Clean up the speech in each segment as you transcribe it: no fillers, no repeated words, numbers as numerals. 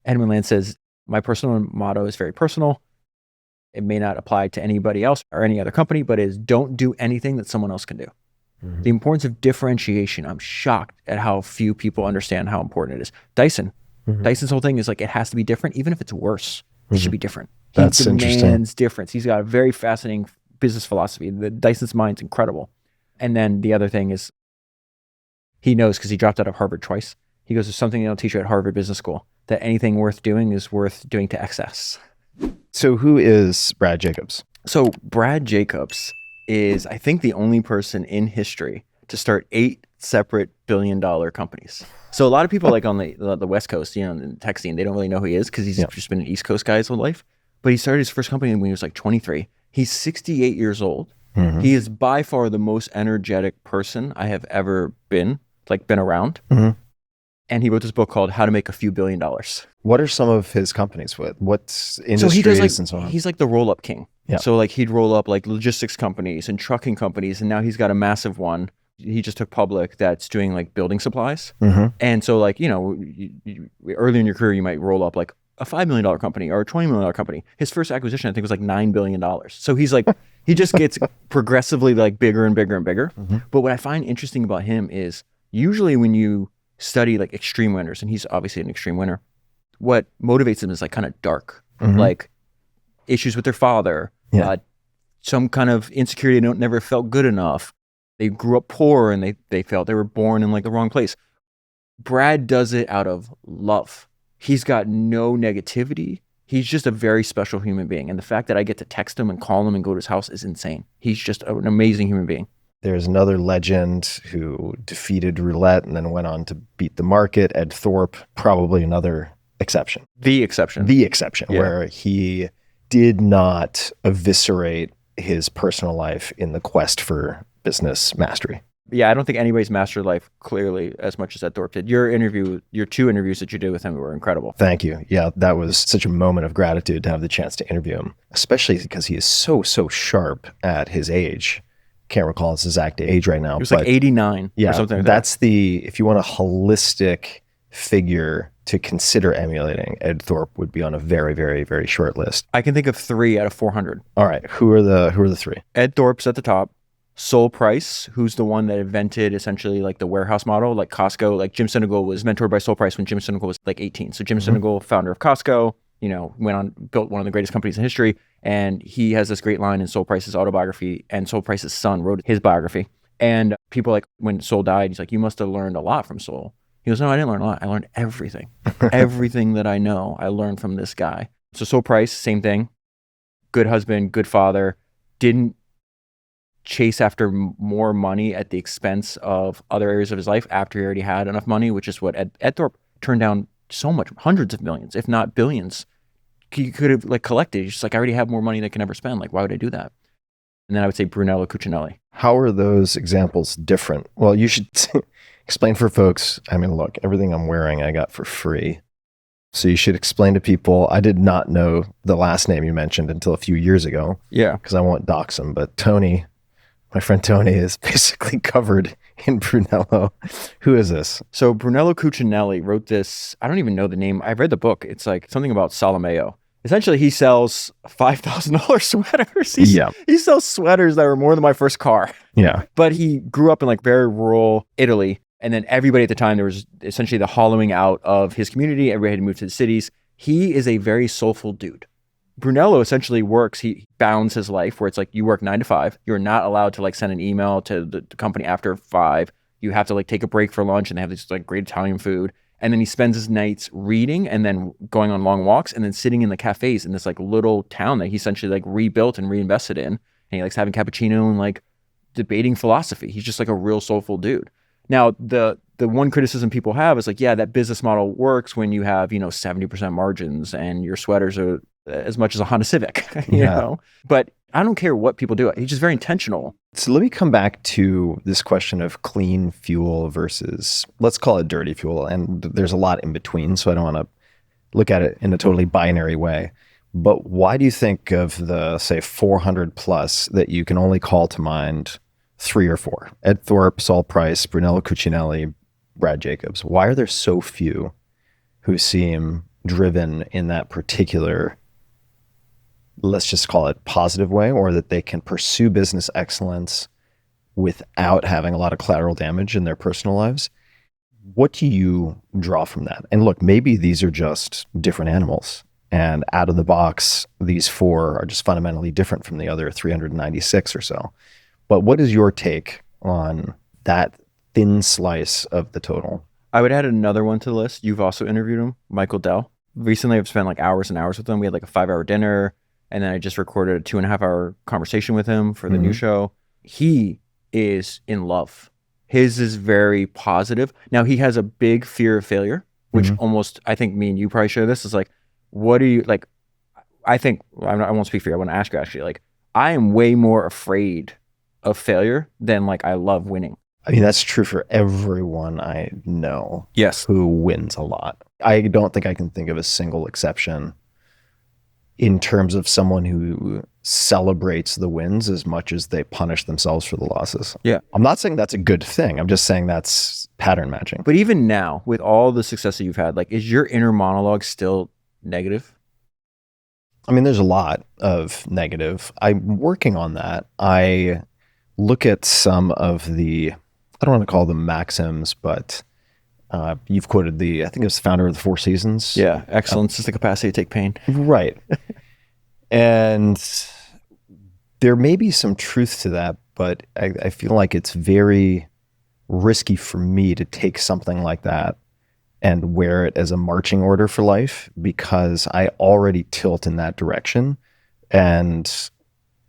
Edwin Land says, my personal motto is very personal. It may not apply to anybody else or any other company, but it is don't do anything that someone else can do. Mm-hmm. The importance of differentiation. I'm shocked at how few people understand how important it is. Dyson's whole thing is like, it has to be different. Even if it's worse, it should be different. He demands difference. He's got a very fascinating business philosophy. Dyson's mind's incredible. And then the other thing is, he knows because he dropped out of Harvard twice. He goes, there's something they don't teach you at Harvard Business School, that anything worth doing is worth doing to excess. So who is Brad Jacobs? So Brad Jacobs is, I think, the only person in history to start 8 separate billion-dollar companies. So a lot of people like on the West Coast, you know, in the tech scene, they don't really know who he is because he's just been an East Coast guy his whole life. But he started his first company when he was like 23. He's 68 years old. Mm-hmm. He is by far the most energetic person I have ever been around. Mm-hmm. And he wrote this book called How to Make a Few $1 Billion. What are some of his companies with? What's industries and so on? He's like the roll-up king. Yeah. So like he'd roll up like logistics companies and trucking companies, and now he's got a massive one. He just took public that's doing like building supplies. Mm-hmm. And so like, you know, early in your career, you might roll up like a $5 million company or a $20 million company. His first acquisition, I think, was like $9 billion. So he's like, he just gets progressively like bigger and bigger and bigger. Mm-hmm. But what I find interesting about him is usually when you study like extreme winners, and he's obviously an extreme winner, what motivates them is like kind of dark, like issues with their father, some kind of insecurity, never felt good enough. They grew up poor and they felt they were born in like the wrong place. Brad does it out of love. He's got no negativity. He's just a very special human being. And the fact that I get to text him and call him and go to his house is insane. He's just an amazing human being. There's another legend who defeated roulette and then went on to beat the market, Ed Thorpe, probably another exception. The exception, where he did not eviscerate his personal life in the quest for business mastery. Yeah, I don't think anybody's mastered life clearly as much as Ed Thorpe did. Your 2 interviews that you did with him were incredible. Thank you. Yeah, that was such a moment of gratitude to have the chance to interview him, especially because he is so sharp at his age. Can't recall his exact age right now. It was like 89 or something like that. That's if you want a holistic figure to consider emulating, Ed Thorpe would be on a very, very, very short list. I can think of 3 out of 400. All right. Who are the 3? Ed Thorpe's at the top. Sol Price, who's the one that invented essentially like the warehouse model, like Costco. Like Jim Sinegal was mentored by Sol Price when Jim Sinegal was like 18. So Jim Sinegal, founder of Costco, you know, built one of the greatest companies in history. And he has this great line in Sol Price's autobiography, and Sol Price's son wrote his biography. And people like, when Sol died, he's like, you must have learned a lot from Sol. He goes, no, I didn't learn a lot. I learned everything. Everything that I know, I learned from this guy. So Sol Price, same thing. Good husband, good father, didn't chase after more money at the expense of other areas of his life after he already had enough money, which is what Ed Thorpe turned down so much, hundreds of millions, if not billions. He could have like collected. He's just like, I already have more money than I can ever spend. Like, why would I do that? And then I would say Brunello Cucinelli. How are those examples different? Well, you should explain for folks. I mean, look, everything I'm wearing I got for free. So you should explain to people. I did not know the last name you mentioned until a few years ago. Yeah. Because I won't dox him. But Tony, my friend Tony, is basically covered in Brunello. Who is this? So Brunello Cucinelli wrote this. I don't even know the name. I've read the book. It's like something about Solomeo. Essentially, he sells $5,000 sweaters. He sells sweaters that were more than my first car. Yeah. But he grew up in like very rural Italy. And then everybody at the time, there was essentially the hollowing out of his community. Everybody had to move to the cities. He is a very soulful dude. Brunello essentially works, he bounds his life where it's like you work 9 to 5. You're not allowed to like send an email to the company after 5. You have to like take a break for lunch, and they have this like great Italian food. And then he spends his nights reading and then going on long walks and then sitting in the cafes in this like little town that he essentially like rebuilt and reinvested in. And he likes having cappuccino and like debating philosophy. He's just like a real soulful dude. Now, the one criticism people have is like, yeah, that business model works when you have, 70% margins and your sweaters are as much as a Honda Civic, you know? But I don't care what people do. He's just very intentional. So let me come back to this question of clean fuel versus, let's call it dirty fuel. And there's a lot in between, so I don't want to look at it in a totally binary way. But why do you think of the, say, 400 plus that you can only call to mind 3 or 4? Ed Thorpe, Sol Price, Brunello Cucinelli, Brad Jacobs. Why are there so few who seem driven in that particular, let's just call it positive way, or that they can pursue business excellence without having a lot of collateral damage in their personal lives. What do you draw from that? And look, maybe these are just different animals, and out of the box, these 4 are just fundamentally different from the other 396 or so. But what is your take on that thin slice of the total? I would add another one to the list. You've also interviewed him, Michael Dell. Recently, I've spent like hours and hours with him. We had like a 5-hour dinner, and then I just recorded a 2.5-hour conversation with him for the new show. He is in love. His is very positive. Now, he has a big fear of failure, which almost, I think me and you probably share this, is like, what do you, like, I think, I won't speak for you, I want to ask you actually, like, I am way more afraid of failure than like I love winning. I mean, that's true for everyone I know. Yes. Who wins a lot. I don't think I can think of a single exception in terms of someone who celebrates the wins as much as they punish themselves for the losses. Yeah. I'm not saying that's a good thing. I'm just saying that's pattern matching. But even now, with all the success that you've had, like, is your inner monologue still negative? I mean, there's a lot of negative. I'm working on that. I look at some of the, I don't want to call them maxims, but you've quoted I think it was the founder of the 4 Seasons. Yeah. Excellence is the capacity to take pain. Right. And there may be some truth to that, but I feel like it's very risky for me to take something like that and wear it as a marching order for life, because I already tilt in that direction, and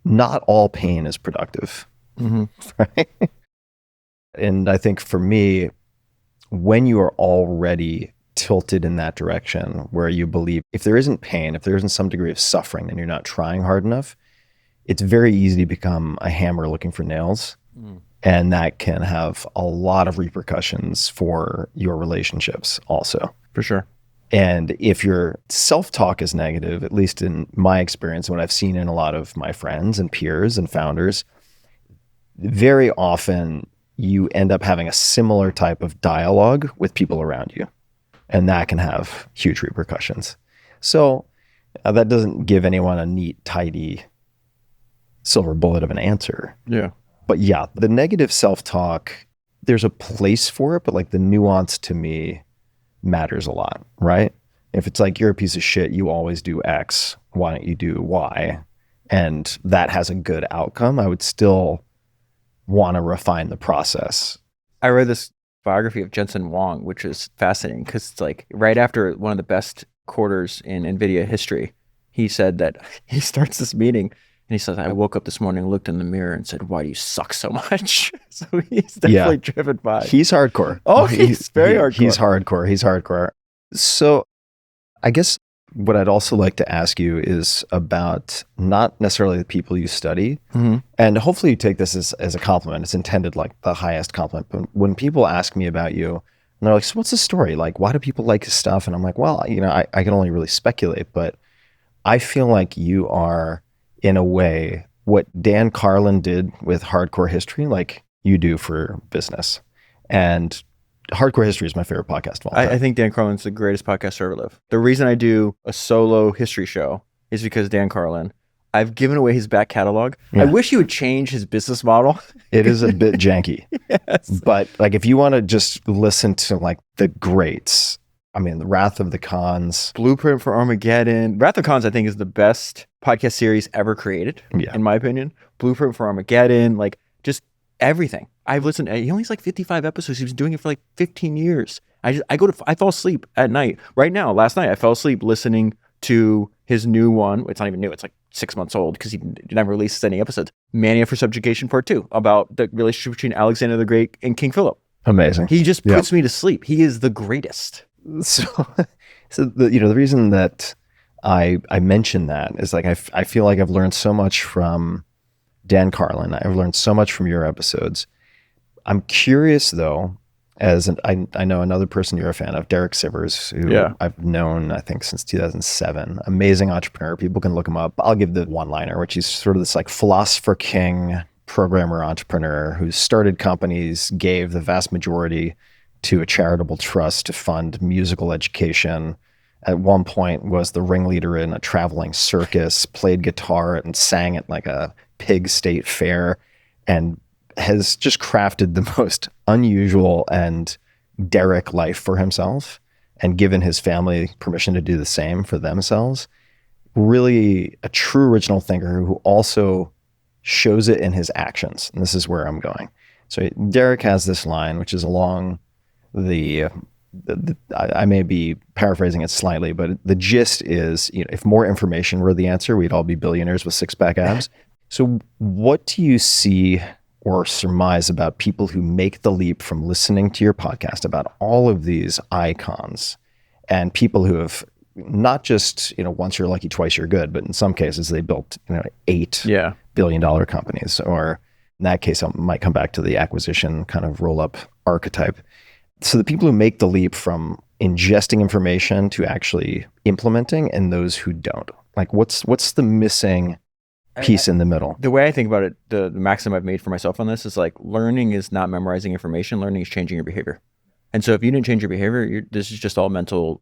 not all pain is productive. Right? And I think for me, when you are already tilted in that direction, where you believe if there isn't pain, if there isn't some degree of suffering, then you're not trying hard enough, it's very easy to become a hammer looking for nails. And that can have a lot of repercussions for your relationships also. For sure. And if your self-talk is negative, at least in my experience, what I've seen in a lot of my friends and peers and founders, very often you end up having a similar type of dialogue with people around you. And that can have huge repercussions. So that doesn't give anyone a neat, tidy silver bullet of an answer. Yeah. But yeah, the negative self-talk, there's a place for it, but like the nuance to me matters a lot, right? If it's like, you're a piece of shit, you always do X, why don't you do Y? And that has a good outcome, I would still want to refine the process. I read this biography of Jensen Huang, which is fascinating because it's like right after one of the best quarters in NVIDIA history, he said that he starts this meeting and he says, I woke up this morning, looked in the mirror and said, why do you suck so much? So he's definitely driven by. He's hardcore. Oh, he's very hardcore. He's hardcore. So I guess what I'd also like to ask you is about not necessarily the people you study. And hopefully you take this as a compliment. It's intended like the highest compliment. But when people ask me about you, and they're like, so what's the story? Like, why do people like his stuff? And I'm like, well, you know, I can only really speculate, but I feel like you are, in a way, what Dan Carlin did with hardcore history, like you do for business. And Hardcore History is my favorite podcast of all time. I think Dan Carlin's the greatest podcaster ever lived. The reason I do a solo history show is because Dan Carlin, I've given away his back catalog. Yeah. I wish he would change his business model. It is a bit janky. Yes. But like if you want to just listen to like the greats, I mean, the Wrath of the Khans. Blueprint for Armageddon. Wrath of the Khans, I think, is the best podcast series ever created, in my opinion. Blueprint for Armageddon, like just everything. I've listened, he only has like 55 episodes. He was doing it for like 15 years. I fall asleep at night. Right now, last night, I fell asleep listening to his new one. It's not even new. It's like 6 months old because he never releases any episodes. Mania for Subjugation Part 2, about the relationship between Alexander the Great and King Philip. Amazing. He just puts me to sleep. He is the greatest. So the reason that I mention that is like I feel like I've learned so much from Dan Carlin. I've learned so much from your episodes. I'm curious though, I know another person you're a fan of, Derek Sivers, who I've known I think since 2007. Amazing entrepreneur. People can look him up. I'll give the one-liner, which he's sort of this like philosopher king, programmer entrepreneur who started companies, gave the vast majority to a charitable trust to fund musical education, at one point was the ringleader in a traveling circus, played guitar and sang at like a pig state fair, and has just crafted the most unusual and Derek life for himself and given his family permission to do the same for themselves. Really a true original thinker who also shows it in his actions. And this is where I'm going. So Derek has this line, which is along I may be paraphrasing it slightly, but the gist is, if more information were the answer, we'd all be billionaires with six-pack abs. So what do you see or surmise about people who make the leap from listening to your podcast about all of these icons and people who have not just, once you're lucky, twice you're good, but in some cases they built, $8 billion companies, or in that case, I might come back to the acquisition kind of roll-up archetype. So the people who make the leap from ingesting information to actually implementing, and those who don't, like what's the missing piece in the middle? The way I think about it, the maxim I've made for myself on this is like, learning is not memorizing information. Learning is changing your behavior. And so if you didn't change your behavior, this is just all mental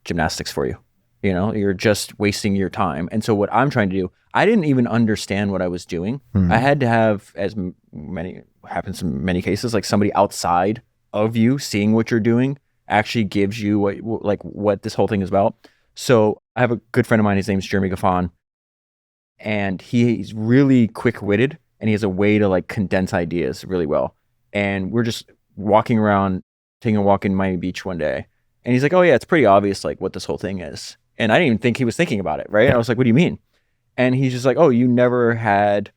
gymnastics for you. You're just wasting your time. And so what I'm trying to do, I didn't even understand what I was doing. I had to have, as happens in many cases, like somebody outside of you seeing what you're doing actually gives you what this whole thing is about. So I have a good friend of mine, his name's Jeremy Giffon, and he's really quick-witted, and he has a way to like condense ideas really well. And we're just walking around, taking a walk in Miami Beach one day, and he's like, oh yeah, it's pretty obvious like what this whole thing is. And I didn't even think he was thinking about it, right? And I was like, what do you mean? And he's just like, oh, you never had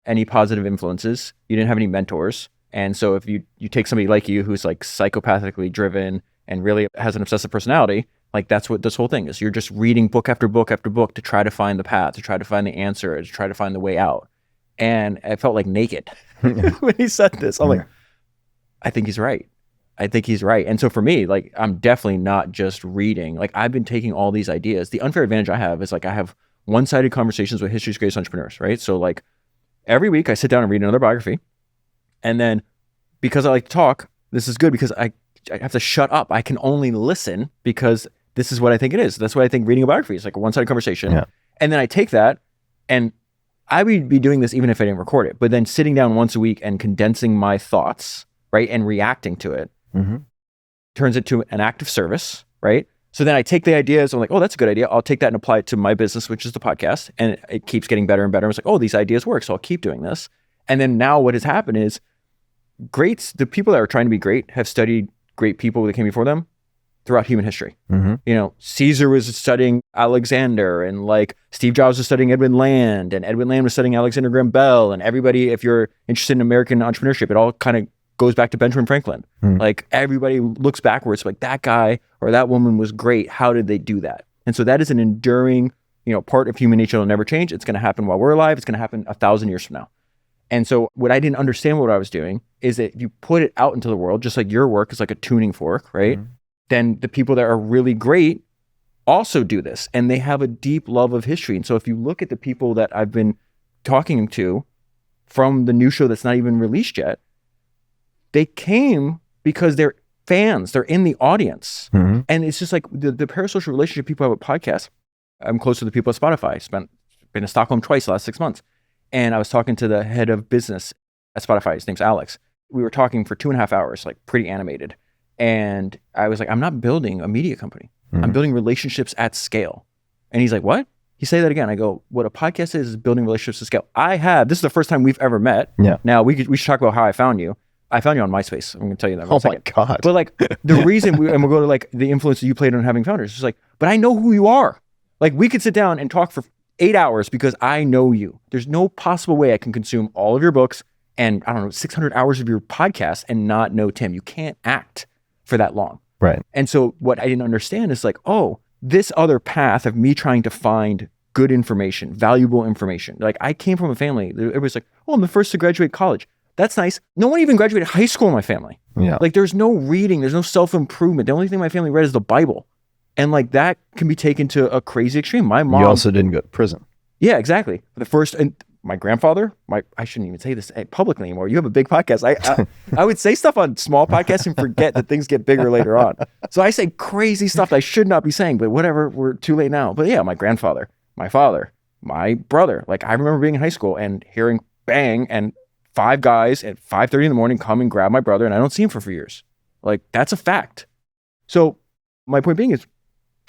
any positive influences. You didn't have any mentors. And so if you take somebody like you who's like psychopathically driven and really has an obsessive personality, like that's what this whole thing is. You're just reading book after book after book to try to find the path, to try to find the answer, to try to find the way out. And I felt like naked when he said this. I'm like, I think he's right. I think he's right. And so for me, like, I'm definitely not just reading. Like, I've been taking all these ideas. The unfair advantage I have is like, I have one-sided conversations with history's greatest entrepreneurs, right? So like every week I sit down and read another biography. And then because I like to talk, this is good because I have to shut up. I can only listen because this is what I think it is. That's why I think reading a biography is like a one-sided conversation. Yeah. And then I take that, and I would be doing this even if I didn't record it, but then sitting down once a week and condensing my thoughts, right? And reacting to it turns into an act of service, right? So then I take the ideas, I'm like, oh, that's a good idea. I'll take that and apply it to my business, which is the podcast. And it keeps getting better and better. I was like, oh, these ideas work. So I'll keep doing this. And then now what has happened is the people that are trying to be great have studied great people that came before them throughout human history. Caesar was studying Alexander, and like Steve Jobs was studying Edwin Land, and Edwin Land was studying Alexander Graham Bell, and everybody, if you're interested in American entrepreneurship, it all kind of goes back to Benjamin Franklin. Like everybody looks backwards, like that guy or that woman was great. How did they do that? And so that is an enduring, part of human nature that will never change. It's going to happen while we're alive. It's going to happen 1,000 years from now. And so what I didn't understand what I was doing is that if you put it out into the world, just like your work is like a tuning fork, right? Then the people that are really great also do this, and they have a deep love of history. And so if you look at the people that I've been talking to from the new show that's not even released yet, they came because they're fans. They're in the audience. And it's just like the parasocial relationship people have with podcasts. I'm close to the people at Spotify. Been to Stockholm twice the last 6 months. And I was talking to the head of business at Spotify. His name's Alex. We were talking for 2.5 hours, like pretty animated. And I was like, I'm not building a media company. I'm building relationships at scale. And he's like, what? He say that again. I go, what a podcast is building relationships at scale. This is the first time we've ever met. Yeah. Now we should talk about how I found you. I found you on MySpace. I'm going to tell you that. Oh my God. But like the reason and we'll go to like the influence that you played on having founders. It's like, but I know who you are. Like we could sit down and talk for 8 hours because I know you. There's no possible way I can consume all of your books and 600 hours of your podcast and not know Tim. You can't act for that long. Right. And so what I didn't understand is like, oh, this other path of me trying to find good information, valuable information. Like I came from a family, everybody's like, oh, I'm the first to graduate college. That's nice. No one even graduated high school in my family. Yeah. Like there's no reading, there's no self-improvement. The only thing my family read is the Bible. And like that can be taken to a crazy extreme. My mom. You also didn't go to prison. Yeah, exactly. And my grandfather, I shouldn't even say this publicly anymore. You have a big podcast. I would say stuff on small podcasts and forget that things get bigger later on. So I say crazy stuff that I should not be saying, but whatever, we're too late now. But yeah, my grandfather, my father, my brother. Like I remember being in high school and hearing bang and 5 guys at 5:30 in the morning come and grab my brother, and I don't see him for 4 years. Like that's a fact. So my point being is,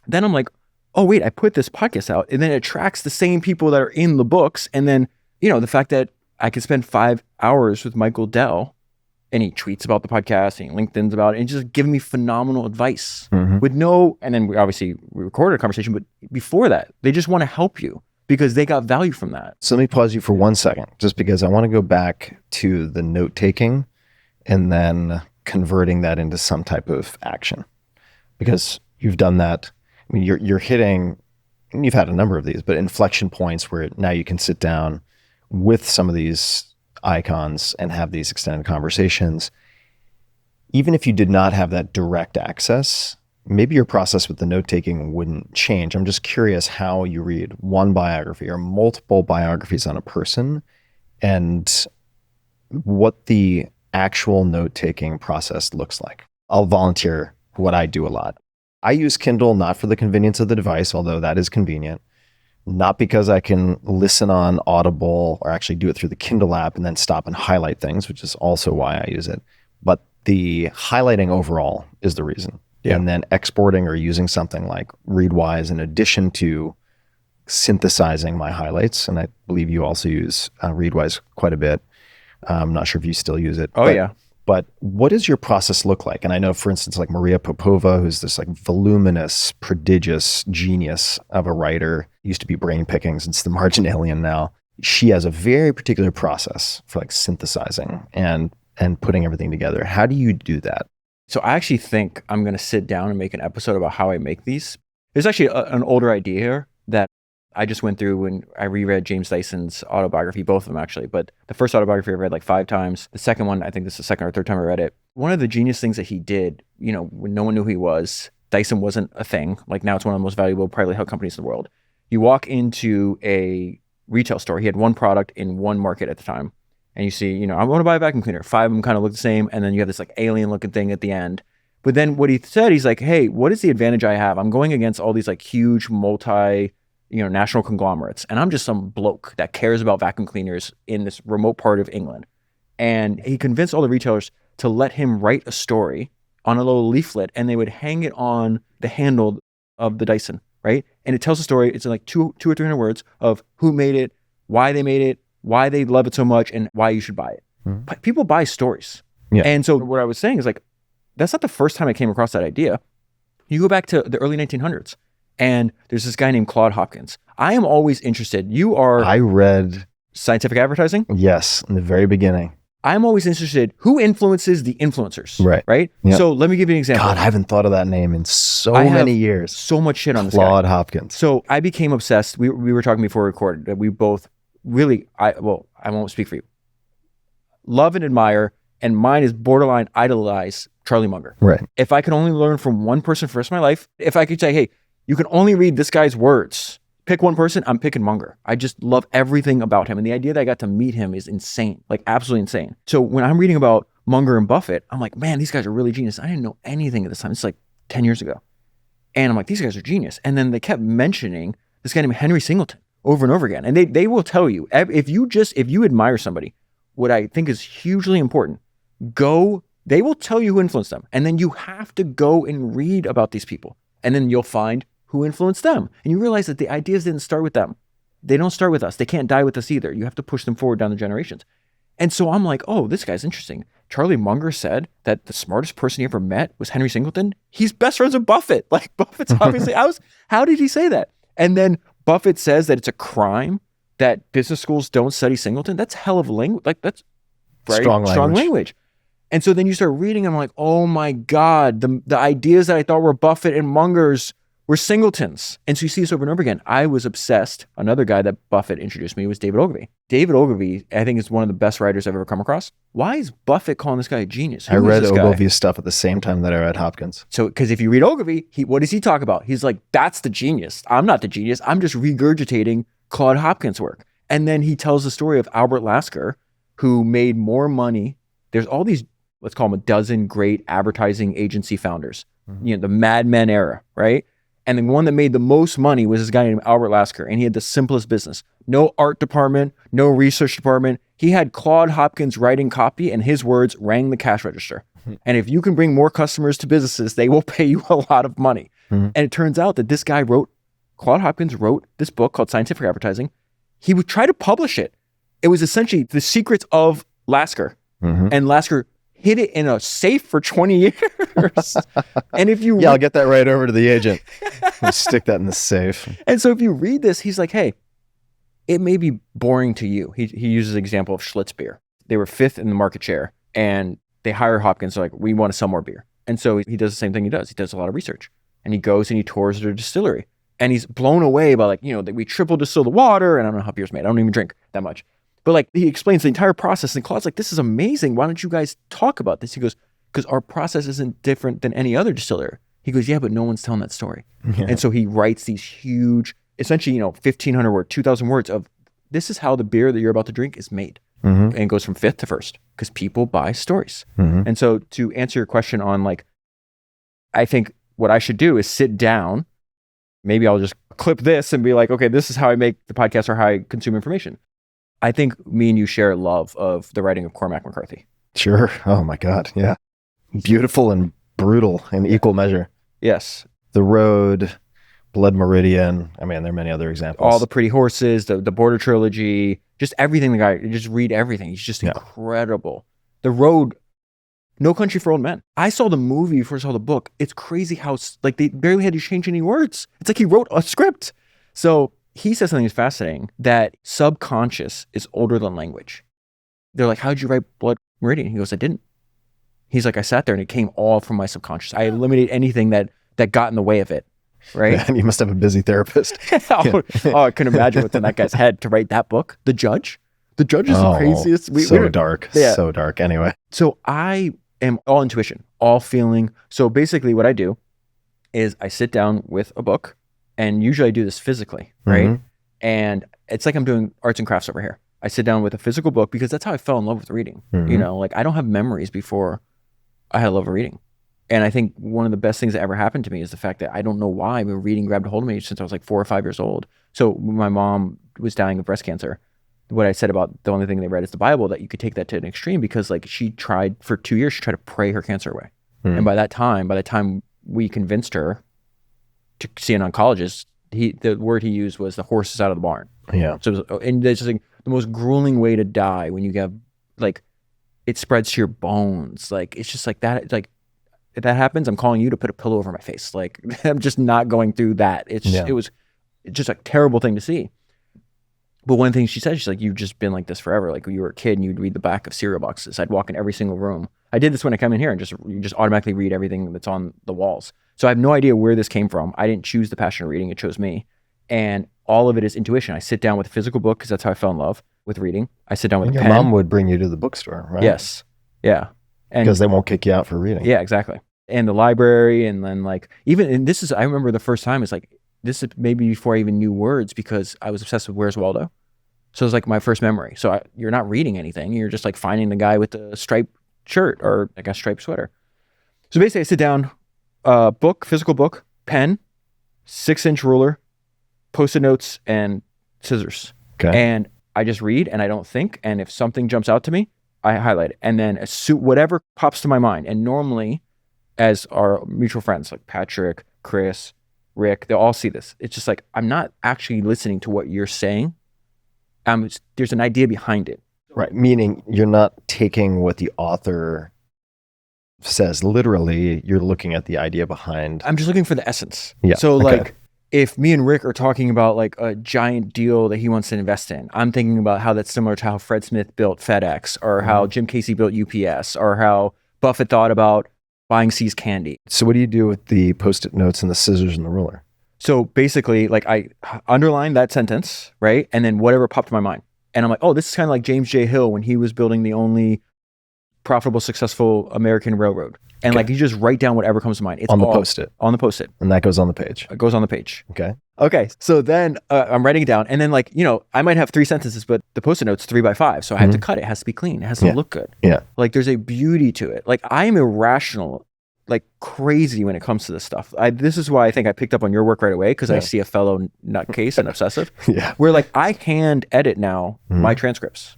then I'm like, oh wait, I put this podcast out, and then it attracts the same people that are in the books. And then, the fact that I could spend 5 hours with Michael Dell, and he tweets about the podcast and he LinkedIn's about it, and just giving me phenomenal advice with and then we recorded a conversation, but before that, they just want to help you because they got value from that. So let me pause you for 1 second, just because I want to go back to the note taking and then converting that into some type of action, because you've done that. I mean, you're hitting, and you've had a number of these, but inflection points where now you can sit down with some of these icons and have these extended conversations. Even if you did not have that direct access, maybe your process with the note-taking wouldn't change. I'm just curious how you read one biography or multiple biographies on a person and what the actual note-taking process looks like. I'll volunteer what I do a lot. I use Kindle not for the convenience of the device, although that is convenient, not because I can listen on Audible or actually do it through the Kindle app and then stop and highlight things, which is also why I use it. But the highlighting overall is the reason. Yeah. And then exporting or using something like Readwise in addition to synthesizing my highlights. And I believe you also use Readwise quite a bit. I'm not sure if you still use it. Yeah. But what does your process look like? And I know, for instance, like Maria Popova, who's this like voluminous, prodigious genius of a writer, used to be Brain Pickings, it's the Marginalian now. She has a very particular process for like synthesizing and putting everything together. How do you do that? So I actually think I'm going to sit down and make an episode about how I make these. There's actually an older idea here that I just went through when I reread James Dyson's autobiography, both of them actually. But the first autobiography I read like 5 times. The second one, I think this is the second or third time I read it. One of the genius things that he did, when no one knew who he was, Dyson wasn't a thing. Like now it's one of the most valuable privately held companies in the world. You walk into a retail store. He had one product in one market at the time. And you see, I want to buy a vacuum cleaner. 5 of them kind of look the same. And then you have this like alien looking thing at the end. But then what he said, he's like, hey, what is the advantage I have? I'm going against all these like huge national conglomerates. And I'm just some bloke that cares about vacuum cleaners in this remote part of England. And he convinced all the retailers to let him write a story on a little leaflet, and they would hang it on the handle of the Dyson, right? And it tells a story. It's like 200 or 300 words of who made it, why they made it, why they love it so much, and why you should buy it. But people buy stories. Yeah. And so what I was saying is like, that's not the first time I came across that idea. You go back to the early 1900s, and there's this guy named Claude Hopkins. I am always interested. I read Scientific Advertising? Yes, in the very beginning. I'm always interested who influences the influencers. Right. Yep. So let me give you an example. God, I haven't thought of that name in so many years. So much shit on this guy. Claude Hopkins. So I became obsessed. We were talking before we recorded that we both really, I won't speak for you, love and admire, and mine is borderline idolize Charlie Munger. Right. If I could only learn from one person for the rest of my life, if I could say, hey, you can only read this guy's words, pick one person, I'm picking Munger. I just love everything about him. And the idea that I got to meet him is insane, like absolutely insane. So when I'm reading about Munger and Buffett, I'm like, man, these guys are really genius. I didn't know anything at this time. It's like 10 years ago. And I'm like, these guys are genius. And then they kept mentioning this guy named Henry Singleton over and over again. And they will tell you, if you admire somebody, what I think is hugely important, they will tell you who influenced them. And then you have to go and read about these people. And then you'll find who influenced them. And you realize that the ideas didn't start with them. They don't start with us. They can't die with us either. You have to push them forward down the generations. And so I'm like, oh, this guy's interesting. Charlie Munger said that the smartest person he ever met was Henry Singleton. He's best friends with Buffett. Like Buffett's obviously, how did he say that? And then Buffett says that it's a crime that business schools don't study Singleton. That's hell of a language. Like that's very strong language. And so then you start reading, and I'm like, oh my God, the ideas that I thought were Buffett and Munger's were Singletons. And so you see this over and over again. I was obsessed. Another guy that Buffett introduced me was David Ogilvy. David Ogilvy, I think, is one of the best writers I've ever come across. Why is Buffett calling this guy a genius? I read Ogilvy's stuff at the same time that I read Hopkins. So, because if you read Ogilvy, what does he talk about? He's like, that's the genius. I'm not the genius. I'm just regurgitating Claude Hopkins' work. And then he tells the story of Albert Lasker, who made more money. There's all these, let's call them a dozen great advertising agency founders, the Mad Men era, right? And the one that made the most money was this guy named Albert Lasker, and he had the simplest business. No art department, no research department. He had Claude Hopkins writing copy, and his words rang the cash register. And if you can bring more customers to businesses, they will pay you a lot of money. And it turns out that this guy Claude Hopkins wrote this book called Scientific Advertising. He would try to publish it. It was essentially the secrets of Lasker. And Lasker hid it in a safe for 20 years. And if you I'll get that right over to the agent. Stick that in the safe. And so if you read this, he's like, hey, it may be boring to you. He uses the example of Schlitz beer. They were 5th in the market share, and they hire Hopkins. They're like, we want to sell more beer. And so he does the same thing he does. He does a lot of research, and he goes and he tours their distillery, and he's blown away by that we triple distill the water, and I don't know how beer's made. I don't even drink that much. But he explains the entire process, and Claude's like, this is amazing. Why don't you guys talk about this? He goes, because our process isn't different than any other distiller. He goes, yeah, but no one's telling that story. Yeah. And so he writes these huge, essentially, 1,500 words, 2,000 words of this is how the beer that you're about to drink is made. And it goes from 5th to 1st because people buy stories. And so to answer your question on I think what I should do is sit down. Maybe I'll just clip this and be like, okay, this is how I make the podcast or how I consume information. I think me and you share a love of the writing of Cormac McCarthy. Sure. Oh my God. Yeah. Beautiful and brutal in equal measure. Yes. The Road, Blood Meridian. I mean, there are many other examples. All the Pretty Horses, the Border Trilogy, just everything. The guy, you just read everything. He's just incredible. The Road, No Country for Old Men. I saw the movie before I saw the book. It's crazy how they barely had to change any words. It's like he wrote a script. So he says something that's fascinating, that subconscious is older than language. They're like, how'd you write Blood Meridian? He goes, I didn't. He's like, I sat there and it came all from my subconscious. I eliminated anything that got in the way of it, right? Yeah, and you must have a busy therapist. I couldn't imagine what's in that guy's head to write that book. The Judge is the craziest. Dark. Yeah. So dark. Anyway. So I am all intuition, all feeling. So basically what I do is I sit down with a book, and usually I do this physically, right? And it's like I'm doing arts and crafts over here. I sit down with a physical book because that's how I fell in love with reading. I don't have memories before I had a love of reading. And I think one of the best things that ever happened to me is the fact that I don't know why, but reading grabbed a hold of me since I was 4 or 5 years old. So when my mom was dying of breast cancer, what I said about the only thing they read is the Bible, that you could take that to an extreme because she tried for 2 years, she tried to pray her cancer away. And by the time we convinced her to see an oncologist, the word he used was the horse is out of the barn. Yeah. So and it's just the most grueling way to die when you have it spreads to your bones. It's just that. If that happens, I'm calling you to put a pillow over my face. I'm just not going through that. It was just a terrible thing to see. But one thing she said, she's like, you've just been like this forever. When you were a kid and you'd read the back of cereal boxes. I'd walk in every single room. I did this when I come in here, and you just automatically read everything that's on the walls. So I have no idea where this came from. I didn't choose the passion of reading. It chose me. And all of it is intuition. I sit down with a physical book because that's how I fell in love with reading. I sit down with a pen. Your mom would bring you to the bookstore, right? Yes. Yeah. Because they won't kick you out for reading. Yeah, exactly. And the library, and then I remember the first time, this is maybe before I even knew words, because I was obsessed with Where's Waldo. So it was my first memory. So you're not reading anything. You're just finding the guy with the striped shirt or a striped sweater. So basically I sit down, book, physical book, pen, 6-inch ruler, Post-it notes, and scissors. Okay. And I just read and I don't think. And if something jumps out to me, I highlight it. And then whatever pops to my mind. And normally, as our mutual friends like Patrick, Chris, Rick, they'll all see this. It's just I'm not actually listening to what you're saying. There's an idea behind it. Right. Meaning you're not taking what the author says literally, you're looking at the idea behind. I'm just looking for the essence. Yeah. So if me and Rick are talking about a giant deal that he wants to invest in, I'm thinking about how that's similar to how Fred Smith built FedEx, or how Jim Casey built UPS, or how Buffett thought about buying See's Candy. So what do you do with the Post-it notes and the scissors and the ruler? So basically, I underline that sentence, right? And then whatever popped to my mind. And I'm like, oh, this is kind of like James J. Hill when he was building the only profitable, successful American railroad. And you just write down whatever comes to mind. It's on the Post-it. On the Post-it. And that goes on the page. It goes on the page. Okay. Okay, so then I'm writing it down, and then like, I might have 3 sentences, but the Post-it note's 3 by 5, so I have to cut it. It has to be clean. It has to look good. Yeah. Like there's a beauty to it. Like I'm irrational, like crazy when it comes to this stuff. This is why I think I picked up on your work right away, because I see a fellow nutcase and obsessive. Yeah. Where like I hand edit now my transcripts.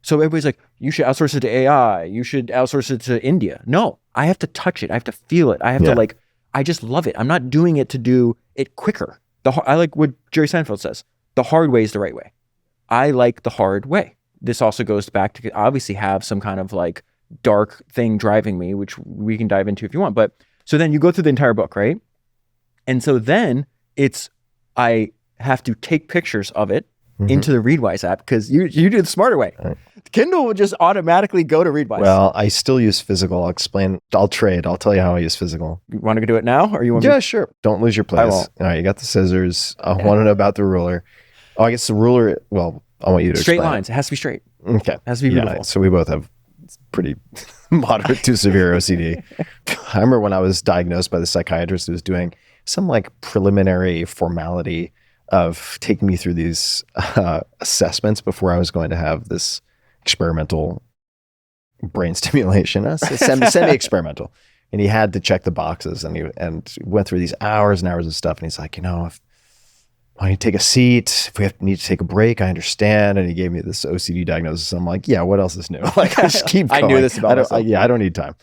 So everybody's like, you should outsource it to AI. You should outsource it to India. No, I have to touch it. I have to feel it. I have to like, I just love it. I'm not doing it to do it quicker. I like what Jerry Seinfeld says. The hard way is the right way. I like the hard way. This also goes back to obviously have some kind of like dark thing driving me, which we can dive into if you want. But so then you go through the entire book, right? And so then I have to take pictures of it into the Readwise app, because you do the smarter way. Right. Kindle will just automatically go to Readwise. Well, I still use physical. I'll trade. I'll tell you how I use physical. You want to do it now, or you want? Yeah, sure. Don't lose your place. I won't. All right, you got the scissors. I want to know about the ruler. Oh, I guess the ruler. Well, I want you to straight explain lines. It has to be straight. Okay, it has to be beautiful. So we both have pretty moderate to severe OCD. I remember when I was diagnosed by the psychiatrist who was doing some like preliminary formality of taking me through these assessments before I was going to have this experimental brain stimulation, semi-experimental. And he had to check the boxes, and he went through these hours and hours of stuff. And he's like, if I need to take a seat, if we need to take a break, I understand. And he gave me this OCD diagnosis. I'm like, yeah, what else is new? Like, I just keep going. I knew this about myself. I don't need time.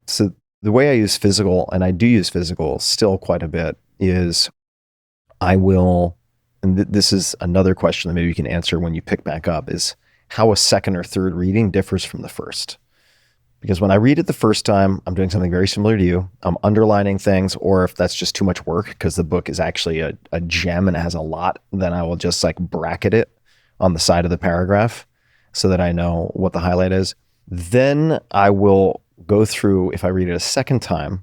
So the way I use physical, and I do use physical still quite a bit, is I will, and this is another question that maybe you can answer when you pick back up, is how a second or third reading differs from the first. Because when I read it the first time, I'm doing something very similar to you. I'm underlining things, or if that's just too much work because the book is actually a gem and it has a lot, then I will just like bracket it on the side of the paragraph so that I know what the highlight is. Then I will go through, if I read it a second time,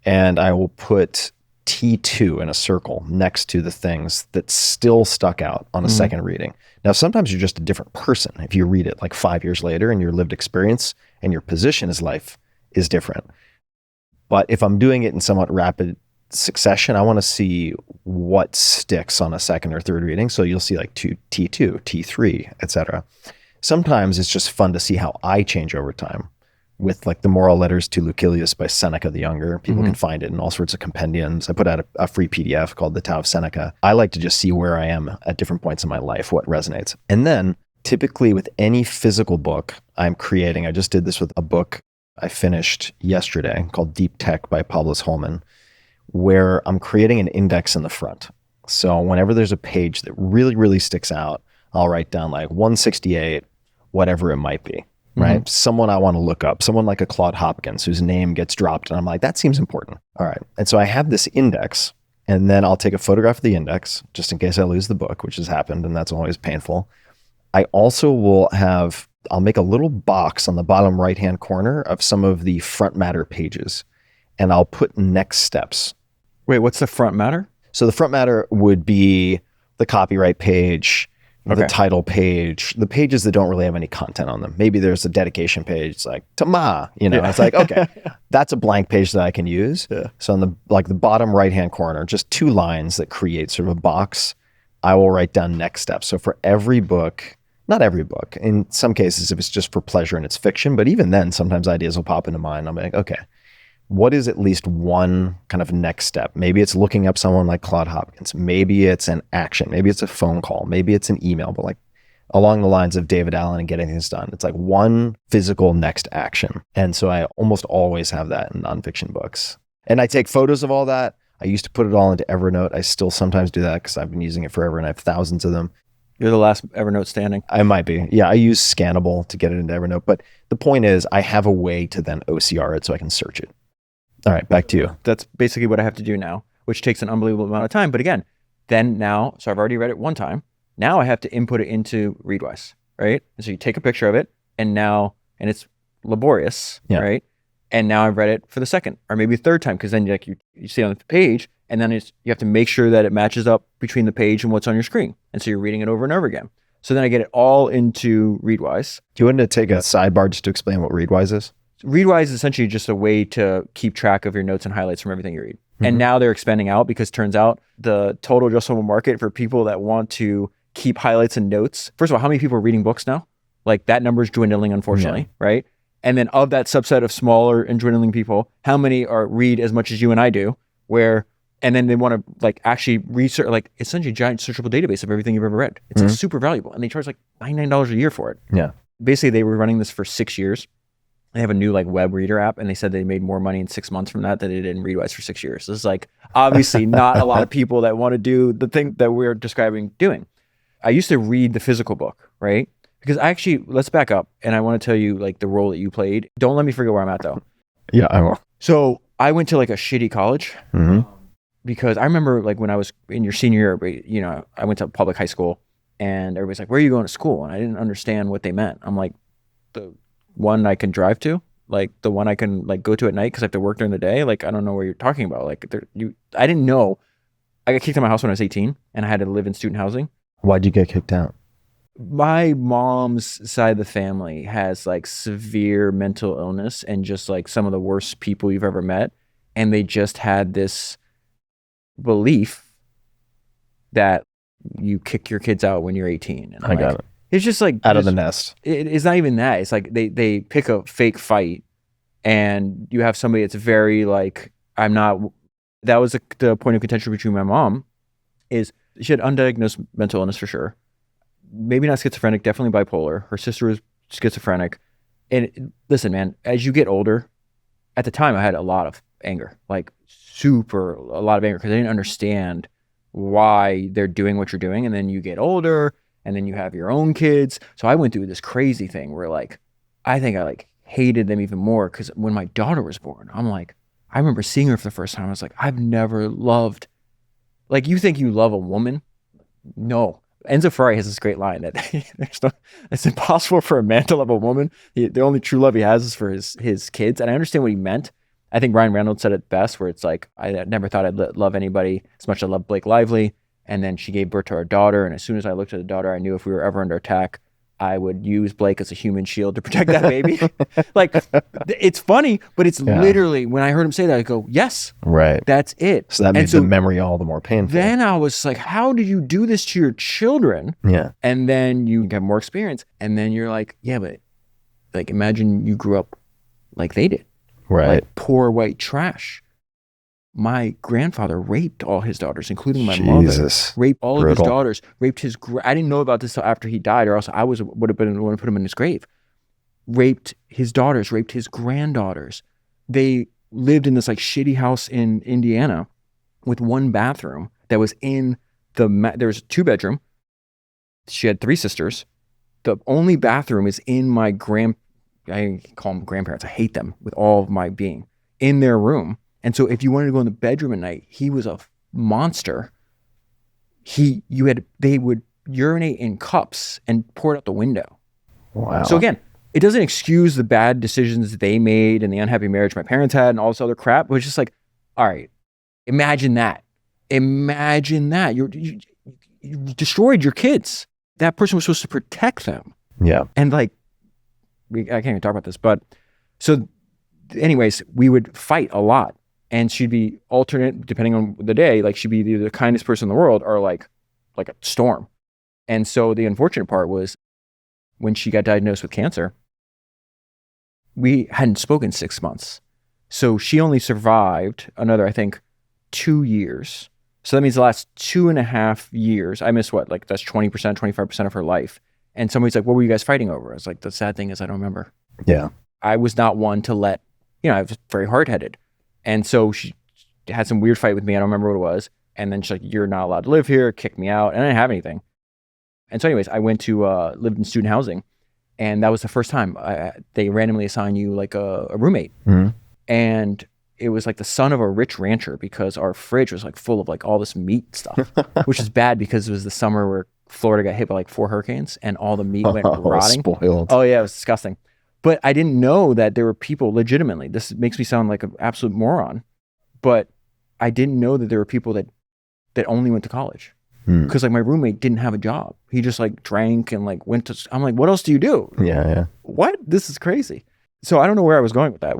and I will put T2 in a circle next to the things that still stuck out on a second reading. Now, sometimes you're just a different person. If you read it like 5 years later and your lived experience and your position in life is different. But if I'm doing it in somewhat rapid succession, I want to see what sticks on a second or third reading. So you'll see like T2, T3, etc. Sometimes it's just fun to see how I change over time. With like the Moral Letters to Lucilius by Seneca the Younger. People can find it in all sorts of compendiums. I put out a free PDF called The Tao of Seneca. I like to just see where I am at different points in my life, what resonates. And then typically with any physical book I'm creating, I just did this with a book I finished yesterday called Deep Tech by Pablo Holman, where I'm creating an index in the front. So whenever there's a page that really, really sticks out, I'll write down like 168, whatever it might be. Right? Someone I want to look up, someone like a Claude Hopkins whose name gets dropped. And I'm like, that seems important. All right. And so I have this index, and then I'll take a photograph of the index just in case I lose the book, which has happened. And that's always painful. I also I'll make a little box on the bottom right-hand corner of some of the front matter pages, and I'll put next steps. Wait, what's the front matter? So the front matter would be the copyright page, the title page, the pages that don't really have any content on them. Maybe there's a dedication page like Tama, it's like, okay, that's a blank page that I can use. Yeah. So on the bottom right-hand corner, just 2 lines that create sort of a box, I will write down next steps. So for every book, not every book, in some cases, if it's just for pleasure and it's fiction, but even then, sometimes ideas will pop into mind. I'm like, okay, what is at least one kind of next step? Maybe it's looking up someone like Claude Hopkins. Maybe it's an action. Maybe it's a phone call. Maybe it's an email, but like along the lines of David Allen and getting things done. It's like one physical next action. And so I almost always have that in nonfiction books. And I take photos of all that. I used to put it all into Evernote. I still sometimes do that because I've been using it forever and I have thousands of them. You're the last Evernote standing. I might be. Yeah, I use Scannable to get it into Evernote. But the point is I have a way to then OCR it so I can search it. All right, back to you. That's basically what I have to do now, which takes an unbelievable amount of time. But again, so I've already read it one time. Now I have to input it into Readwise, right? And so you take a picture of it, and it's laborious, right? And now I've read it for the second or maybe third time, because then you see it on the page, and then you have to make sure that it matches up between the page and what's on your screen. And so you're reading it over and over again. So then I get it all into Readwise. Do you want to take a sidebar just to explain what Readwise is? Readwise is essentially just a way to keep track of your notes and highlights from everything you read. And now they're expanding out because turns out the total addressable market for people that want to keep highlights and notes. First of all, how many people are reading books now? Like that number is dwindling, unfortunately, right? And then of that subset of smaller and dwindling people, how many are read as much as you and I do, and then they want to like actually research, like essentially a giant searchable database of everything you've ever read. It's like super valuable. And they charge like $99 a year for it. Yeah. Basically, they were running this for 6 years. They have a new like web reader app, and they said they made more money in 6 months from that than they did in Readwise for 6 years. So it's like obviously not a lot of people that want to do the thing that we're describing doing. I used to read the physical book, right? Because let's back up, and I want to tell you like the role that you played. Don't let me forget where I'm at though. Yeah, I will. So I went to like a shitty college because I remember like when I was in your senior year, you know, I went to public high school, and everybody's like, "Where are you going to school?" And I didn't understand what they meant. I'm like, the one I can drive to, like the one I can like go to at night because I have to work during the day. Like I don't know what you're talking about. Like I didn't know. I got kicked out of my house when I was 18, and I had to live in student housing. Why'd you get kicked out? My mom's side of the family has like severe mental illness and just like some of the worst people you've ever met. And they just had this belief that you kick your kids out when you're 18. And I got it. It's just like out of the nest. It's not even that. It's like they pick a fake fight, and you have somebody that's very like, that was the point of contention between my mom, is she had undiagnosed mental illness for sure. Maybe not schizophrenic, definitely bipolar. Her sister was schizophrenic. And listen, man, as you get older, at the time I had a lot of anger, like a lot of anger, because I didn't understand why they're doing what you're doing. And then you get older, and then you have your own kids. So I went through this crazy thing where like, I think I like hated them even more, because when my daughter was born, I'm like, I remember seeing her for the first time. I was like, I've never loved, like you think you love a woman? No. Enzo Ferrari has this great line that it's impossible for a man to love a woman. The only true love he has is for his kids. And I understand what he meant. I think Ryan Reynolds said it best, where it's like, I never thought I'd love anybody as much as I love Blake Lively. And then she gave birth to our daughter. And as soon as I looked at the daughter, I knew if we were ever under attack, I would use Blake as a human shield to protect that baby. Like, it's funny, but it's literally, when I heard him say that, I go, yes, right, that's it. So that made the memory all the more painful. Then I was like, how did you do this to your children? Yeah. And then you get more experience. And then you're like, yeah, but like, imagine you grew up like they did. Right. Like poor white trash. My grandfather raped all his daughters, including my mother. Raped all of his daughters. Raped his. I didn't know about this till after he died, or else I would have been the one to put him in his grave. Raped his daughters. Raped his granddaughters. They lived in this like shitty house in Indiana, with one bathroom that was in there was a 2-bedroom. She had 3 sisters. The only bathroom is in my I call them grandparents. I hate them with all of my being, in their room. And so if you wanted to go in the bedroom at night, he was a monster. They would urinate in cups and pour it out the window. Wow. So again, it doesn't excuse the bad decisions they made and the unhappy marriage my parents had and all this other crap. But it's just like, all right, imagine that. Imagine that. You destroyed your kids. That person was supposed to protect them. Yeah. And like, I can't even talk about this, but so anyways, we would fight a lot. And she'd be alternate, depending on the day, like she'd be either the kindest person in the world or like a storm. And so the unfortunate part was when she got diagnosed with cancer, we hadn't spoken 6 months. So she only survived another, I think, 2 years. So that means the last 2.5 years, I missed what? Like that's 20%, 25% of her life. And somebody's like, what were you guys fighting over? I was like, the sad thing is I don't remember. Yeah. I was not one to let, I was very hard-headed. And so she had some weird fight with me. I don't remember what it was. And then she's like, you're not allowed to live here, kicked me out. And I didn't have anything. And so anyways, I went to, lived in student housing. And that was the first time they randomly assign you like a roommate. Mm-hmm. And it was like the son of a rich rancher, because our fridge was like full of like all this meat stuff, which is bad because it was the summer where Florida got hit by like 4 hurricanes and all the meat went rotting. Spoiled. Oh yeah, it was disgusting. But I didn't know that there were people legitimately, this makes me sound like an absolute moron, but I didn't know that there were people that only went to college. Because like my roommate didn't have a job. He just like drank and like went to, I'm like, what else do you do? Yeah. What? This is crazy. So I don't know where I was going with that.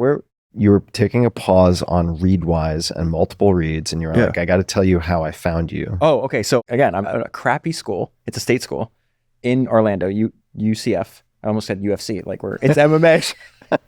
you were taking a pause on Readwise and multiple reads, and you're like, I got to tell you how I found you. Oh, okay. So again, I'm at a crappy school. It's a state school in Orlando, UCF. I almost said UFC, like it's MMA.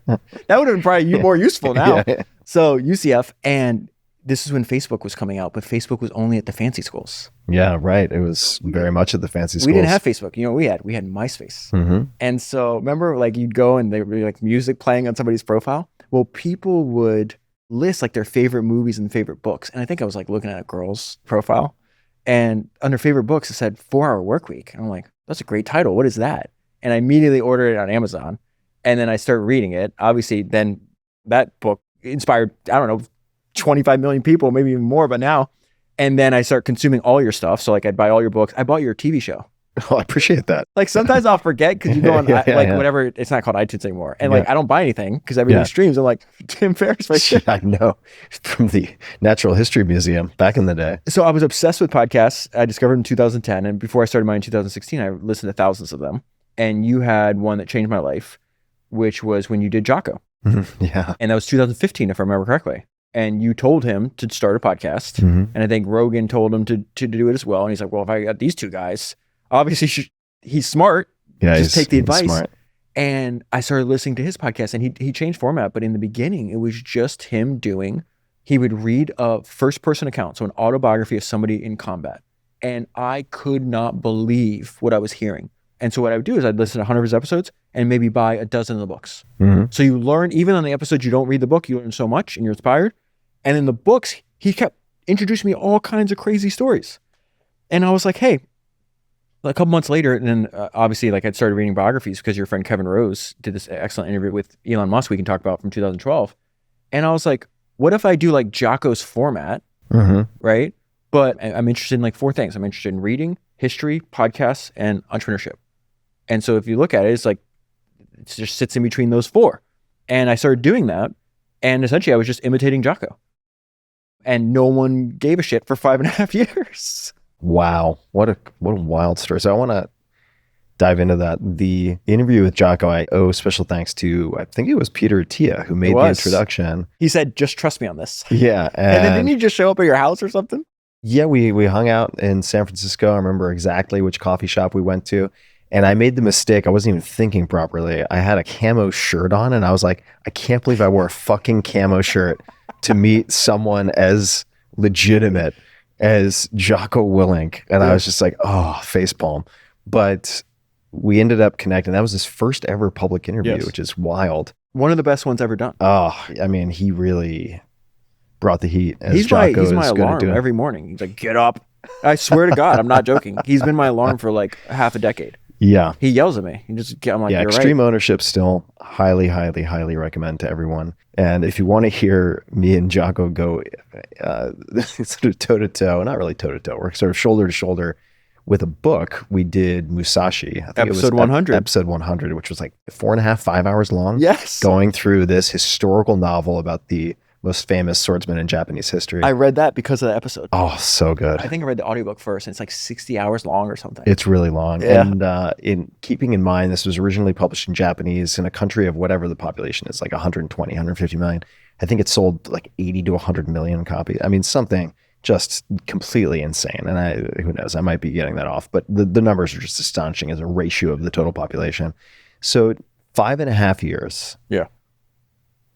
That would have been probably more useful now. Yeah. So UCF, and this is when Facebook was coming out, but Facebook was only at the fancy schools. Yeah, right. It was very much at the fancy schools. We didn't have Facebook. You know, we had MySpace. Mm-hmm. And so remember, like you'd go and there would be like music playing on somebody's profile. Well, people would list like their favorite movies and favorite books. And I think I was like looking at a girl's profile, and under favorite books, it said 4-Hour Workweek. And I'm like, that's a great title. What is that? And I immediately ordered it on Amazon. And then I started reading it. Obviously, then that book inspired, I don't know, 25 million people, maybe even more by now. And then I start consuming all your stuff. So like I'd buy all your books. I bought your TV show. Oh, I appreciate that. Like sometimes I'll forget because you go on whatever, it's not called iTunes anymore. And like I don't buy anything because everything streams. I'm like, Tim Ferriss right there. I know. From the Natural History Museum back in the day. So I was obsessed with podcasts. I discovered in 2010. And before I started mine in 2016, I listened to thousands of them. And you had one that changed my life, which was when you did Jocko. Yeah. And that was 2015, if I remember correctly. And you told him to start a podcast. And I think Rogan told him to do it as well. And he's like, well, if I got these two guys, obviously he's smart. Yeah, just take the advice. Smart. And I started listening to his podcast, and he changed format. But in the beginning, it was just him he would read a first person account, so an autobiography of somebody in combat. And I could not believe what I was hearing. And so what I would do is I'd listen to 100 of his episodes and maybe buy a dozen of the books. So you learn, even on the episodes you don't read the book, you learn so much and you're inspired. And in the books, he kept introducing me to all kinds of crazy stories. And I was like, hey, a couple months later, and then obviously like I'd started reading biographies because your friend Kevin Rose did this excellent interview with Elon Musk we can talk about from 2012. And I was like, what if I do like Jocko's format, right? But I'm interested in like 4 things. I'm interested in reading, history, podcasts, and entrepreneurship. And so if you look at it, it's like, it just sits in between those 4. And I started doing that. And essentially I was just imitating Jocko. And no one gave a shit for 5.5 years. Wow. What a wild story. So I want to dive into that. The interview with Jocko, I owe special thanks to, I think it was Peter Attia who made the introduction. He said, just trust me on this. Yeah. And then didn't you just show up at your house or something? Yeah, we hung out in San Francisco. I remember exactly which coffee shop we went to. And I made the mistake. I wasn't even thinking properly. I had a camo shirt on and I was like, I can't believe I wore a fucking camo shirt to meet someone as legitimate as Jocko Willink. And I was just like, oh, facepalm. But we ended up connecting. That was his first ever public interview, which is wild. One of the best ones ever done. Oh, I mean, he really brought the heat. He's my alarm every morning. He's like, get up. I swear to God, I'm not joking. He's been my alarm for like half a decade. Yeah. He yells at me. I'm like, you're Extreme right. Ownership still highly, highly, highly recommend to everyone. And if you want to hear me and Jocko go sort of toe-to-toe, not really toe-to-toe, we're sort of shoulder-to-shoulder with a book, we did Musashi. I think episode it was 100. Episode 100, which was like 4.5, 5 hours long. Yes. Going through this historical novel about the most famous swordsman in Japanese history. I read that because of the episode. Oh, so good. I think I read the audiobook first, and it's like 60 hours long or something. It's really long. Yeah. And in keeping in mind, this was originally published in Japanese in a country of whatever the population is, like 120, 150 million. I think it sold like 80 to 100 million copies. I mean, something just completely insane. And who knows, I might be getting that off, but the numbers are just astonishing as a ratio of the total population. So 5.5 years. Yeah.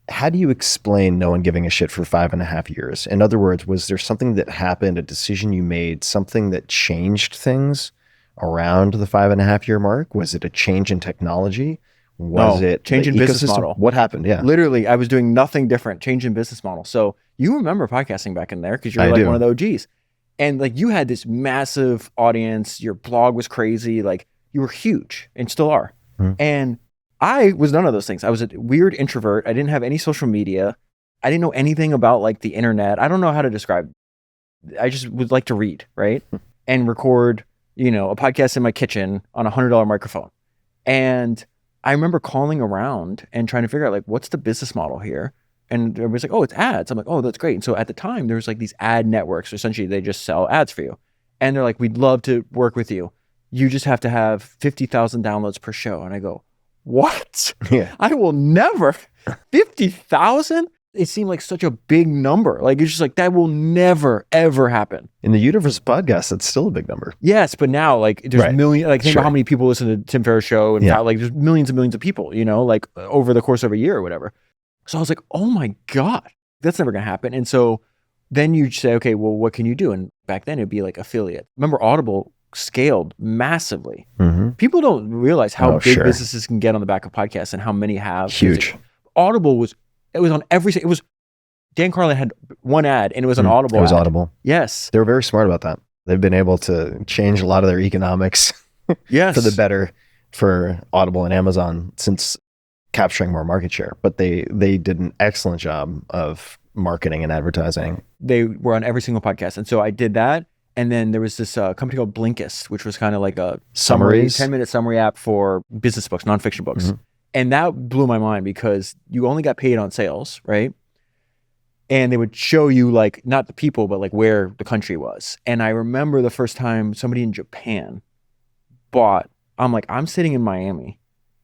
How do you explain no one giving a shit for 5.5 years? In other words, was there something that happened, a decision you made, something that changed things around the 5.5 year mark? Was it a change in technology? Was it change in business model? What happened? Yeah. Literally, I was doing nothing different, change in business model. So you remember podcasting back in there because you're like one of the OGs. And like you had this massive audience, your blog was crazy, like you were huge and still are. And I was none of those things. I was a weird introvert. I didn't have any social media. I didn't know anything about like the internet. I don't know how to describe. I just would like to read, right? And record, a podcast in my kitchen on a $100 microphone. And I remember calling around and trying to figure out like, what's the business model here? And everybody's like, oh, it's ads. I'm like, oh, that's great. And so at the time there was like these ad networks. Essentially they just sell ads for you. And they're like, we'd love to work with you. You just have to have 50,000 downloads per show. And I go, what? Yeah. I will never. 50,000? it seemed like such a big number. Like, it's just like, that will never, ever happen. In the universe of podcasts, that's still a big number. Yes, but now, like, there's millions, like, think Sure. about how many people listen to Tim Ferriss' show, and like, there's millions and millions of people, you know, like, over the course of a year or whatever. So I was like, oh my God, that's never going to happen. And so then you say, okay, well, what can you do? And back then it'd be like affiliate. Remember, Audible scaled massively. People don't realize how big businesses can get on the back of podcasts and how many have. Huge. Audible it was on it was, Dan Carlin had one ad and it was an Audible It was ad. Audible. Yes. They were very smart about that. They've been able to change a lot of their economics for the better for Audible and Amazon since capturing more market share. But they did an excellent job of marketing and advertising. They were on every single podcast. And so I did that. And then there was this company called Blinkist, which was kind of like a Summaries? 10-minute summary app for business books, nonfiction books. And that blew my mind because you only got paid on sales, right? And they would show you, like, not the people, but like where the country was. And I remember the first time somebody in Japan I'm sitting in Miami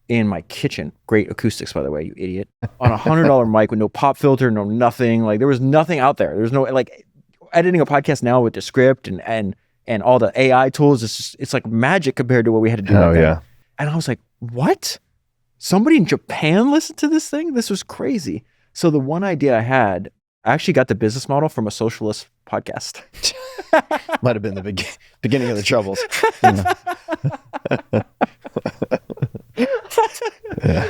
in my kitchen, great acoustics, by the way, you idiot, on $100 mic with no pop filter, no nothing. Like, there was nothing out there. There's no, like, editing a podcast now with the script and all the AI tools. It's like magic compared to what we had to do. Oh, yeah. And I was like, what? Somebody in Japan listened to this thing? This was crazy. So the one idea I actually got the business model from a socialist podcast. Might have been the beginning of the troubles.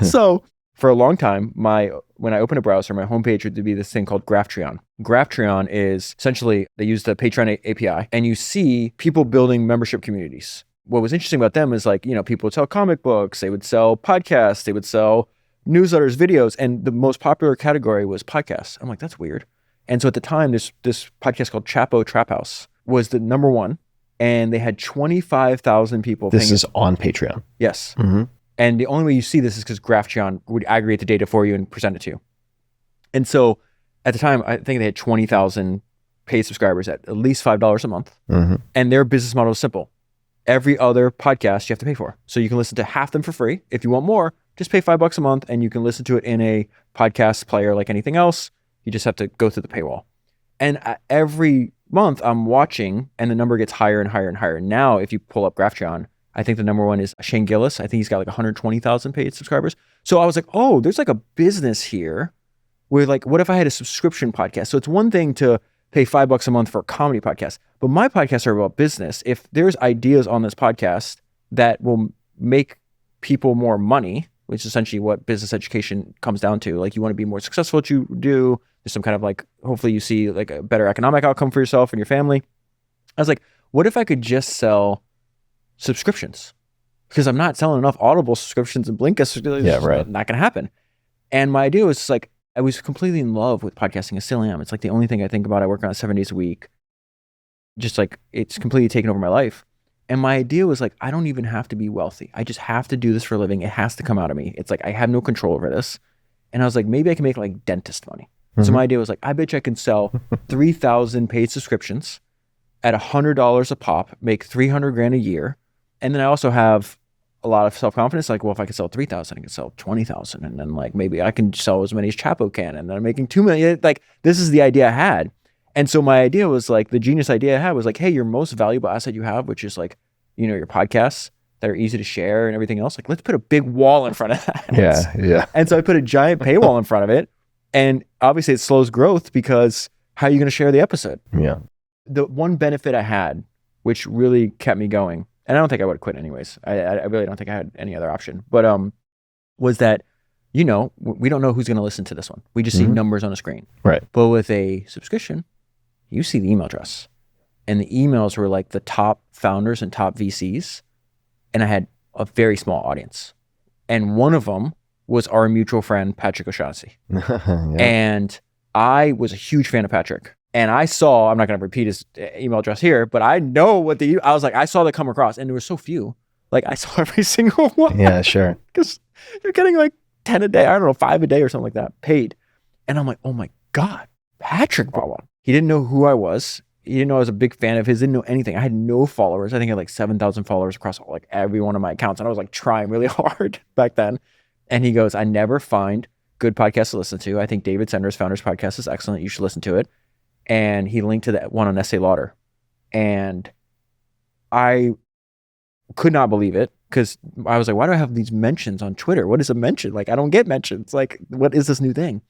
So for a long time, when I open a browser, my homepage would be this thing called Graphtreon. Graphtreon is essentially, they use the Patreon API, and you see people building membership communities. What was interesting about them is, like, you know, people would sell comic books, they would sell podcasts, they would sell newsletters, videos, and the most popular category was podcasts. I'm like, that's weird. And so at the time, this podcast called Chapo Trap House was the number one, and they had 25,000 people. This is on Patreon. Yes. And the only way you see this is because Graphtreon would aggregate the data for you and present it to you. And so at the time, I think they had 20,000 paid subscribers at least $5 a month. And their business model is simple. Every other podcast you have to pay for. So you can listen to half them for free. If you want more, just pay $5 a month and you can listen to it in a podcast player like anything else. You just have to go through the paywall. And every month I'm watching, and the number gets higher and higher and higher. Now, if you pull up Graphtreon, I think the number one is Shane Gillis. I think he's got like 120,000 paid subscribers. So I was like, oh, there's like a business here where, like, what if I had a subscription podcast? So it's one thing to pay $5 a month for a comedy podcast, but my podcasts are about business. If there's ideas on this podcast that will make people more money, which is essentially what business education comes down to, like, you want to be more successful at what you do. There's some kind of, like, hopefully you see like a better economic outcome for yourself and your family. I was like, what if I could just sell subscriptions? Because I'm not selling enough Audible subscriptions and Blinkist. Yeah, right. Not going to happen. And my idea was like, I was completely in love with podcasting. I still am. It's like the only thing I think about. I work on it 7 days a week. Just like, it's completely taken over my life. And my idea was like, I don't even have to be wealthy. I just have to do this for a living. It has to come out of me. It's like, I have no control over this. And I was like, maybe I can make like dentist money. So my idea was like, I bet you I can sell 3,000 paid subscriptions at $100 a pop, make 300 grand a year. And then I also have a lot of self-confidence. Like, well, if I could sell 3,000, I can sell 20,000. And then, like, maybe I can sell as many as Chapo can. And then I'm making 2 million. Like, this is the idea I had. And so my idea was like, the genius idea I had was like, hey, your most valuable asset you have, which is like, you know, your podcasts that are easy to share and everything else. Like, let's put a big wall in front of that. Yeah. And so I put a giant paywall in front of it. And obviously it slows growth because how are you going to share the episode? Yeah. The one benefit I had, which really kept me going, and I don't think I would have quit anyways. I really don't think I had any other option, but was that, you know, we don't know who's going to listen to this one. We just see numbers on a screen. Right. But with a subscription, you see the email address. And the emails were like the top founders and top VCs. And I had a very small audience. And one of them was our mutual friend, Patrick O'Shaughnessy. And I was a huge fan of Patrick. And I saw, I'm not going to repeat his email address here, but I know what I was like, I saw that come across, and there were so few. Like, I saw every single one. Yeah, sure. Because you're getting like 10 a day, I don't know, 5 a day or something like that, paid. And I'm like, oh my God, Patrick brought one. He didn't know who I was. He didn't know I was a big fan of his, didn't know anything. I had no followers. I think I had like 7,000 followers across like every one of my accounts. And I was like trying really hard back then. And he goes, I never find good podcast to listen to. I think David Senra's Founders Podcast is excellent. You should listen to it. And he linked to that one on Estee Lauder. And I could not believe it because I was like, why do I have these mentions on Twitter? What is a mention? Like, I don't get mentions. Like, what is this new thing?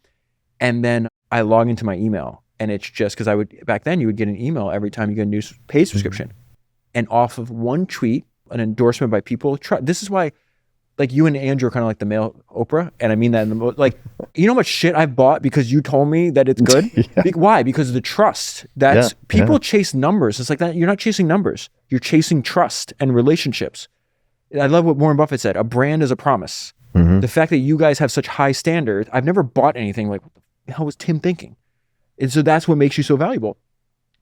And then I log into my email, and it's just because back then you would get an email every time you get a new paid subscription. And off of one tweet, an endorsement by people, this is why, like, you and Andrew are kind of like the male Oprah. And I mean that in the most, like, you know how much shit I've bought because you told me that it's good? Why? Because of the trust. People chase numbers. It's like that. You're not chasing numbers. You're chasing trust and relationships. I love what Warren Buffett said. A brand is a promise. The fact that you guys have such high standards, I've never bought anything like, what the hell was Tim thinking? And so that's what makes you so valuable.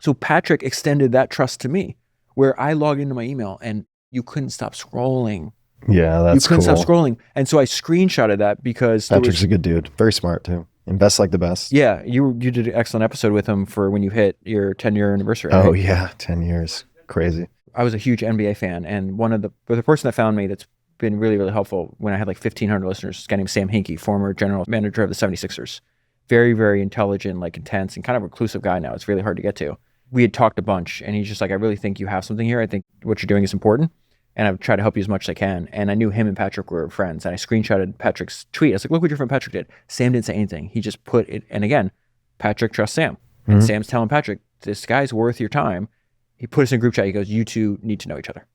So Patrick extended that trust to me, where I log into my email and you couldn't stop scrolling. Yeah, that's cool. You couldn't stop scrolling. And so I screenshotted that because Patrick's a good dude. Very smart too. Invest like the best. Yeah, you did an excellent episode with him for when you hit your 10-year anniversary. Right? Oh yeah, 10 years. Crazy. I was a huge NBA fan, and the person that found me that's been really, really helpful when I had like 1,500 listeners, this guy named Sam Hinkie, former general manager of the 76ers. Very, very intelligent, like intense, and kind of reclusive guy now. It's really hard to get to. We had talked a bunch, and he's just like, I really think you have something here. I think what you're doing is important, and I've tried to help you as much as I can. And I knew him and Patrick were friends, and I screenshotted Patrick's tweet. I was like, look what your friend Patrick did. Sam didn't say anything. He just put it, and again, Patrick trusts Sam. And Sam's telling Patrick, this guy's worth your time. He put us in a group chat. He goes, you two need to know each other.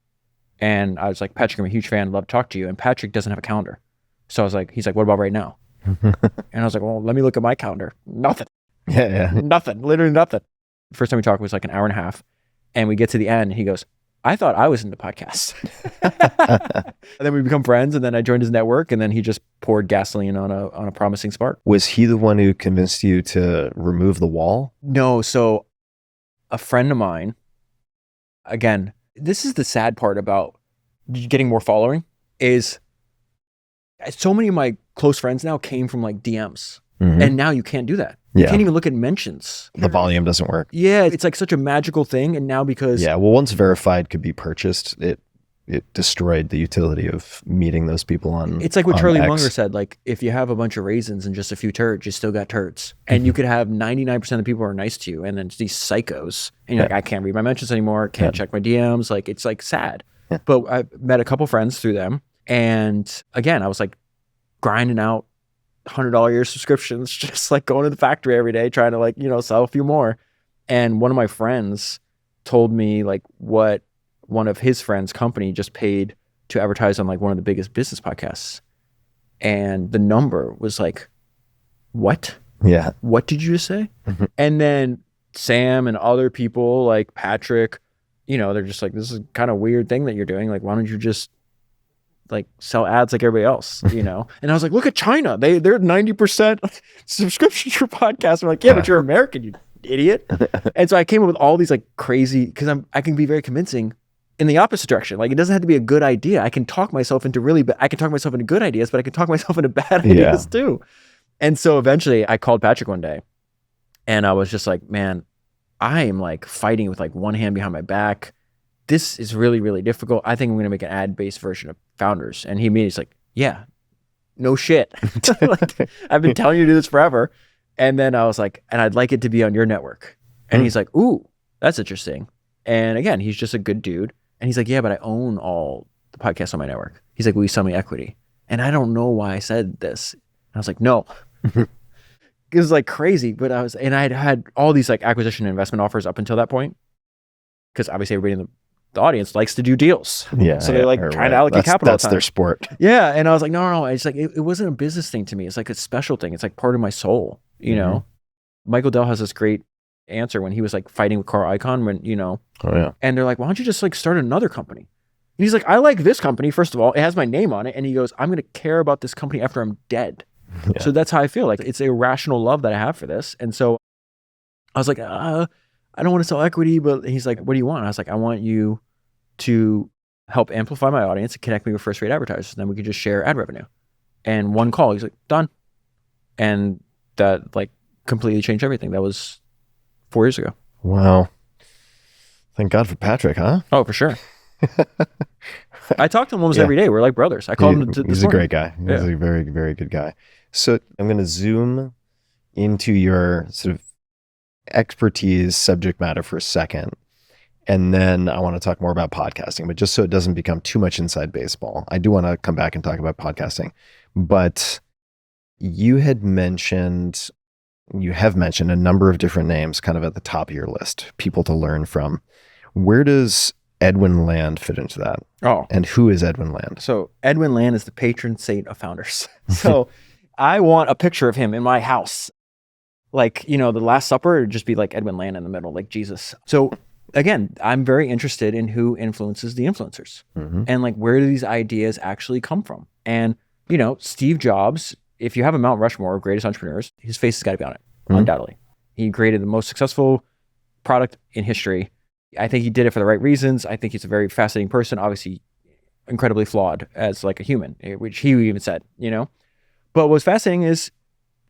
And I was like, Patrick, I'm a huge fan. Love to talk to you. And Patrick doesn't have a calendar. So I was like, he's like, what about right now? And I was like, well, let me look at my calendar. Nothing. Yeah. Nothing. Literally nothing. The first time we talked was like an hour and a half. And we get to the end. And he goes, I thought I was into podcasts. And then we become friends. And then I joined his network. And then he just poured gasoline on a promising spark. Was he the one who convinced you to remove the wall? No. So a friend of mine, again, this is the sad part about getting more following, is so many of my close friends now came from like DMs. And now you can't do that. You can't even look at mentions. The volume doesn't work. Yeah, it's like such a magical thing. And now because... Yeah, well, once verified could be purchased, it destroyed the utility of meeting those people on It's like what Charlie X. Munger said, like, if you have a bunch of raisins and just a few turds, you still got turds. And you could have 99% of the people who are nice to you, and then these psychos, and you're like, I can't read my mentions anymore, can't check my DMs. Like, it's like sad. But I met a couple friends through them. And again, I was like grinding out $100 a year subscriptions, just like going to the factory every day, trying to like, sell a few more. And one of my friends told me like what one of his friends' company just paid to advertise on like one of the biggest business podcasts. And the number was like, what? Yeah. What did you just say? And then Sam and other people like Patrick, they're just like, this is kind of weird thing that you're doing. Like, why don't you just like sell ads like everybody else, And I was like, look at China. They're 90% subscriptions for podcasts. I'm like, yeah, but you're American, you idiot. And so I came up with all these like crazy, because I can be very convincing in the opposite direction. Like, it doesn't have to be a good idea. I can talk myself into I can talk myself into good ideas, but I can talk myself into bad ideas too. And so eventually I called Patrick one day and I was just like, man, I am like fighting with like one hand behind my back. This is really, really difficult. I think I'm going to make an ad-based version of Founders. And he immediately like, yeah, no shit. Like, I've been telling you to do this forever. And then I was like, and I'd like it to be on your network. And he's like, ooh, that's interesting. And again, he's just a good dude. And he's like, yeah, but I own all the podcasts on my network. He's like, will you sell me equity? And I don't know why I said this. And I was like, no. It was like crazy. But I'd had all these like acquisition and investment offers up until that point. Because obviously everybody in the audience likes to do deals. Yeah. So they're like trying to allocate capital. That's their sport. Yeah. And I was like, no. It's like, it wasn't a business thing to me. It's like a special thing. It's like part of my soul, Michael Dell has this great answer when he was like fighting with Carl Icahn when, Oh yeah. And they're like, why don't you just like start another company? And he's like, I like this company. First of all, it has my name on it. And he goes, I'm going to care about this company after I'm dead. Yeah. So that's how I feel. Like, it's a irrational love that I have for this. And so I was like, I don't want to sell equity, but he's like, what do you want? And I was like, I want you to help amplify my audience and connect me with first-rate advertisers. And then we could just share ad revenue. And one call, he's like, done. And that like completely changed everything. That was 4 years ago. Wow. Thank God for Patrick, huh? Oh, for sure. I talk to him almost every day. We're like brothers. I call him. He's a great guy. He's a very, very good guy. So I'm going to zoom into your sort of expertise, subject matter for a second. And then I want to talk more about podcasting, but just so it doesn't become too much inside baseball, I do want to come back and talk about podcasting. But you have mentioned a number of different names kind of at the top of your list, people to learn from. Where does Edwin Land fit into that? Oh. And who is Edwin Land? So Edwin Land is the patron saint of founders. So I want a picture of him in my house. Like, the Last Supper, it'd just be like Edwin Land in the middle, like Jesus. So again, I'm very interested in who influences the influencers and like, where do these ideas actually come from? And, Steve Jobs, if you have a Mount Rushmore of greatest entrepreneurs, his face has got to be on it, undoubtedly. He created the most successful product in history. I think he did it for the right reasons. I think he's a very fascinating person, obviously incredibly flawed as like a human, which he even said, But what's fascinating is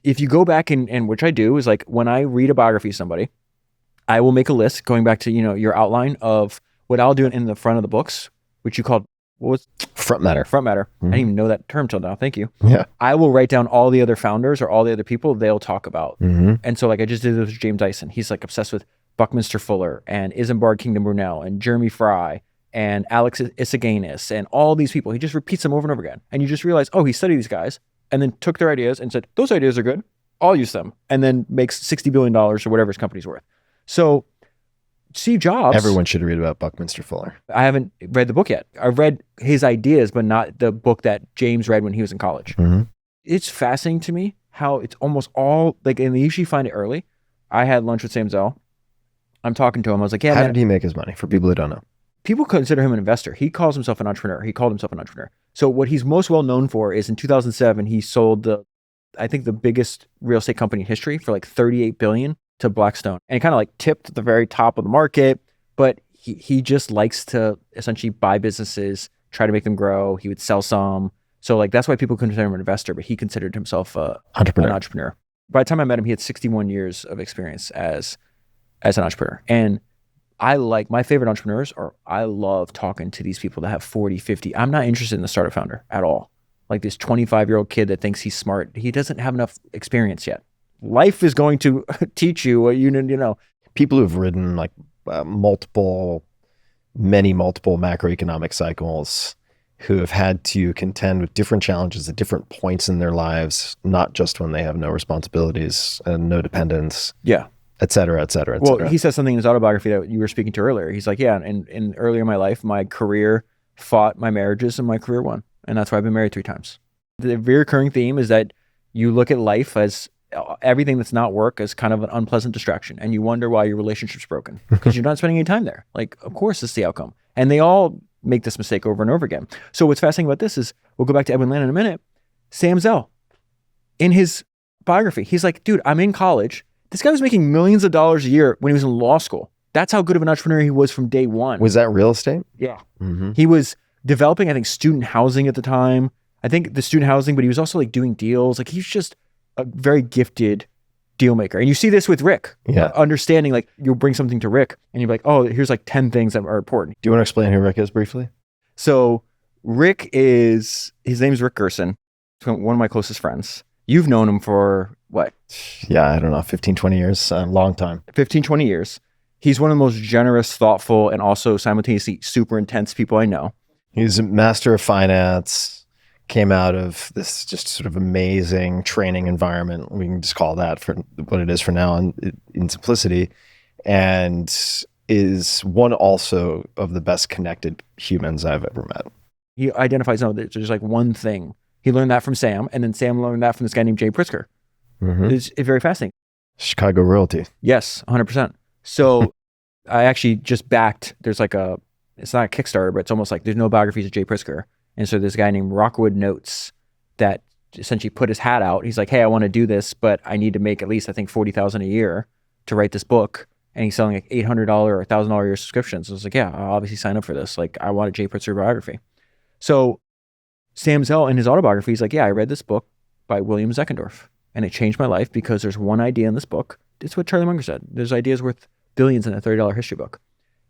if you go back and which I do, is like when I read a biography of somebody, I will make a list going back to, your outline of what I'll do in the front of the books, which you called, what was front matter. Front matter. I didn't even know that term till now. Thank you. Yeah. I will write down all the other founders or all the other people they'll talk about. And so like I just did this with James Dyson. He's like obsessed with Buckminster Fuller and Isambard Kingdom Brunel and Jeremy Fry and Alex Issiganis and all these people. He just repeats them over and over again. And you just realize, oh, he studied these guys and then took their ideas and said, those ideas are good. I'll use them. And then makes $60 billion or whatever his company's worth. So Steve Jobs. Everyone should read about Buckminster Fuller. I haven't read the book yet. I've read his ideas, but not the book that James read when he was in college. It's fascinating to me how it's almost all like, and they usually find it early. I had lunch with Sam Zell. I'm talking to him. I was like, yeah, How did he make his money for people who don't know? People consider him an investor. He calls himself an entrepreneur. He called himself an entrepreneur. So what he's most well known for is in 2007, he sold I think the biggest real estate company in history for like $38 billion to Blackstone. And he kind of like tipped at the very top of the market, but he just likes to essentially buy businesses, try to make them grow. He would sell some. So like, that's why people consider him an investor, but he considered himself an entrepreneur. By the time I met him, he had 61 years of experience as an entrepreneur. And my favorite entrepreneurs I love talking to these people that have 40, 50. I'm not interested in the startup founder at all. Like this 25-year-old kid that thinks he's smart. He doesn't have enough experience yet. Life is going to teach you what you know. People who've ridden like multiple macroeconomic cycles, who have had to contend with different challenges at different points in their lives, not just when they have no responsibilities and no dependence. Yeah. Et cetera, et cetera, et cetera. Well, he says something in his autobiography that you were speaking to earlier. He's like, yeah, in earlier in my life, my career fought my marriages and my career won. And that's why I've been married 3 times. The recurring theme is that you look at life as everything that's not work as kind of an unpleasant distraction. And you wonder why your relationship's broken because you're not spending any time there. Like, of course, it's the outcome. And they all make this mistake over and over again. So what's fascinating about this is, we'll go back to Edwin Land in a minute. Sam Zell, in his biography, he's like, dude, I'm in college. This guy was making millions of dollars a year when he was in law school. That's how good of an entrepreneur he was from day one. Was that real estate? Yeah. He was developing, I think, student housing at the time. I think the student housing, but he was also like doing deals. Like he's just a very gifted deal maker. And you see this with Rick. Yeah. Understanding, like you'll bring something to Rick and you're like, oh, here's like 10 things that are important. Do you want to explain who Rick is briefly? So Rick his name's Rick Gerson. He's one of my closest friends. You've known him for what? Yeah, I don't know, 15, 20 years, a long time. 15, 20 years. He's one of the most generous, thoughtful, and also simultaneously super intense people I know. He's a master of finance, came out of this just sort of amazing training environment. We can just call that for what it is for now in simplicity, and is one also of the best connected humans I've ever met. He identifies, there's like one thing. He learned that from Sam, and then Sam learned that from this guy named Jay Pritzker. It's very fascinating. Chicago royalty. Yes, 100%. So I actually just backed, it's not a Kickstarter, but it's almost like there's no biographies of Jay Pritzker. And so this guy named Rockwood Notes that essentially put his hat out. He's like, hey, I want to do this, but I need to make at least, I think, $40,000 a year to write this book. And he's selling like $800 or $1,000 a year subscriptions. So I was like, yeah, I'll obviously sign up for this. Like, I want a Jay Pritzker biography. So Sam Zell in his autobiography, he's like, yeah, I read this book by William Zeckendorf and it changed my life because there's one idea in this book. It's what Charlie Munger said. There's ideas worth billions in a $30 history book.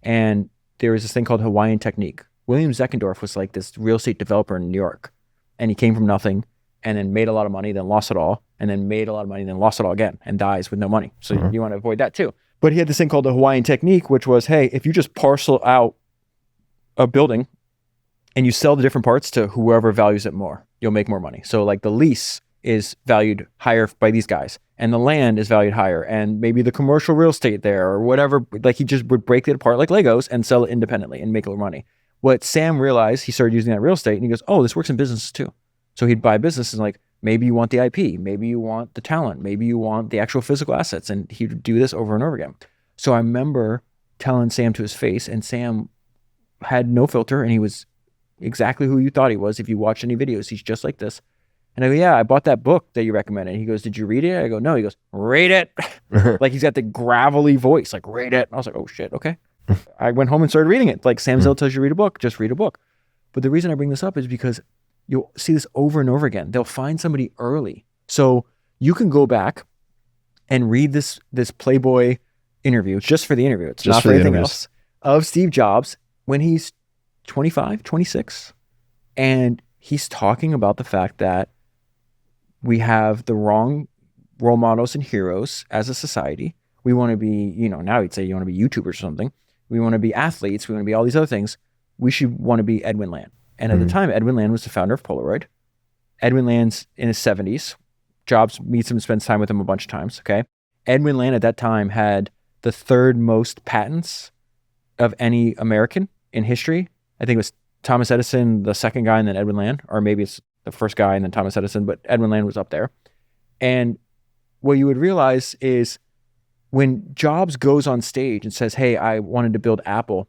And there was this thing called Hawaiian technique. William Zeckendorf was like this real estate developer in New York, and he came from nothing. and then made a lot of money, then lost it all, and then made a lot of money, then lost it all again, and dies with no money. So you want to avoid that too. But he had this thing called the Hawaiian technique, which was, hey, if you just parcel out a building and you sell the different parts to whoever values it more, you'll make more money. So like the lease is valued higher by these guys, and the land is valued higher, and maybe the commercial real estate there or whatever. Like he just would break it apart like Legos and sell it independently and make a little money. What Sam realized, he started using that real estate, and he goes, oh, this works in business too. So he'd buy businesses and like, maybe you want the IP, maybe you want the talent, maybe you want the actual physical assets. And he'd do this over and over again. So I remember telling Sam to his face, and Sam had no filter, and he was exactly who you thought he was. If you watch any videos, he's just like this. And I go, yeah, I bought that book that you recommended. He goes, did you read it? I go, no. He goes, read it. Like he's got the gravelly voice, like read it. And I was like, oh shit, okay. I went home and started reading it. Like Sam Zell tells you to read a book, just read a book. But the reason I bring this up is because you'll see this over and over again. They'll find somebody early. So you can go back and read this Playboy interview, just for the interview. It's just not for anything else, of Steve Jobs when he's 25, 26. And he's talking about the fact that we have the wrong role models and heroes as a society. We want to be, now he'd say you want to be YouTubers or something. We want to be athletes. We want to be all these other things. We should want to be Edwin Land. And at the time, Edwin Land was the founder of Polaroid. Edwin Land's in his 70s. Jobs meets him and spends time with him a bunch of times, okay? Edwin Land at that time had the third most patents of any American in history. I think it was Thomas Edison, the second guy, and then Edwin Land. Or maybe it's the first guy and then Thomas Edison, but Edwin Land was up there. And what you would realize is when Jobs goes on stage and says, hey, I wanted to build Apple,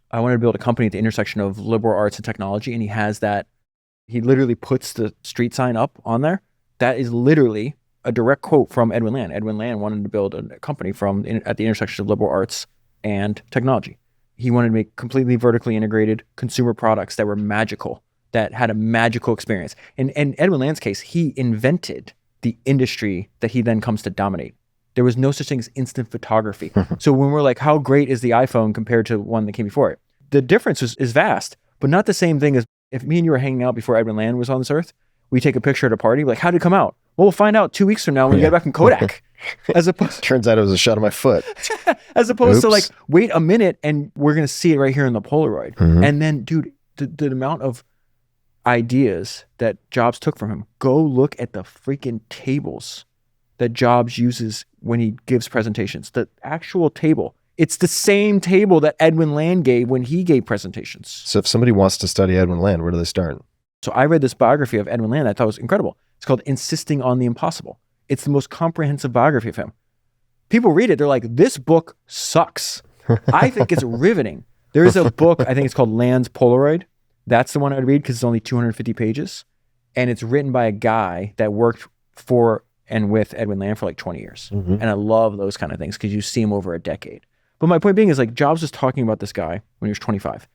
I wanted to build a company at the intersection of liberal arts and technology, and he has that, he literally puts the street sign up on there. That is literally a direct quote from Edwin Land. Edwin Land wanted to build a company at the intersection of liberal arts and technology. He wanted to make completely vertically integrated consumer products that were magical, that had a magical experience. In Edwin Land's case, he invented the industry that he then comes to dominate. There was no such thing as instant photography. So when we're like, how great is the iPhone compared to one that came before it? The difference is vast, but not the same thing as if me and you were hanging out before Edwin Land was on this earth. We take a picture at a party, like, how did it come out? Well, we'll find out 2 weeks from now when we get back from Kodak. As opposed, turns out it was a shot of my foot. As opposed to like, wait a minute and we're going to see it right here in the Polaroid. And then, dude, the amount of ideas that Jobs took from him. Go look at the freaking tables that Jobs uses when he gives presentations. The actual table. It's the same table that Edwin Land gave when he gave presentations. So if somebody wants to study Edwin Land, where do they start? So I read this biography of Edwin Land I thought was incredible. It's called Insisting on the Impossible. It's the most comprehensive biography of him. People read it, they're like, this book sucks. I think it's riveting. There is a book, I think it's called Land's Polaroid. That's the one I'd read because it's only 250 pages. And it's written by a guy that worked for and with Edwin Land for like 20 years. And I love those kind of things because you see him over a decade. But my point being is like Jobs was talking about this guy when he was 25.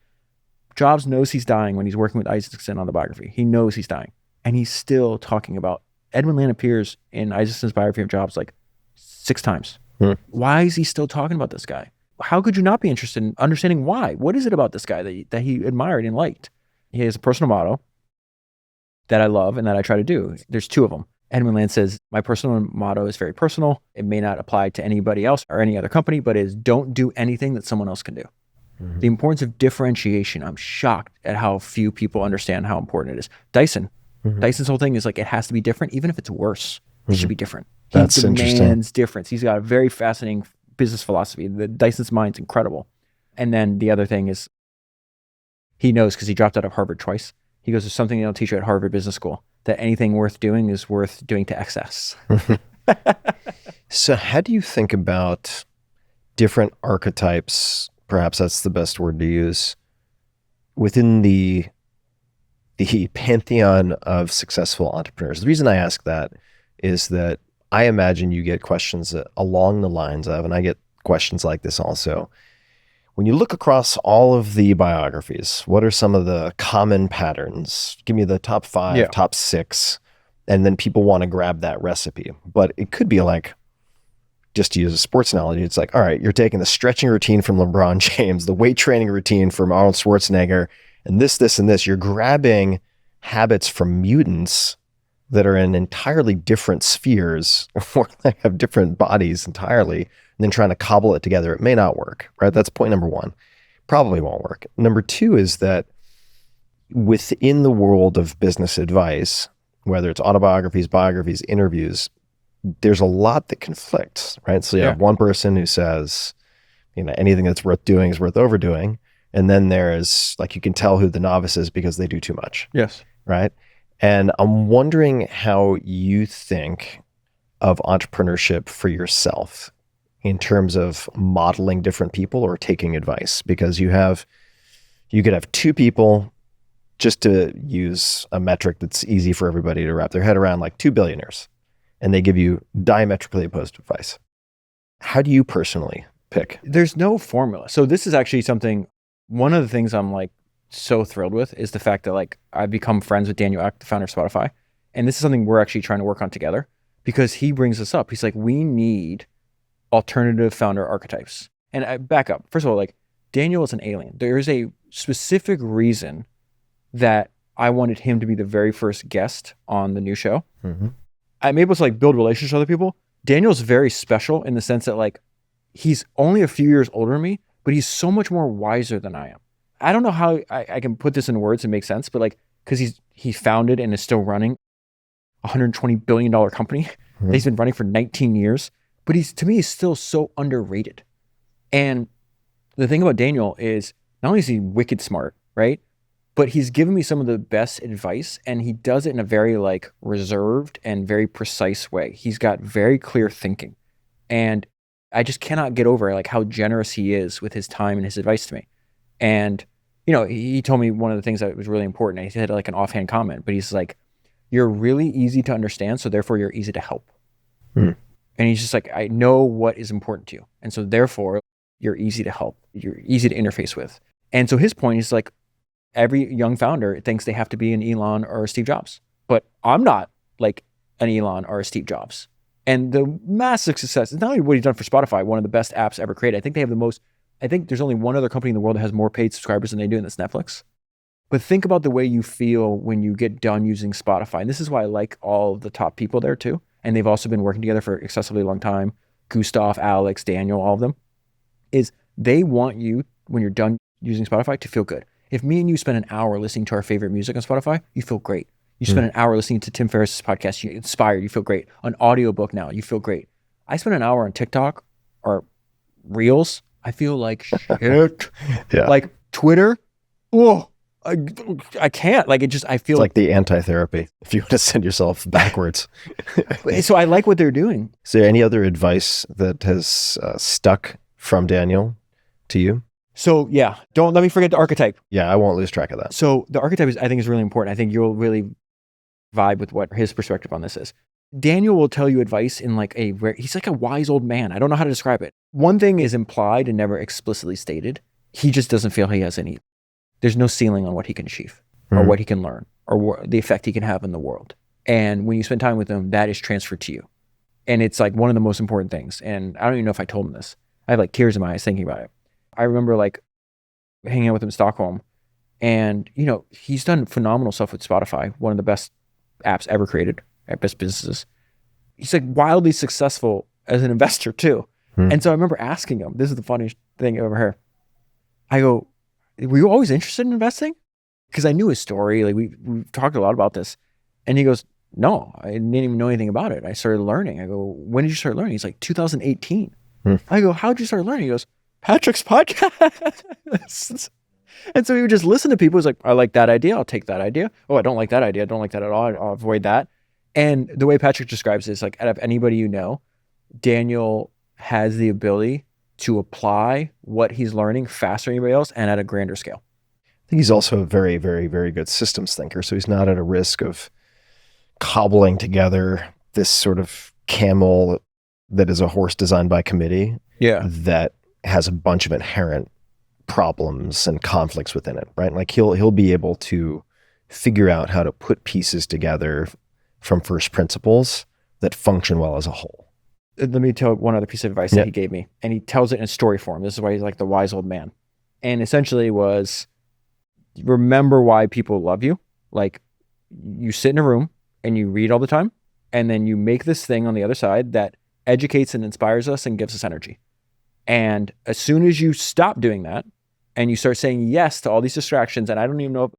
Jobs knows he's dying when he's working with Isaacson on the biography. He knows he's dying. And he's still talking about, Edwin Land appears in Isaacson's biography of Jobs like 6 times. Why is he still talking about this guy? How could you not be interested in understanding why? What is it about this guy that he admired and liked? He has a personal motto that I love and that I try to do. There's 2 of them. Edwin Land says, my personal motto is very personal. It may not apply to anybody else or any other company, but is don't do anything that someone else can do. The importance of differentiation. I'm shocked at how few people understand how important it is. Dyson's whole thing is like, it has to be different. Even if it's worse, it should be different. He demands difference. He's got a very fascinating business philosophy. Dyson's mind's incredible. And then the other thing is, he knows because he dropped out of Harvard twice. He goes, there's something they don't teach you at Harvard Business School, that anything worth doing is worth doing to excess. So how do you think about different archetypes, perhaps that's the best word to use, within the pantheon of successful entrepreneurs? The reason I ask that is that I imagine you get questions along the lines of, and I get questions like this also, when you look across all of the biographies, what are some of the common patterns? Give me the top 5, top 6, and then people want to grab that recipe. But it could be like, just to use a sports analogy, it's like, all right, you're taking the stretching routine from LeBron James, the weight training routine from Arnold Schwarzenegger, and this, and this. You're grabbing habits from mutants that are in entirely different spheres or like have different bodies entirely, and then trying to cobble it together, it may not work, right? That's point number one. Probably won't work. Number two is that within the world of business advice, whether it's autobiographies, biographies, interviews, there's a lot that conflicts, right? So you have one person who says, anything that's worth doing is worth overdoing. And then there's like, you can tell who the novice is because they do too much. Yes. Right. And I'm wondering how you think of entrepreneurship for yourself in terms of modeling different people or taking advice, because you could have two people, just to use a metric that's easy for everybody to wrap their head around, like two billionaires, and they give you diametrically opposed advice. How do you personally pick? There's no formula. So this is actually something, one of the things I'm like so thrilled with is the fact that like I've become friends with Daniel Ek, the founder of Spotify. And this is something we're actually trying to work on together, because he brings this up. He's like, we need alternative founder archetypes. And I back up. First of all, like Daniel is an alien. There is a specific reason that I wanted him to be the very first guest on the new show. Mm-hmm. I'm able to like build relationships with other people. Daniel's very special in the sense that like he's only a few years older than me, but he's so much more wiser than I am. I don't know how I can put this in words and make sense, but like, because he founded and is still running a $120 billion company that he's been running for 19 years, but to me, he's still so underrated. And the thing about Daniel is not only is he wicked smart, right? But he's given me some of the best advice, and he does it in a very like reserved and very precise way. He's got very clear thinking. And I just cannot get over like how generous he is with his time and his advice to me. And, he told me one of the things that was really important. He said like an offhand comment, but he's like, you're really easy to understand, so therefore you're easy to help. And he's just like, I know what is important to you. And so therefore you're easy to help. You're easy to interface with. And so his point is like, every young founder thinks they have to be an Elon or a Steve Jobs, but I'm not like an Elon or a Steve Jobs. And the massive success is not only what he's done for Spotify, one of the best apps ever created. I think there's only one other company in the world that has more paid subscribers than they do, and that's Netflix. But think about the way you feel when you get done using Spotify. And this is why I like all of the top people there too. And they've also been working together for an excessively long time. Gustav, Alex, Daniel, all of them, is they want you, when you're done using Spotify, to feel good. If me and you spend an hour listening to our favorite music on Spotify, you feel great. You spend an hour listening to Tim Ferriss's podcast, you're inspired, you feel great. An audiobook now, you feel great. I spend an hour on TikTok or Reels, I feel like shit. Like Twitter, I can't. Like I feel like the anti-therapy if you want to send yourself backwards. So I like what they're doing. Is there any other advice that has stuck from Daniel to you? So yeah, don't let me forget the archetype. Yeah, I won't lose track of that. So the archetype I think is really important. I think you'll really vibe with what his perspective on this is. Daniel will tell you advice in like he's like a wise old man. I don't know how to describe it. One thing is implied and never explicitly stated. He just doesn't feel he has there's no ceiling on what he can achieve or what he can learn or the effect he can have in the world. And when you spend time with him, that is transferred to you. And it's like one of the most important things. And I don't even know if I told him this. I have like tears in my eyes thinking about it. I remember like hanging out with him in Stockholm, and he's done phenomenal stuff with Spotify, one of the best apps ever created, best businesses. He's like wildly successful as an investor too. And so I remember asking him, this is the funniest thing over here. I go, were you always interested in investing? Because I knew his story. Like we talked a lot about this. And he goes, no, I didn't even know anything about it. I started learning. I go, when did you start learning? He's like, 2018. I go, how'd you start learning? He goes, Patrick's podcast. And so he would just listen to people. He's like, I like that idea. I'll take that idea. Oh, I don't like that idea. I don't like that at all. I'll avoid that. And the way Patrick describes it is like, out of anybody Daniel has the ability to apply what he's learning faster than anybody else and at a grander scale. I think he's also a very, very, very good systems thinker. So he's not at a risk of cobbling together this sort of camel that is a horse designed by committee. That has a bunch of inherent problems and conflicts within it, right? Like he'll be able to figure out how to put pieces together from first principles that function well as a whole. Let me tell one other piece of advice that he gave me, and he tells it in story form. This is why he's like the wise old man. And essentially was, remember why people love you. Like you sit in a room and you read all the time, and then you make this thing on the other side that educates and inspires us and gives us energy. And as soon as you stop doing that and you start saying yes to all these distractions, and I don't even know,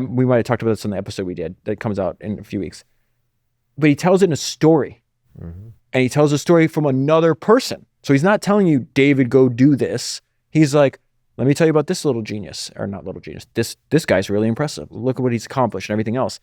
we might have talked about this on the episode we did that comes out in a few weeks, but he tells it in a story. And he tells a story from another person. So he's not telling you, David, go do this. He's like, let me tell you about this little genius, or not little genius. This guy's really impressive. Look at what he's accomplished and everything else.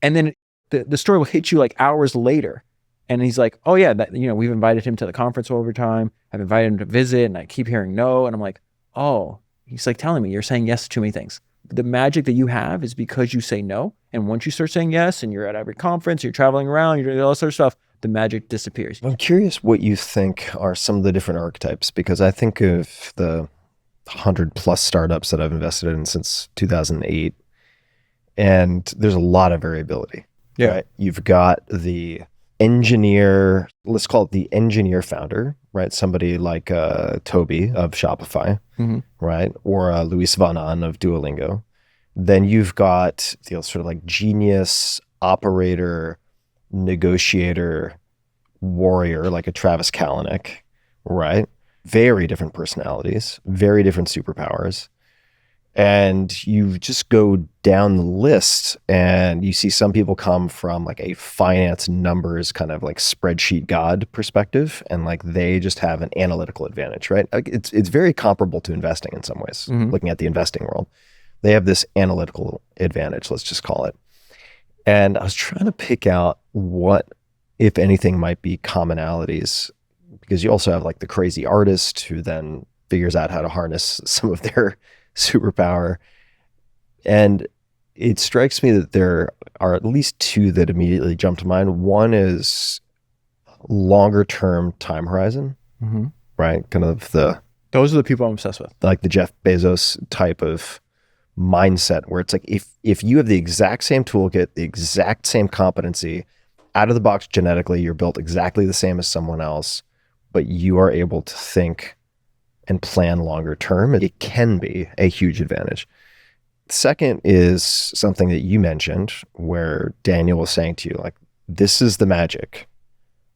And then the story will hit you like hours later. And he's like, oh yeah, we've invited him to the conference over time. I've invited him to visit and I keep hearing no. And I'm like, oh, he's like telling me you're saying yes to too many things. The magic that you have is because you say no. And once you start saying yes and you're at every conference, you're traveling around, you're doing all this other stuff, the magic disappears. I'm curious what you think are some of the different archetypes, because I think of the 100+ startups that I've invested in since 2008, and there's a lot of variability. Yeah. Right? You've got the engineer, let's call it the engineer founder, right? Somebody like Toby of Shopify, right? Or Luis Van Ahn of Duolingo. Then you've got the sort of like genius, operator, negotiator, warrior, like a Travis Kalanick, right? Very different personalities, very different superpowers. And you just go down the list and you see some people come from like a finance numbers kind of like spreadsheet god perspective, and like they just have an analytical advantage, right? Like it's very comparable to investing in some ways, looking at the investing world. They have this analytical advantage, let's just call it. And I was trying to pick out what, if anything, might be commonalities, because you also have like the crazy artist who then figures out how to harness some of their superpower. And it strikes me that there are at least two that immediately jump to mind. One is longer term time horizon, right? Kind of those are the people I'm obsessed with. Like the Jeff Bezos type of mindset, where it's like, if you have the exact same toolkit, the exact same competency, out of the box genetically, you're built exactly the same as someone else, but you are able to think and plan longer term, it can be a huge advantage. Second is something that you mentioned, where Daniel was saying to you, like, this is the magic.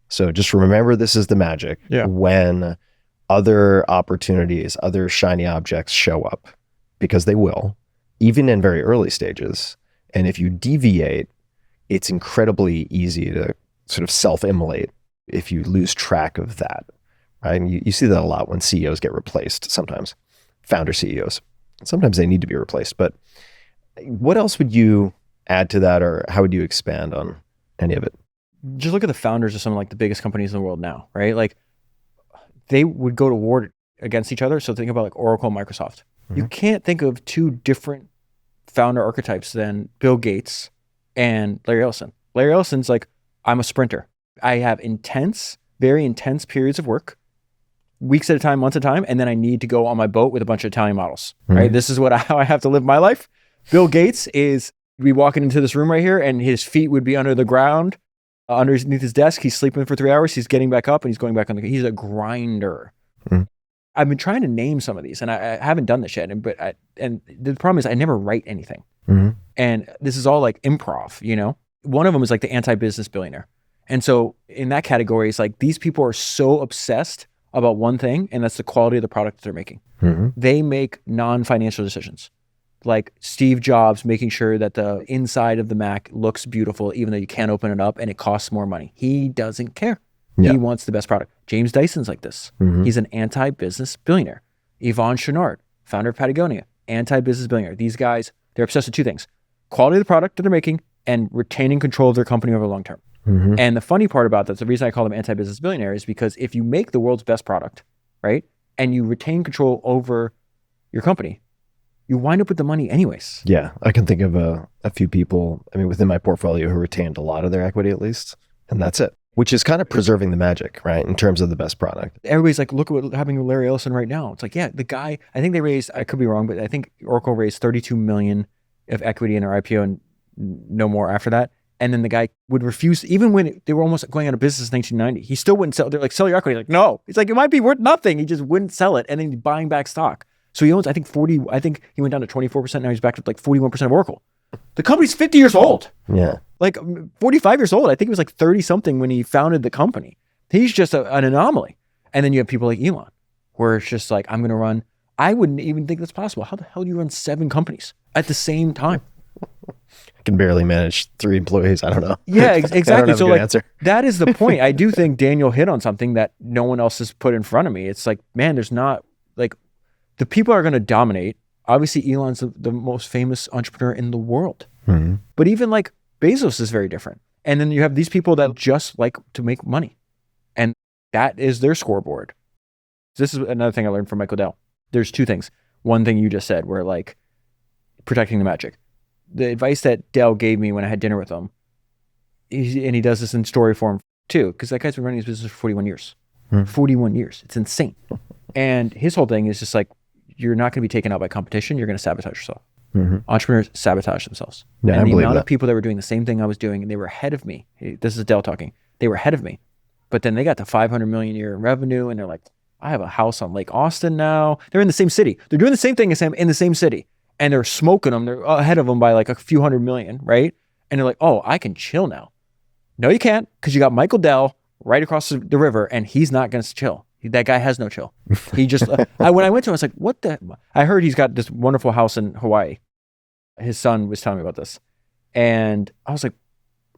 So just remember, this is the magic. Yeah. When other opportunities, other shiny objects show up, because they will, even in very early stages. And if you deviate, it's incredibly easy to sort of self-immolate if you lose track of that. Right? And you see that a lot when CEOs get replaced sometimes, founder CEOs. Sometimes they need to be replaced. But what else would you add to that, or how would you expand on any of it? Just look at the founders of some of like the biggest companies in the world now, right? Like they would go to war against each other. So think about like Oracle and Microsoft. You can't think of two different founder archetypes than Bill Gates and Larry Ellison. Larry Ellison's like, I'm a sprinter. I have very intense periods of work, weeks at a time, months at a time, and then I need to go on my boat with a bunch of Italian models, right? This is how I have to live my life. Bill Gates we'd be walking into this room right here and his feet would be under the ground, underneath his desk. He's sleeping for 3 hours. He's getting back up and he's going back he's a grinder. I've been trying to name some of these, and I haven't done this yet. And the problem is I never write anything. And this is all like improv, you know? One of them is like the anti-business billionaire. And so in that category, it's like these people are so obsessed about one thing, and that's the quality of the product that they're making. They make non-financial decisions. Like Steve Jobs making sure that the inside of the Mac looks beautiful, even though you can't open it up and it costs more money. He doesn't care. Yeah. He wants the best product. James Dyson's like this. He's an anti-business billionaire. Yvon Chouinard, founder of Patagonia, anti-business billionaire. These guys, they're obsessed with two things: quality of the product that they're making and retaining control of their company over the long term. And the funny part about that, the reason I call them anti-business billionaire, is because if you make the world's best product, right, and you retain control over your company, you wind up with the money anyways. Yeah, I can think of a few people, I mean, within my portfolio who retained a lot of their equity at least, and that's it. Which is kind of preserving the magic, right, in terms of the best product. Everybody's like, look at what's happening with Larry Ellison right now. It's like, yeah, the guy, I think they raised, I could be wrong, but I think Oracle raised $32 million of equity in their IPO and no more after that. And then the guy would refuse, even when they were almost going out of business in 1990, he still wouldn't sell. They're like, sell your equity. Like, no. It's like, it might be worth nothing. He just wouldn't sell it. And then he's buying back stock. So he owns, I think he went down to 24%. Now he's back to like 41% of Oracle. The company's 50 years old. Yeah. like 45 years old. I think he was like 30 something when he founded the company. He's just an anomaly. And then you have people like Elon, where it's just like, I'm going to run. I wouldn't even think that's possible. How the hell do you run 7 companies at the same time? I can barely manage 3 employees. I don't know. Yeah, exactly. I don't have So a good like, answer. that is the point. I do think Daniel hit on something that no one else has put in front of me. It's like, man, there's not like, the people are going to dominate. Obviously, Elon's the most famous entrepreneur in the world. Mm-hmm. But even like Bezos is very different. And then you have these people that just like to make money. And that is their scoreboard. This is another thing I learned from Michael Dell. There's 2 things. One thing you just said, where like protecting the magic. The advice that Dell gave me when I had dinner with him, and he does this in story form too, because that guy's been running his business for 41 years. 41 years. It's insane. And his whole thing is just like, you're not going to be taken out by competition. You're going to sabotage yourself. Entrepreneurs sabotage themselves. Yeah, and I the believe amount that. of people that were doing the same thing I was doing, and they were ahead of me. This is Dell talking. They were ahead of me. But then they got to 500 million a year in revenue, and they're like, I have a house on Lake Austin now. They're in the same city. They're doing the same thing as him in the same city. And they're smoking them. They're ahead of them by like a few hundred million, right? And they're like, oh, I can chill now. No, you can't, because you got Michael Dell right across the river, and he's not going to chill. That guy has no chill. He just, when I went to him, I was like, what the? I heard he's got this wonderful house in Hawaii. His son was telling me about this. And I was like,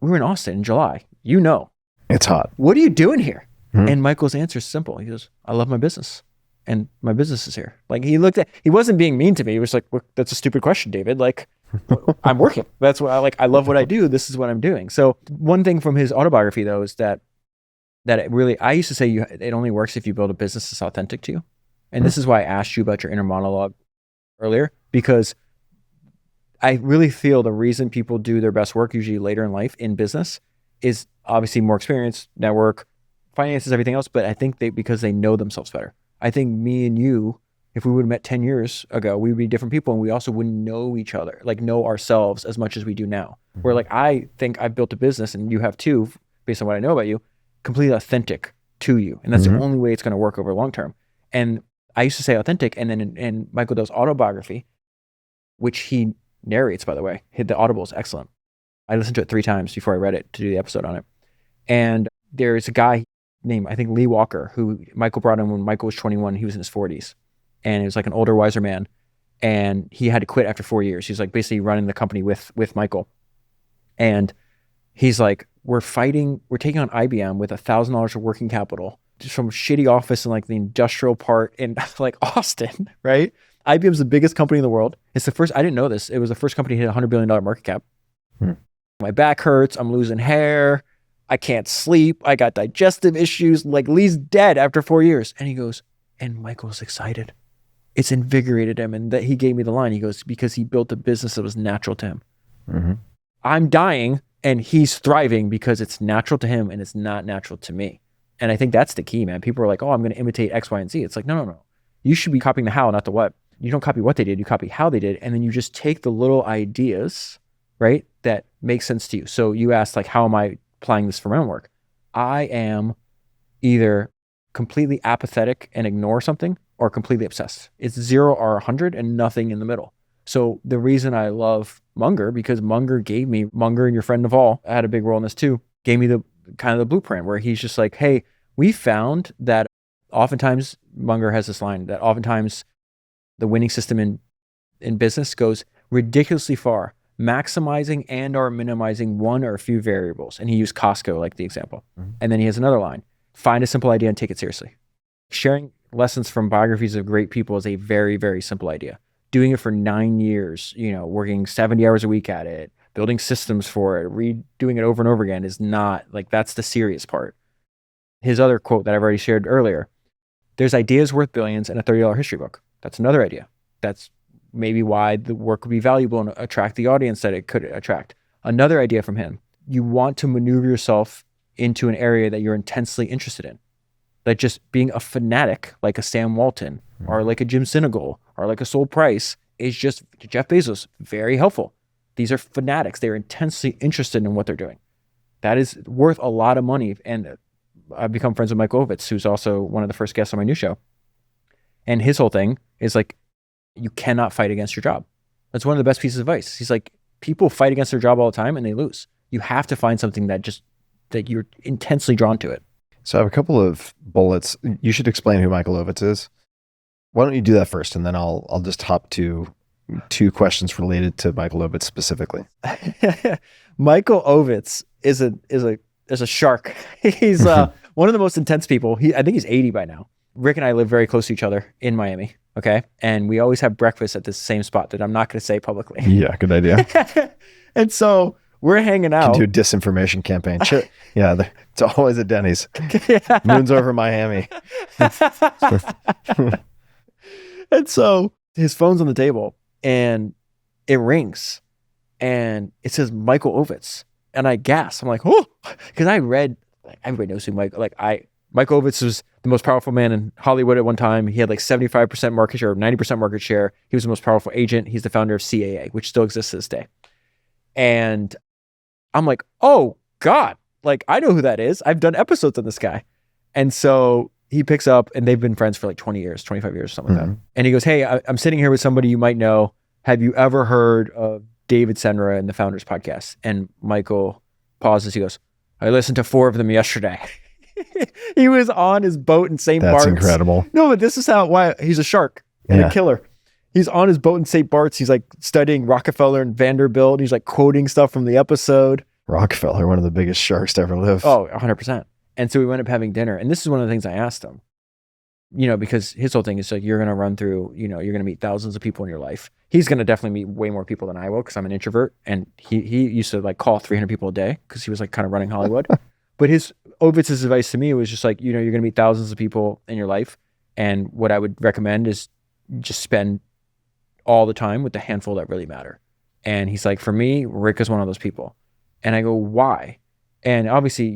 we were in Austin in July. You know. It's hot. What are you doing here? And Michael's answer is simple. He goes, I love my business. And my business is here. Like he wasn't being mean to me. He was like, well, that's a stupid question, David. Like I'm working. That's what I love what I do. This is what I'm doing. So one thing from his autobiography though, is that it really, I used to say it only works if you build a business that's authentic to you. And this is why I asked you about your inner monologue earlier, because I really feel the reason people do their best work usually later in life in business is obviously more experience, network, finances, everything else. But I think because they know themselves better. I think me and you, if we would have met 10 years ago, we would be different people, and we also wouldn't know each other, like know ourselves as much as we do now. Where like, I think I've built a business, and you have too, based on what I know about you, completely authentic to you. And that's the only way it's going to work over long term. And I used to say authentic, and then in Michael Dell's autobiography, which he narrates, by the way, the Audible is excellent. I listened to it 3 times before I read it to do the episode on it. And there's a guy named, I think, Lee Walker, who Michael brought in when Michael was 21. He was in his 40s. And he was like an older, wiser man. And he had to quit after 4 years. He's like basically running the company with Michael. And he's like, we're taking on IBM with $1,000 of working capital just from a shitty office in like the industrial part in like Austin, right? IBM's the biggest company in the world. It's the first, I didn't know this. It was the first company to hit $100 billion market cap. My back hurts. I'm losing hair. I can't sleep. I got digestive issues. Like Lee's dead after 4 years. And he goes, and Michael's excited. It's invigorated him. And that he gave me the line. He goes, because he built a business that was natural to him. I'm dying and he's thriving because it's natural to him and it's not natural to me. And I think that's the key, man. People are like, oh, I'm going to imitate X, Y, and Z. It's like, no. You should be copying the how, not the what. You don't copy what they did. You copy how they did. And then you just take the little ideas, right, that make sense to you. So you asked, like, how am I applying this for my own work? I am either completely apathetic and ignore something or completely obsessed. It's 0 or 100 and nothing in the middle. So the reason I love Munger, because Munger and your friend Naval had a big role in this too, gave me the kind of the blueprint where he's just like, hey, we found that oftentimes, Munger has this line, that oftentimes the winning system in business goes ridiculously far, maximizing and or minimizing one or a few variables. And he used Costco like the example. And then he has another line, find a simple idea and take it seriously. Sharing lessons from biographies of great people is a very, very simple idea. Doing it for 9 years, working 70 hours a week at it, building systems for it, redoing it over and over again is not, like, that's the serious part. His other quote that I've already shared earlier, there's ideas worth billions in a $30 history book. That's another idea. That's maybe why the work would be valuable and attract the audience that it could attract. Another idea from him, you want to maneuver yourself into an area that you're intensely interested in. That just being a fanatic like a Sam Walton or like a Jim Sinegal or like a Sol Price is just Jeff Bezos, very helpful. These are fanatics. They're intensely interested in what they're doing. That is worth a lot of money. And I've become friends with Mike Ovitz, who's also one of the first guests on my new show. And his whole thing is like, you cannot fight against your job. That's one of the best pieces of advice. He's like, people fight against their job all the time and they lose. You have to find something that you're intensely drawn to it. So I have a couple of bullets. You should explain who Michael Ovitz is. Why don't you do that first, and then I'll just hop to 2 questions related to Michael Ovitz specifically. Michael Ovitz is a shark. He's one of the most intense people. I think he's 80 by now. Rick and I live very close to each other in Miami. Okay, and we always have breakfast at the same spot that I'm not going to say publicly. Yeah, good idea. And so we're hanging out. Can do a disinformation campaign. Yeah, it's always at Denny's. Yeah. Moon's over Miami. And so his phone's on the table and it rings and it says Michael Ovitz. And I gasp. I'm like, oh, because everybody knows who Michael Ovitz was the most powerful man in Hollywood at one time. He had like 75% market share, 90% market share. He was the most powerful agent. He's the founder of CAA, which still exists to this day. And I'm like, oh God, like I know who that is. I've done episodes on this guy. And so he picks up, and they've been friends for like 20 years, 25 years, something like that. And he goes, hey, I'm sitting here with somebody you might know. Have you ever heard of David Senra and the Founders Podcast? And Michael pauses. He goes, I listened to 4 of them yesterday. He was on his boat in St. Bart's. That's incredible. No, but this is why he's a shark and a killer. He's on his boat in St. Bart's. He's like studying Rockefeller and Vanderbilt. He's like quoting stuff from the episode. Rockefeller, one of the biggest sharks to ever live. Oh, 100%. And so we went up having dinner. And this is one of the things I asked him, because his whole thing is like, you're going to run through, you're going to meet thousands of people in your life. He's going to definitely meet way more people than I will because I'm an introvert. And he used to like call 300 people a day because he was like kind of running Hollywood. But Ovitz's advice to me was just like, you're going to meet thousands of people in your life. And what I would recommend is just spend all the time with the handful that really matter. And he's like, for me, Rick is one of those people. And I go, why? And obviously,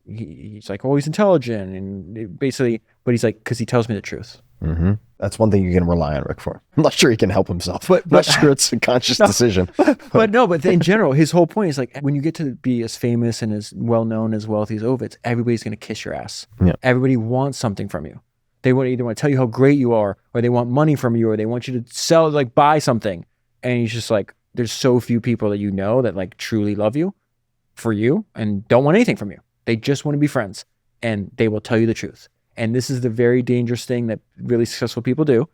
he's like, oh, he's intelligent. And basically, but he's like, because he tells me the truth. Mm-hmm. That's one thing you can rely on Rick for. I'm not sure he can help himself. But I'm not sure it's a conscious decision. But in general, his whole point is like, when you get to be as famous and as well-known, as wealthy as Ovitz, everybody's going to kiss your ass. Yeah. Everybody wants something from you. They either want to tell you how great you are, or they want money from you, or they want you to sell, like buy something. And he's just like, there's so few people that that like truly love you for you and don't want anything from you. They just want to be friends, and they will tell you the truth. And this is the very dangerous thing that really successful people do.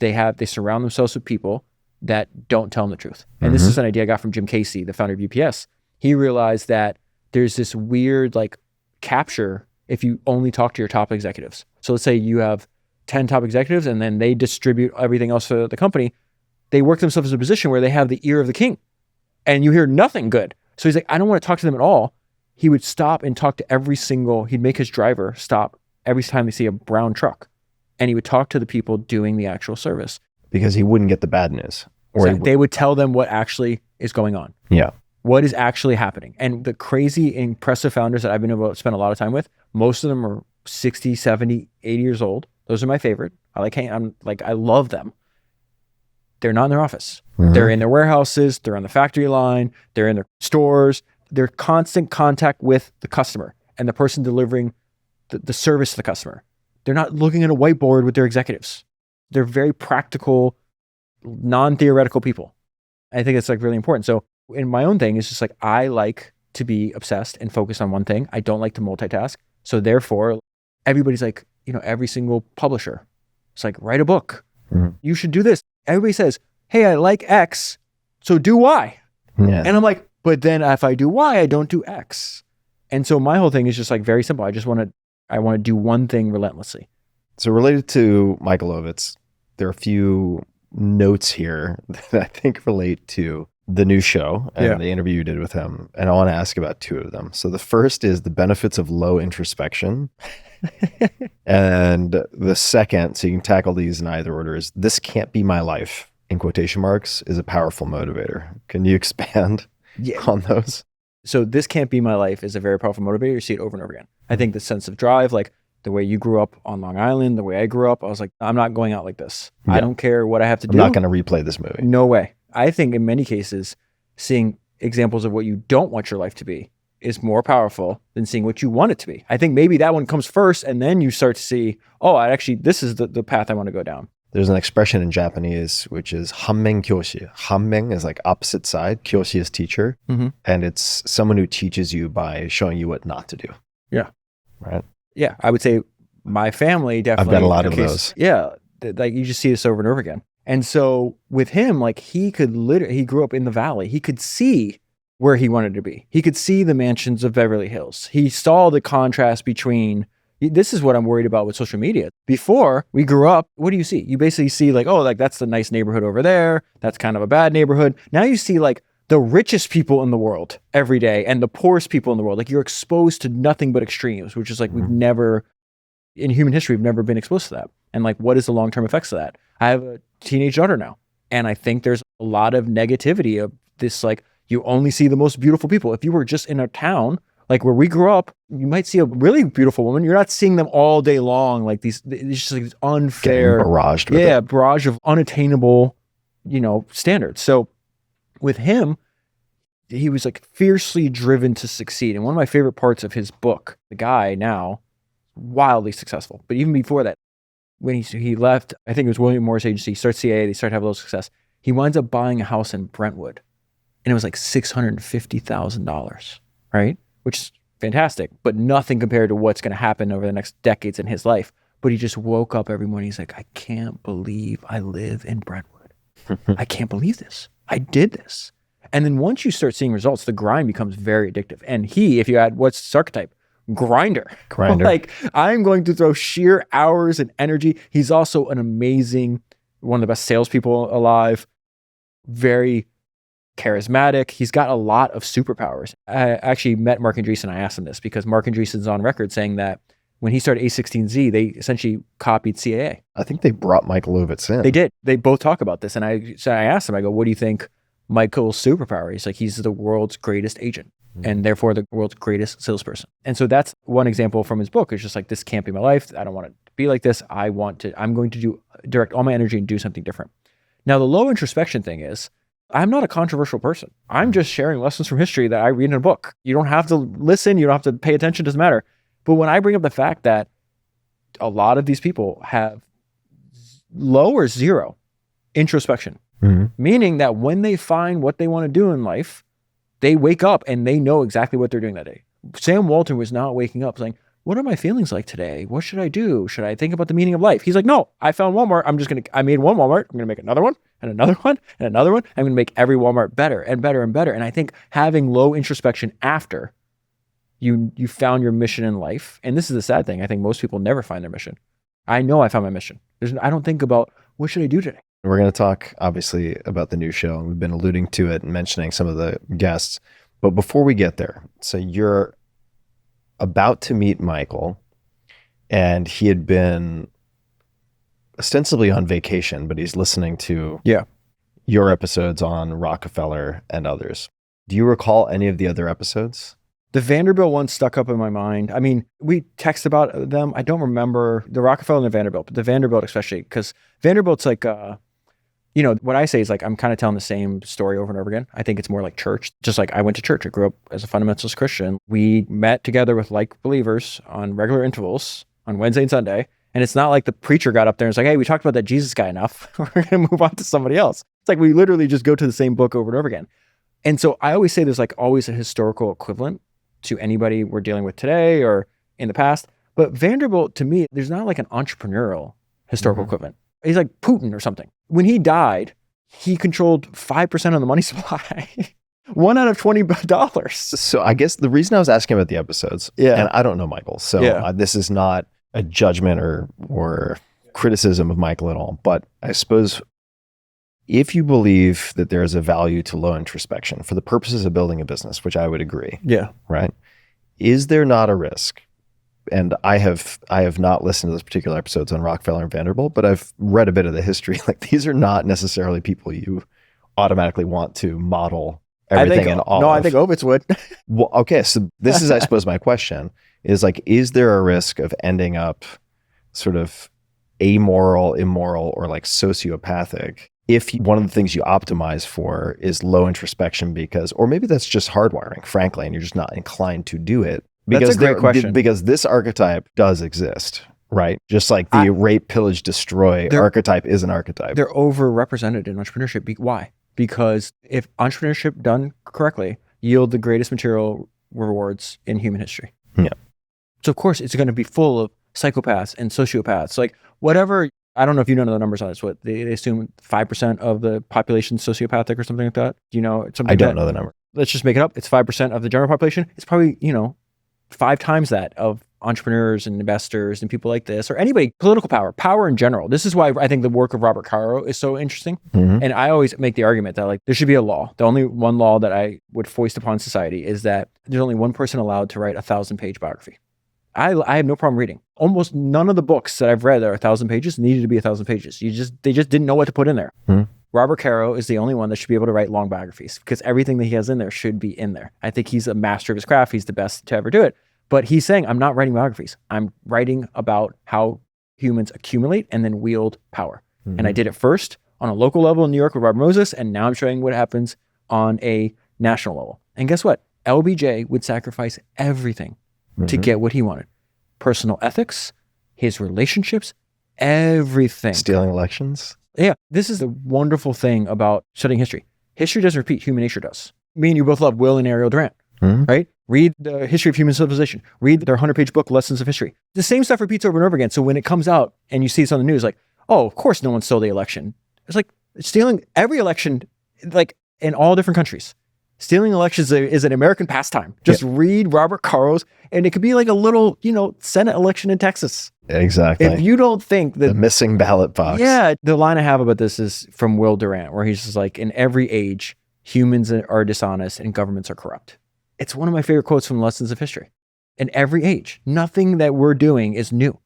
They surround themselves with people that don't tell them the truth. And this is an idea I got from Jim Casey, the founder of UPS. He realized that there's this weird like capture if you only talk to your top executives. So let's say you have 10 top executives and then they distribute everything else for the company. They work themselves in a position where they have the ear of the king and you hear nothing good. So he's like, I don't want to talk to them at all. He would stop and talk to he'd make his driver stop every time they see a brown truck. And he would talk to the people doing the actual service. Because he wouldn't get the bad news. Or they would tell them what actually is going on. Yeah. What is actually happening. And the crazy, impressive founders that I've been able to spend a lot of time with, most of them are 60, 70, 80 years old. Those are my favorite. I love them. They're not in their office. Mm-hmm. They're in their warehouses. They're on the factory line. They're in their stores. They're constant contact with the customer and the person delivering the service to the customer. They're not looking at a whiteboard with their executives. They're very practical, non-theoretical people. I think it's like really important. So in my own thing, it's just like, I like to be obsessed and focused on one thing. I don't like to multitask. So therefore, everybody's like, every single publisher, it's like, write a book. Mm-hmm. You should do this. Everybody says, hey, I like X, so do Y. Yeah. And I'm like, but then if I do Y, I don't do X. And so my whole thing is just like very simple. I want to do one thing relentlessly. So related to Michael Ovitz, there are a few notes here that I think relate to the new show and the interview you did with him. And I want to ask about 2 of them. So the first is the benefits of low introspection. And the second, so you can tackle these in either order, is this can't be my life, in quotation marks, is a powerful motivator. Can you expand on those? So this can't be my life is a very powerful motivator. You see it over and over again. I think the sense of drive, like the way you grew up on Long Island, the way I grew up, I was like, I'm not going out like this. Yeah. I don't care what I have to do. I'm not going to replay this movie. No way. I think in many cases, seeing examples of what you don't want your life to be is more powerful than seeing what you want it to be. I think maybe that one comes first and then you start to see, this is the path I want to go down. There's an expression in Japanese, which is hammen kyoshi. Hammen is like opposite side. Kyoshi is teacher. And it's someone who teaches you by showing you what not to do. Yeah. Right. Yeah. I would say my family definitely. I've got a lot of those. Yeah. Like you just see this over and over again. And so with him, like he grew up in the valley. He could see where he wanted to be. He could see the mansions of Beverly Hills. He saw the contrast between. This is what I'm worried about with social media. Before we grew up, what do you see? You basically see like, oh, like that's the nice neighborhood over there. That's kind of a bad neighborhood. Now you see like the richest people in the world every day and the poorest people in the world. Like you're exposed to nothing but extremes, which is like we've never, in human history, we've never been exposed to that. And like, what is the long-term effects of that? I have a teenage daughter now. And I think there's a lot of negativity of this, like you only see the most beautiful people. If you were just in a town, like where we grew up, you might see a really beautiful woman. You're not seeing them all day long. Like it's just like this unfair, barraged with it. Barrage of unattainable, standards. So with him, he was like fiercely driven to succeed. And one of my favorite parts of his book, the guy now, wildly successful. But even before that, when he left, I think it was William Morris Agency, he starts CAA, they start to have a little success. He winds up buying a house in Brentwood. And it was like $650,000, right? Which is fantastic, but nothing compared to what's going to happen over the next decades in his life. But he just woke up every morning. He's like, I can't believe I live in Brentwood. I can't believe this. I did this. And then once you start seeing results, the grind becomes very addictive. And if you add, what's his archetype? Grinder. Like I'm going to throw sheer hours and energy. He's also an amazing, one of the best salespeople alive. Very charismatic. He's got a lot of superpowers. I actually met Mark Andreessen. I asked him this because Mark Andreessen's on record saying that when he started A16Z, they essentially copied CAA. I think they brought Michael Ovitz in. They did. They both talk about this. And I asked him, I go, what do you think Michael's superpower? He's like, he's the world's greatest agent and therefore the world's greatest salesperson. And so that's one example from his book. It's just like, this can't be my life. I don't want it to be like this. I'm going to direct all my energy and do something different. Now, the low introspection thing is, I'm not a controversial person. I'm just sharing lessons from history that I read in a book. You don't have to listen. You don't have to pay attention. It doesn't matter. But when I bring up the fact that a lot of these people have low or zero introspection, meaning that when they find what they want to do in life, they wake up and they know exactly what they're doing that day. Sam Walton was not waking up saying, what are my feelings like today? What should I do? Should I think about the meaning of life? He's like, no, I found Walmart. I made one Walmart. I'm going to make another one and another one and another one. I'm going to make every Walmart better and better and better. And I think having low introspection after you found your mission in life, and this is the sad thing, I think most people never find their mission. I know I found my mission. I don't think about what should I do today? We're going to talk obviously about the new show. We've been alluding to it and mentioning some of the guests. But before we get there, so you're about to meet Michael, and he had been ostensibly on vacation, but he's listening to your episodes on Rockefeller and others. Do you recall any of the other episodes? The Vanderbilt one stuck up in my mind. I mean, we text about them. I don't remember the Rockefeller and the Vanderbilt, but the Vanderbilt especially, because Vanderbilt's like, what I say is like, I'm kind of telling the same story over and over again. I think it's more like church. Just like I went to church. I grew up as a fundamentalist Christian. We met together with like believers on regular intervals on Wednesday and Sunday. And it's not like the preacher got up there and was like, hey, we talked about that Jesus guy enough. We're going to move on to somebody else. It's like we literally just go to the same book over and over again. And so I always say there's like always a historical equivalent to anybody we're dealing with today or in the past. But Vanderbilt, to me, there's not like an entrepreneurial historical equivalent. He's like Putin or something. When he died, he controlled 5% of the money supply. $1 out of $20. So I guess the reason I was asking about the episodes, and I don't know Michael, so this is not a judgment or criticism of Michael at all. But I suppose if you believe that there is a value to low introspection for the purposes of building a business, which I would agree, right? Is there not a risk? And I have not listened to those particular episodes on Rockefeller and Vanderbilt, but I've read a bit of the history. Like these are not necessarily people you automatically want to model everything in all. No, I think Ovitz would. Well, okay. So this is, I suppose, my question is like, is there a risk of ending up sort of amoral, immoral, or like sociopathic if one of the things you optimize for is low introspection or maybe that's just hardwiring, frankly, and you're just not inclined to do it? Because that's a great question. Because this archetype does exist, Right. Just like the rape, pillage, destroy archetype is an archetype. They're overrepresented in entrepreneurship. Why? Because if entrepreneurship done correctly yield the greatest material rewards in human history. Yeah. So of course it's going to be full of psychopaths and sociopaths. Like whatever, I don't know if you know the numbers on this. What they assume 5% of the population is sociopathic or something like that. Do you know something? I don't know the number. Let's just make it up. It's 5% of the general population. It's probably, 5 times that of entrepreneurs and investors and people like this, or anybody, political power in general. This is why I think the work of Robert Caro is so interesting. Mm-hmm. And I always make the argument that like there should be a law. The only one law that I would foist upon society is that there's only one person allowed to write a 1,000-page biography. I have no problem reading. Almost none of the books that I've read that are 1,000 pages needed to be 1,000 pages. They just didn't know what to put in there. Mm-hmm. Robert Caro is the only one that should be able to write long biographies because everything that he has in there should be in there. I think he's a master of his craft. He's the best to ever do it. But he's saying, I'm not writing biographies. I'm writing about how humans accumulate and then wield power. Mm-hmm. And I did it first on a local level in New York with Robert Moses, and now I'm showing what happens on a national level. And guess what? LBJ would sacrifice everything to get what he wanted. Personal ethics, his relationships, everything. Stealing elections. Yeah. This is the wonderful thing about studying history. History doesn't repeat, human nature does. Me and you both love Will and Ariel Durant, right? Read the history of human civilization. Read their 100-page book, Lessons of History. The same stuff repeats over and over again. So when it comes out and you see this on the news, like, oh, of course no one stole the election. It's like stealing every election, like in all different countries. Stealing elections is an American pastime. Just read Robert Caro's, and it could be like a little, Senate election in Texas. Exactly. If you don't think that... The missing ballot box. Yeah. The line I have about this is from Will Durant, where he's just like, in every age, humans are dishonest and governments are corrupt. It's one of my favorite quotes from Lessons of History. In every age, nothing that we're doing is new.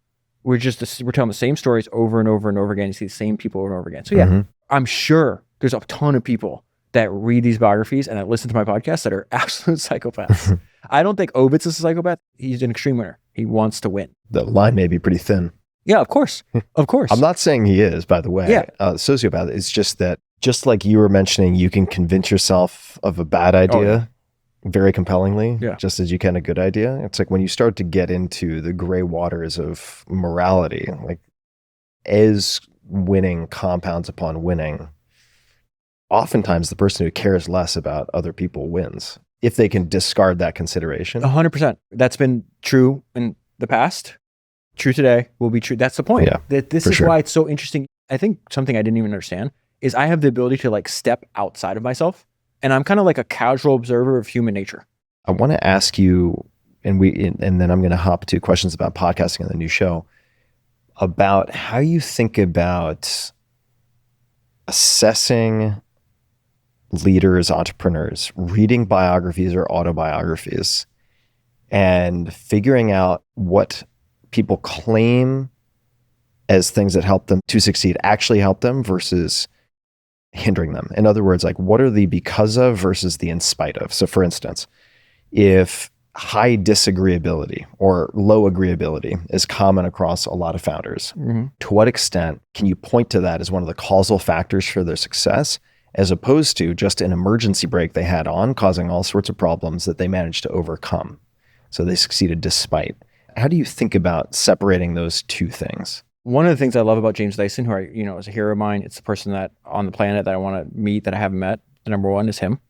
We're telling the same stories over and over and over again. You see the same people over and over again. So yeah, I'm sure there's a ton of people that read these biographies and that listen to my podcast that are absolute psychopaths. I don't think Ovitz is a psychopath. He's an extreme winner. He wants to win. The line may be pretty thin. Yeah, of course. Of course. I'm not saying he is, by the way. Yeah. Sociopath. It's just that, just like you were mentioning, you can convince yourself of a bad idea very compellingly, just as you can a good idea. It's like when you start to get into the gray waters of morality, like as winning compounds upon winning, oftentimes the person who cares less about other people wins if they can discard that consideration. 100%. That's been true in the past. True today will be true. That's the point. Yeah, that this is why it's so interesting. I think something I didn't even understand is I have the ability to like step outside of myself, and I'm kind of like a casual observer of human nature. I want to ask you, and then I'm going to hop to questions about podcasting on the new show, about how you think about assessing leaders, entrepreneurs, reading biographies or autobiographies, and figuring out what people claim as things that help them to succeed actually help them versus hindering them. In other words, like what are the because of versus the in spite of? So for instance, if high disagreeability or low agreeability is common across a lot of founders, to what extent can you point to that as one of the causal factors for their success, as opposed to just an emergency brake they had on causing all sorts of problems that they managed to overcome? So they succeeded despite. How do you think about separating those two things? One of the things I love about James Dyson, who is a hero of mine, it's the person that on the planet that I want to meet that I haven't met. The number one is him.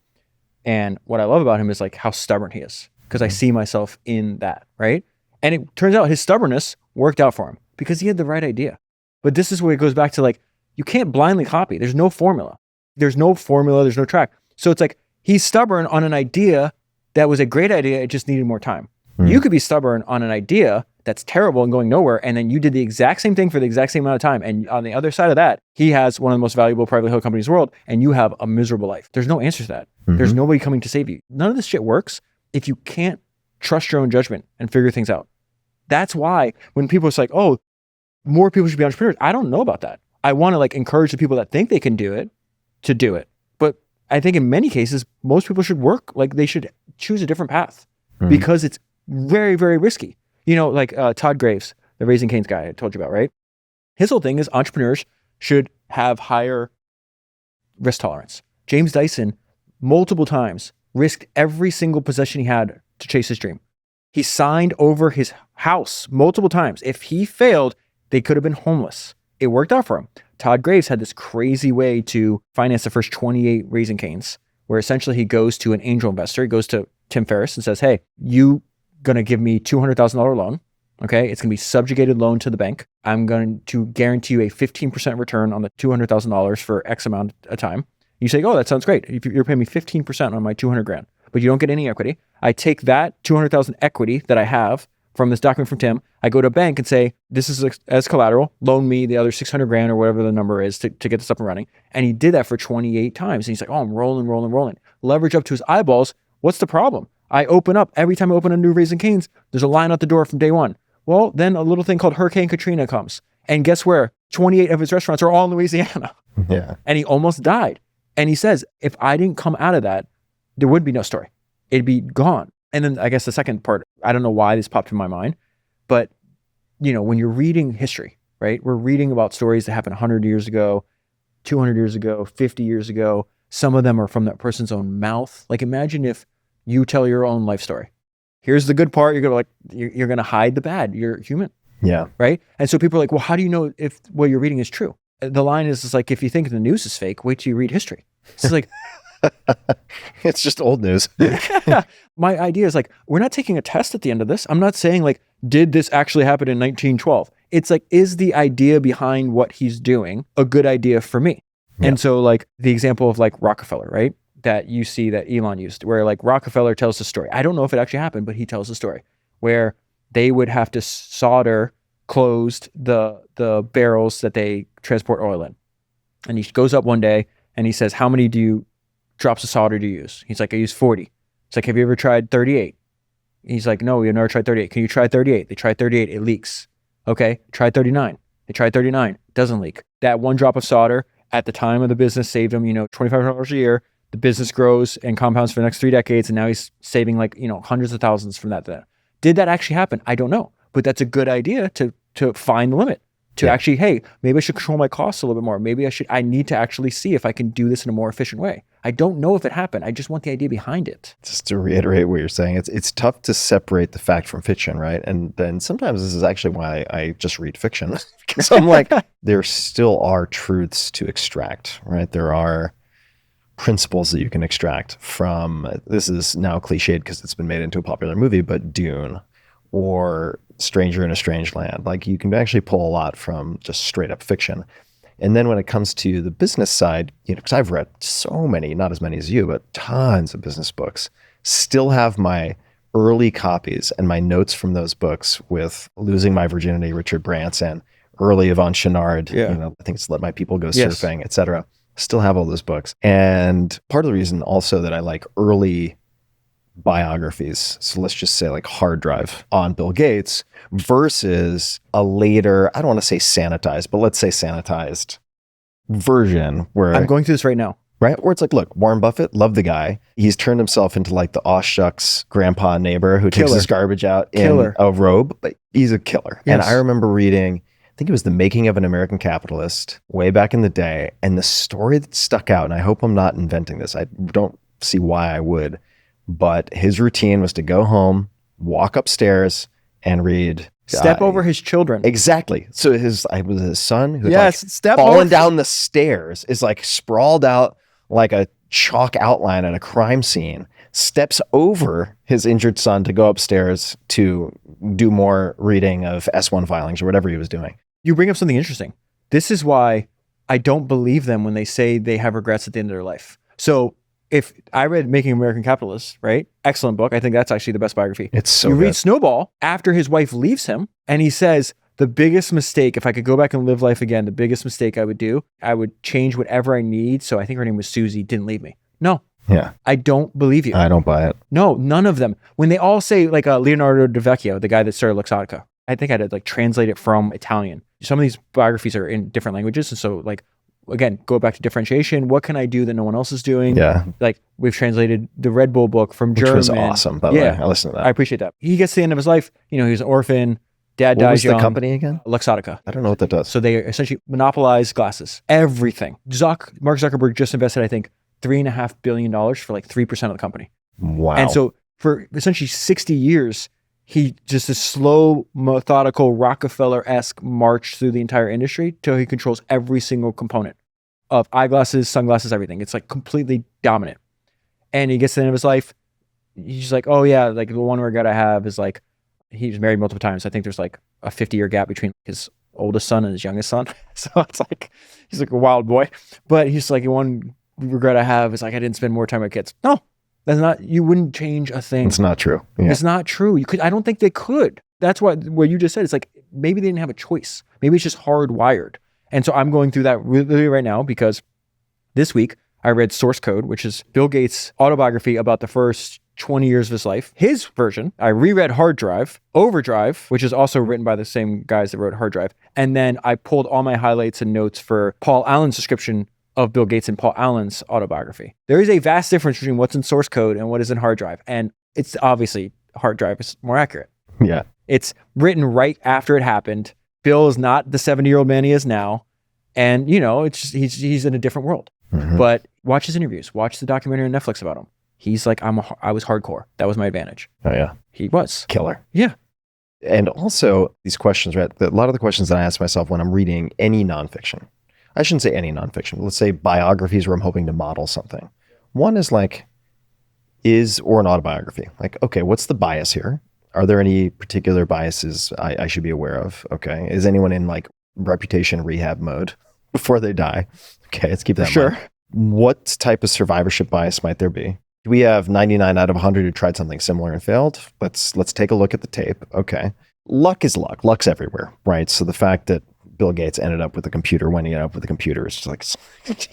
And what I love about him is like how stubborn he is, because I see myself in that, right? And it turns out his stubbornness worked out for him because he had the right idea. But this is where it goes back to like, you can't blindly copy. There's no formula. There's no track. So it's like, he's stubborn on an idea that was a great idea. It just needed more time. You could be stubborn on an idea that's terrible and going nowhere, and then you did the exact same thing for the exact same amount of time. And on the other side of that, he has one of the most valuable privately held companies in the world, and you have a miserable life. There's no answer to that. There's nobody coming to save you. None of this shit works if you can't trust your own judgment and figure things out. That's why when people are like, oh, more people should be entrepreneurs, I don't know about that. I want to like encourage the people that think they can do it to do it. But I think in many cases, most people should work, like they should choose a different path because it's very, very risky. Like Todd Graves, the Raising Cane's guy I told you about, right? His whole thing is entrepreneurs should have higher risk tolerance. James Dyson, multiple times, risked every single possession he had to chase his dream. He signed over his house multiple times. If he failed, they could have been homeless. It worked out for him. Todd Graves had this crazy way to finance the first 28 Raising Canes, where essentially he goes to an angel investor. He goes to Tim Ferriss and says, hey, you going to give me $200,000 loan. Okay. It's going to be subjugated loan to the bank. I'm going to guarantee you a 15% return on the $200,000 for X amount of time. You say, oh, that sounds great. If you're paying me 15% on my 200 grand, but you don't get any equity. I take that 200,000 equity that I have from this document from Tim. I go to a bank and say, this is as collateral, loan me the other 600 grand or whatever the number is to get this up and running. And he did that for 28 times. And he's like, oh, I'm rolling. Leverage up to his eyeballs. What's the problem? I open up, every time I open a new Raising Cane's, there's a line out the door from day one. Well, then a little thing called Hurricane Katrina comes. And guess where? 28 of his restaurants are all in Louisiana. Yeah. And he almost died. And he says, if I didn't come out of that, there would be no story. It'd be gone. And then I guess the second part, I don't know why this popped in my mind, but when you're reading history, right? We're reading about stories that happened 100 years ago, 200 years ago, 50 years ago. Some of them are from that person's own mouth. Like imagine if you tell your own life story. Here's the good part. You're going to hide the bad. You're human. Yeah. Right. And so people are like, well, how do you know if what you're reading is true? The line is like, if you think the news is fake, wait till you read history. It's like, it's just old news. My idea is like, we're not taking a test at the end of this. I'm not saying like, did this actually happen in 1912? It's like, is the idea behind what he's doing a good idea for me? Yeah. And so like the example of like Rockefeller, right? That you see that Elon used, where like Rockefeller tells the story. I don't know if it actually happened, but he tells the story where they would have to solder closed the barrels that they transport oil in. And he goes up one day and he says, how many drops of solder do you use? He's like, I use 40. It's like, have you ever tried 38? He's like, no, you've never tried 38. Can you try 38? They tried 38, it leaks. Okay, try 39. They tried 39, doesn't leak. That one drop of solder at the time of the business saved him, $2,500 a year. The business grows and compounds for the next 3 decades. And now he's saving like, hundreds of thousands from that. Did that actually happen? I don't know. But that's a good idea to find the limit. To actually, hey, maybe I should control my costs a little bit more. Maybe I need to actually see if I can do this in a more efficient way. I don't know if it happened. I just want the idea behind it. Just to reiterate what you're saying, it's tough to separate the fact from fiction, right? And then sometimes this is actually why I just read fiction. Because I'm like, there still are truths to extract, right? There are principles that you can extract from, this is now cliched because it's been made into a popular movie, but Dune or Stranger in a Strange Land. Like you can actually pull a lot from just straight up fiction. And then when it comes to the business side, because I've read so many, not as many as you, but tons of business books, still have my early copies and my notes from those books with Losing My Virginity, Richard Branson, early Yvon Chouinard, I think it's Let My People Go Surfing, etc. Still have all those books. And part of the reason also that I like early biographies, so let's just say like hard drive on Bill Gates versus a later, I don't want to say sanitized, but let's say sanitized version where I'm going through this right now. Right? Where it's like, look, Warren Buffett, love the guy. He's turned himself into like the aw shucks grandpa neighbor who takes his garbage out in a robe, but he's a killer. Yes. And I remember reading, I think it was The Making of an American Capitalist way back in the day. And the story that stuck out, and I hope I'm not inventing this, I don't see why I would, but his routine was to go home, walk upstairs, and read. Step over his children. Exactly. So I was his son who step fallen down the stairs, is like sprawled out like a chalk outline at a crime scene, steps over his injured son to go upstairs to do more reading of S1 filings or whatever he was doing. You bring up something interesting. This is why I don't believe them when they say they have regrets at the end of their life. So if I read Making American Capitalist, right? Excellent book. I think that's actually the best biography. It's so You good. read Snowball after his wife leaves him and he says, the biggest mistake, if I could go back and live life again, the biggest mistake I would do, I would change whatever I need. So I think her name was Susie, didn't leave me. No. Yeah. I don't believe you. I don't buy it. No, none of them. When they all say like Leonardo da Vecchio, the guy that started Luxottica, I think I had to like translate it from Italian. Some of these biographies are in different languages. And so like, again, go back to differentiation. What can I do that no one else is doing? Yeah. Like we've translated the Red Bull book from German. Which was awesome, by the way. I listened to that. I appreciate that. He gets to the end of his life. He was an orphan. Dad dies young. What was the company again? Luxottica. I don't know what that does. So they essentially monopolize glasses. Everything. Mark Zuckerberg just invested, I think, $3.5 billion for like 3% of the company. Wow. And so for essentially 60 years, he just a slow, methodical, Rockefeller-esque march through the entire industry till he controls every single component of eyeglasses, sunglasses, everything. It's like completely dominant. And he gets to the end of his life. He's like, oh yeah, like the one regret I have is like, he's married multiple times. I think there's like a 50-year gap between his oldest son and his youngest son. So it's like, he's like a wild boy. But he's like, the one regret I have is like, I didn't spend more time with kids. No, that's not, you wouldn't change a thing. It's not true. Yeah. It's not true. I don't think they could. That's what you just said. It's like, maybe they didn't have a choice. Maybe it's just hardwired. And so I'm going through that really right now because this week I read Source Code, which is Bill Gates' autobiography about the first 20 years of his life. His version, I reread Hard Drive, Overdrive, which is also written by the same guys that wrote Hard Drive. And then I pulled all my highlights and notes for Paul Allen's description of Bill Gates and Paul Allen's autobiography. There is a vast difference between what's in Source Code and what is in Hard Drive. And it's obviously Hard Drive is more accurate. Yeah. It's written right after it happened. Bill is not the 70-year-old man he is now. And, you know, it's just, he's in a different world. Mm-hmm. But watch his interviews. Watch the documentary on Netflix about him. He's like, I was hardcore. That was my advantage. Oh, yeah. He was. Killer. Yeah. And also these questions, right? A lot of the questions that I ask myself when I'm reading any nonfiction, I shouldn't say any nonfiction, let's say biographies where I'm hoping to model something. One is like, or an autobiography. Like, okay, what's the bias here? Are there any particular biases I should be aware of? Okay. Is anyone in like reputation rehab mode before they die? Okay, let's keep that in mind. What type of survivorship bias might there be? Do we have 99 out of 100 who tried something similar and failed? Let's take a look at the tape. Okay. Luck is luck. Luck's everywhere, right? So the fact that Bill Gates ended up with a computer when he ended up with a computer is just like,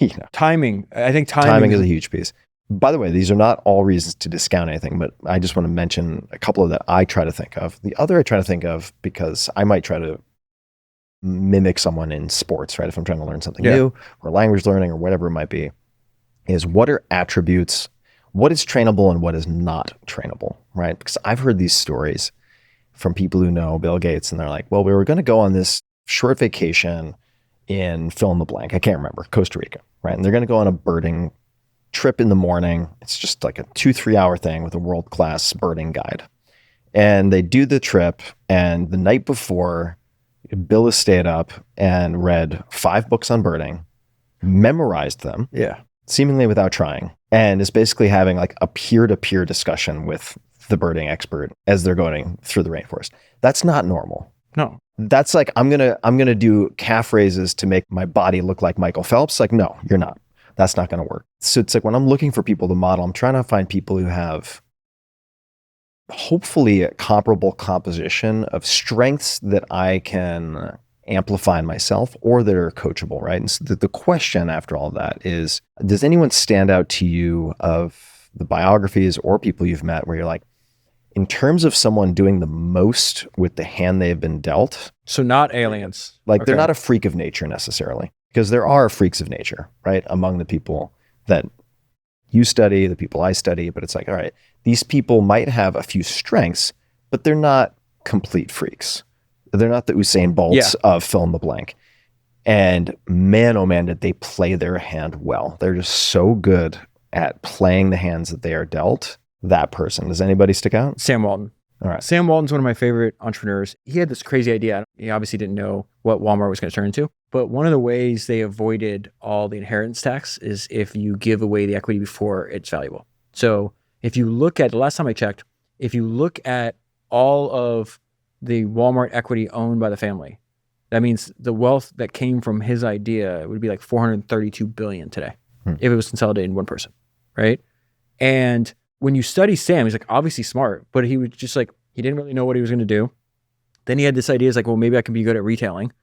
you know. Timing. I think timing is a huge piece. By the way, these are not all reasons to discount anything, but I just want to mention a couple of that I try to think of. The other I try to think of, because I might try to mimic someone in sports, right? If I'm trying to learn something new or language learning or whatever it might be, is what are attributes, what is trainable and what is not trainable, right? Because I've heard these stories from people who know Bill Gates and they're like, well, we were going to go on this short vacation in fill in the blank. I can't remember, Costa Rica, right? And they're going to go on a birding trip in the morning. It's just like a 2-3 hour thing with a world-class birding guide. And they do the trip, and the night before, Bill has stayed up and read 5 books on birding, memorized them, seemingly without trying, and is basically having like a peer-to-peer discussion with the birding expert as they're going through the rainforest. That's not normal. No. That's like, I'm gonna do calf raises to make my body look like Michael Phelps. Like, no, you're not. That's not going to work. So it's like when I'm looking for people to model, I'm trying to find people who have hopefully a comparable composition of strengths that I can amplify in myself or that are coachable, right? And so the question after all of that is, does anyone stand out to you of the biographies or people you've met where you're like, in terms of someone doing the most with the hand they have been dealt? So not aliens. Like they're not a freak of nature necessarily. Because there are freaks of nature, right? Among the people that you study, the people I study, but it's like, all right, these people might have a few strengths, but they're not complete freaks. They're not the Usain Bolts of fill in the blank. And man, oh man, did they play their hand well. They're just so good at playing the hands that they are dealt. That person. Does anybody stick out? Sam Walton. All right. Sam Walton's one of my favorite entrepreneurs. He had this crazy idea. He obviously didn't know what Walmart was going to turn into. But one of the ways they avoided all the inheritance tax is if you give away the equity before it's valuable. So if you look at, the last time I checked, if you look at all of the Walmart equity owned by the family, that means the wealth that came from his idea would be like $432 billion today if it was consolidated in one person, right? And when you study Sam, he's like obviously smart, but he was just like, he didn't really know what he was going to do. Then he had this idea, it's like, well, maybe I can be good at retailing.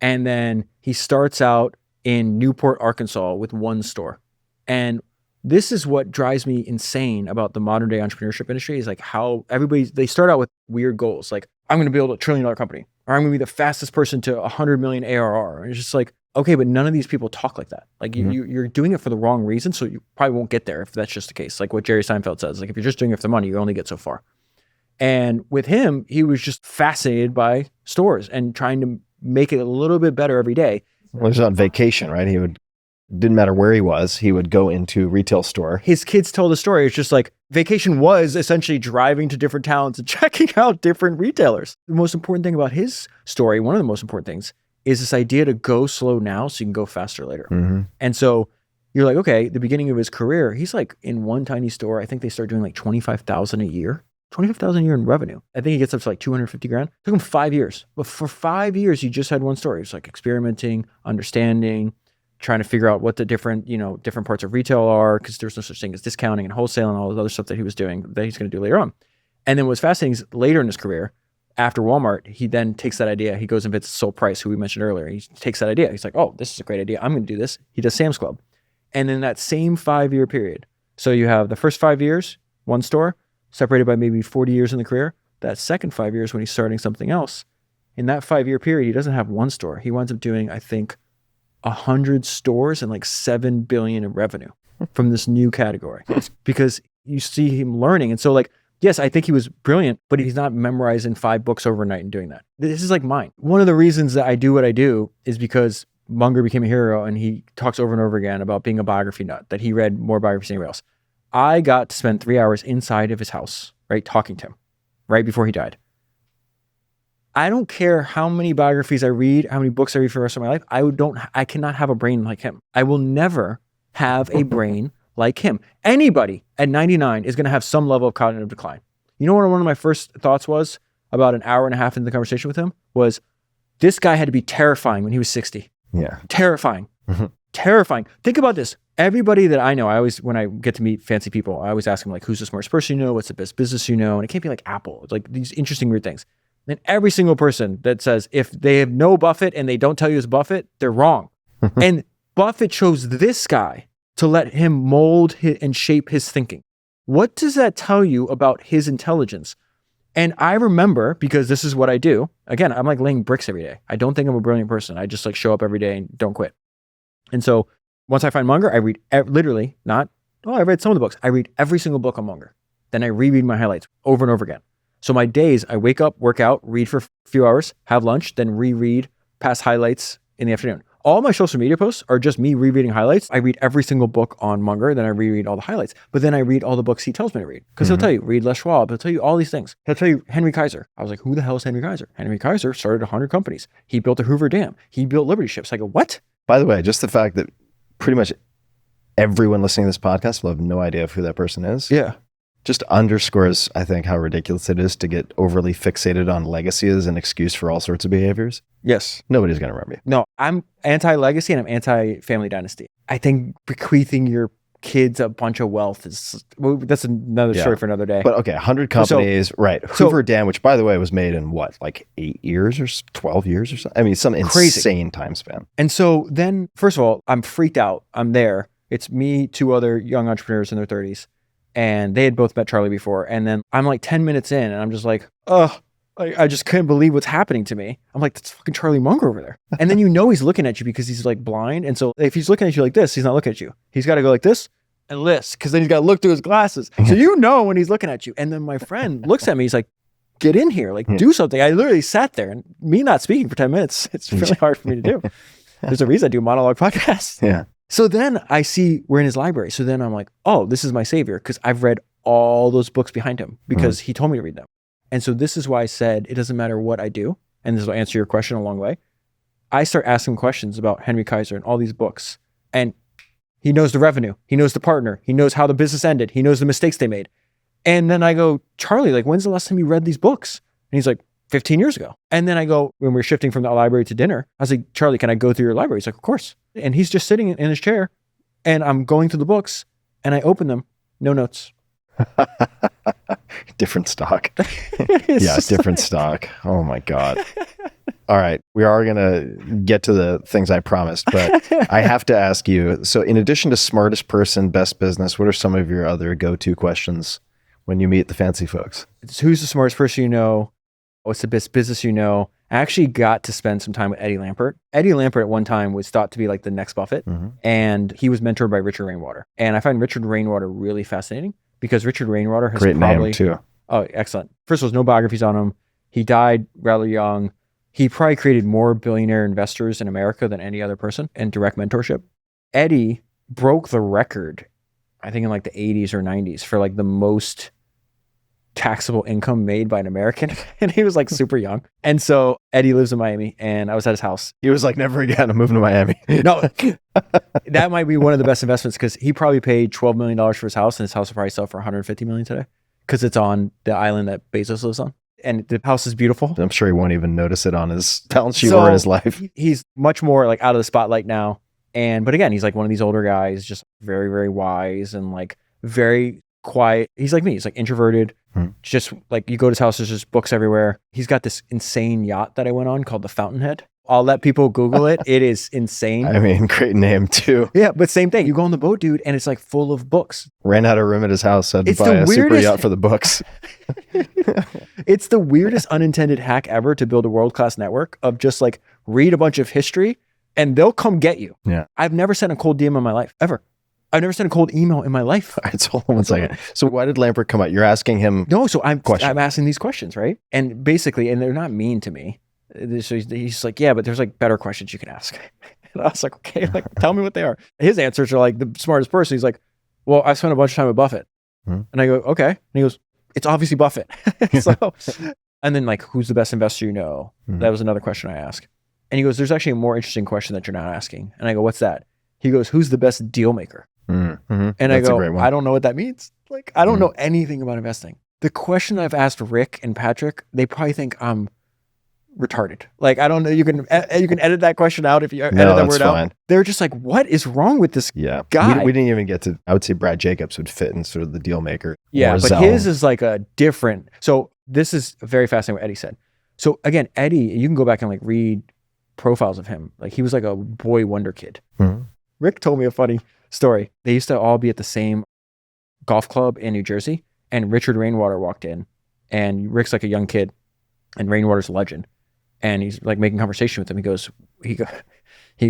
And then he starts out in Newport, Arkansas with one store. And this is what drives me insane about the modern day entrepreneurship industry is like how they start out with weird goals. Like, I'm going to build $1 trillion company, or I'm going to be the fastest person to 100 million ARR. And it's just like, okay, but none of these people talk like that. Like you're doing it for the wrong reason. So you probably won't get there if that's just the case. Like what Jerry Seinfeld says, like if you're just doing it for the money, you only get so far. And with him, he was just fascinated by stores and trying to make it a little bit better every day. Well, he was on vacation, right? He would didn't matter where he was, he would go into a retail store. His kids tell the story. It's just like vacation was essentially driving to different towns and checking out different retailers. The most important thing about his story, one of the most important things, is this idea to go slow now so you can go faster later. And so you're like, okay, the beginning of his career, he's like in one tiny store. I think they start doing like 25,000 a year. 25,000 a year in revenue. I think he gets up to like 250 grand. It took him 5 years. But for 5 years, he just had one story. It's like experimenting, understanding, trying to figure out what the different parts of retail are, because there's no such thing as discounting and wholesale and all this other stuff that he was doing that he's going to do later on. And then what's fascinating is later in his career, after Walmart, he then takes that idea. He goes and visits Sol Price, who we mentioned earlier. He takes that idea. He's like, oh, this is a great idea. I'm going to do this. He does Sam's Club. And in that same 5-year period, so you have the first 5 years, one store, separated by maybe 40 years in the career. That second 5 years when he's starting something else, in that 5-year period, he doesn't have one store. He winds up doing, I think, 100 stores and like 7 billion in revenue from this new category, because you see him learning. And so like, yes, I think he was brilliant, but he's not memorizing 5 books overnight and doing that. This is like mine. One of the reasons that I do what I do is because Munger became a hero, and he talks over and over again about being a biography nut, that he read more biographies than anybody else. I got to spend 3 hours inside of his house, right, talking to him right before he died. I don't care how many biographies I read, how many books I read for the rest of my life. I cannot have a brain like him. I will never have a brain like him. Anybody at 99 is going to have some level of cognitive decline. You know what one of my first thoughts was about an hour and a half into the conversation with him was, this guy had to be terrifying when he was 60. Yeah. Terrifying. Terrifying. Think about this. Everybody that I know, when I get to meet fancy people, I always ask them like, who's the smartest person you know? What's the best business you know? And it can't be like Apple. It's like these interesting, weird things. And every single person that says, if they have no Buffett and they don't tell you it's Buffett, they're wrong. And Buffett chose this guy to let him mold and shape his thinking. What does that tell you about his intelligence? And I remember, because this is what I do. Again, I'm like laying bricks every day. I don't think I'm a brilliant person. I just like show up every day and don't quit. And so once I find Munger, I read I read some of the books. I read every single book on Munger. Then I reread my highlights over and over again. So my days, I wake up, work out, read for a few hours, have lunch, then reread past highlights in the afternoon. All my social media posts are just me rereading highlights. I read every single book on Munger, then I reread all the highlights. But then I read all the books he tells me to read. Because he'll tell you, read Les Schwab. He'll tell you all these things. He'll tell you Henry Kaiser. I was like, who the hell is Henry Kaiser? Henry Kaiser started 100 companies. He built the Hoover Dam. He built Liberty Ships. I go, what? By the way, just the fact that pretty much everyone listening to this podcast will have no idea of who that person is. Yeah. Just underscores, I think, how ridiculous it is to get overly fixated on legacy as an excuse for all sorts of behaviors. Yes. Nobody's going to remember you. No, I'm anti-legacy and I'm anti-family dynasty. I think bequeathing your kids a bunch of wealth that's another story for another day. But okay, 100 companies, right. Hoover Dam, which by the way was made in what, like 8 years or 12 years or something? I mean, some insane time span. And so then, first of all, I'm freaked out. I'm there. It's me, 2 other young entrepreneurs in their 30s. And they had both met Charlie before. And then I'm like 10 minutes in and I'm just like, I just couldn't believe what's happening to me. I'm like, that's fucking Charlie Munger over there. And then he's looking at you because he's like blind. And so if he's looking at you like this, he's not looking at you. He's got to go like this and this, because then he's got to look through his glasses. So when he's looking at you. And then my friend looks at me, he's like, get in here, like do something. I literally sat there, and me not speaking for 10 minutes, it's really hard for me to do. There's a reason I do monologue podcasts. Yeah. So then I see we're in his library. So then I'm like, oh, this is my savior, because I've read all those books behind him because he told me to read them. And so this is why I said it doesn't matter what I do. And this will answer your question along the way. I start asking questions about Henry Kaiser and all these books. And he knows the revenue. He knows the partner. He knows how the business ended. He knows the mistakes they made. And then I go, Charlie, like, when's the last time you read these books? And he's like, 15 years ago. And then I go, when we're shifting from the library to dinner, I was like, Charlie, can I go through your library? He's like, of course. And he's just sitting in his chair, and I'm going through the books, and I open them, no notes. Different stock. Different stock. Oh my God. All right. We are going to get to the things I promised, but I have to ask you, so in addition to smartest person, best business, what are some of your other go-to questions when you meet the fancy folks? It's who's the smartest person you know? What's the best business you know? I actually got to spend some time with Eddie Lampert. Eddie Lampert at one time was thought to be like the next Buffett, and he was mentored by Richard Rainwater. And I find Richard Rainwater really fascinating because Richard Rainwater has great name too. Oh, excellent. First of all, there's no biographies on him. He died rather young. He probably created more billionaire investors in America than any other person in direct mentorship. Eddie broke the record, I think in like the 80s or 90s, for like the most taxable income made by an American. And he was like super young. And so Eddie lives in Miami and I was at his house. He was like, never again, I'm moving to Miami. No, that might be one of the best investments because he probably paid $12 million for his house and his house will probably sell for $150 million today because it's on the island that Bezos lives on. And the house is beautiful. I'm sure he won't even notice it on his balance sheet or in his life. He's much more like out of the spotlight now. But again, he's like one of these older guys, just very, very wise and like very quiet. He's like me. He's like introverted. Just like you go to his house, there's just books everywhere. He's got this insane yacht that I went on called the Fountainhead. I'll let people Google it. It is insane. I mean, great name too. Yeah, but same thing. You go on the boat, dude, and it's like full of books. Ran out of room at his house. Had to buy a super yacht for the books. It's the weirdest unintended hack ever to build a world-class network of just like read a bunch of history and they'll come get you. Yeah. I've never sent a cold DM in my life, ever. I've never sent a cold email in my life. All right, so hold on one second. So why did Lampert come out? You're asking him. No, so I'm asking these questions, right? And basically, and they're not mean to me. So he's like, yeah, but there's like better questions you can ask. And I was like, okay, like tell me what they are. His answers are like the smartest person. He's like, well, I spent a bunch of time with Buffett. And I go, okay. And he goes, it's obviously Buffett. So, and then like, who's the best investor you know? That was another question I asked. And he goes, there's actually a more interesting question that you're not asking. And I go, what's that? He goes, who's the best deal maker? And I go, I don't know what that means. Like, I don't know anything about investing. The question I've asked Rick and Patrick, they probably think I'm retarded. Like, I don't know. You can edit that question out if you edit that word out. They're just like, what is wrong with this guy? We didn't even get to, I would say Brad Jacobs would fit in sort of the deal maker. Yeah, but Zell. his is like a different. So this is very fascinating what Eddie said. So again, Eddie, you can go back and like read profiles of him. Like he was like a boy wonder kid. Rick told me a funny story. They used to all be at the same golf club in New Jersey, and Richard Rainwater walked in, and Rick's like a young kid, and Rainwater's a legend, and he's like making conversation with him. He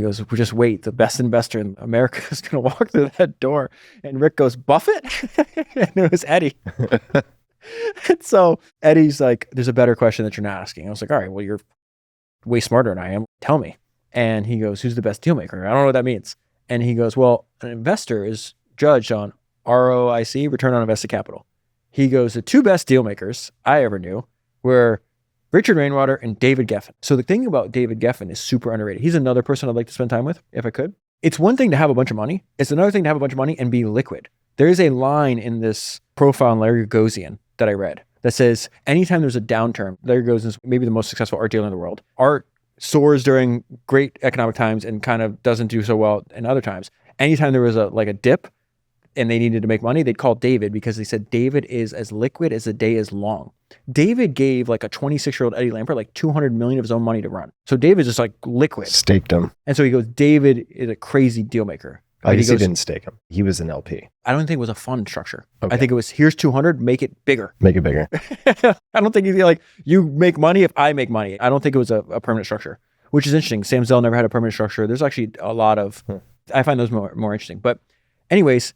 goes, well, just wait, the best investor in America is going to walk through that door, and Rick goes, Buffett, and it was Eddie. And so Eddie's like, there's a better question that you're not asking. I was like, all right, well, you're way smarter than I am. Tell me. And he goes, who's the best deal maker? I don't know what that means. And he goes, well, an investor is judged on ROIC, return on invested capital. He goes, the two best deal makers I ever knew were Richard Rainwater and David Giffon. So the thing about David Giffon is super underrated. He's another person I'd like to spend time with if I could. It's one thing to have a bunch of money. It's another thing to have a bunch of money and be liquid. There is a line in this profile on Larry Gagosian that I read that says, anytime there's a downturn, Larry Gagosian is maybe the most successful art dealer in the world. Art soars during great economic times and kind of doesn't do so well in other times. Anytime there was a dip and they needed to make money, they'd call David because they said David is as liquid as the day is long. David gave like a 26-year-old Eddie Lampert like $200 million of his own money to run. So David's just like liquid. Staked him. And so he goes, David is a crazy deal maker. I guess he didn't stake him. He was an LP. I don't think it was a fund structure. Okay. I think it was, here's 200, make it bigger. Make it bigger. I don't think he'd be like, you make money if I make money. I don't think it was a permanent structure, which is interesting. Sam Zell never had a permanent structure. There's actually a lot of, I find those more interesting. But anyways,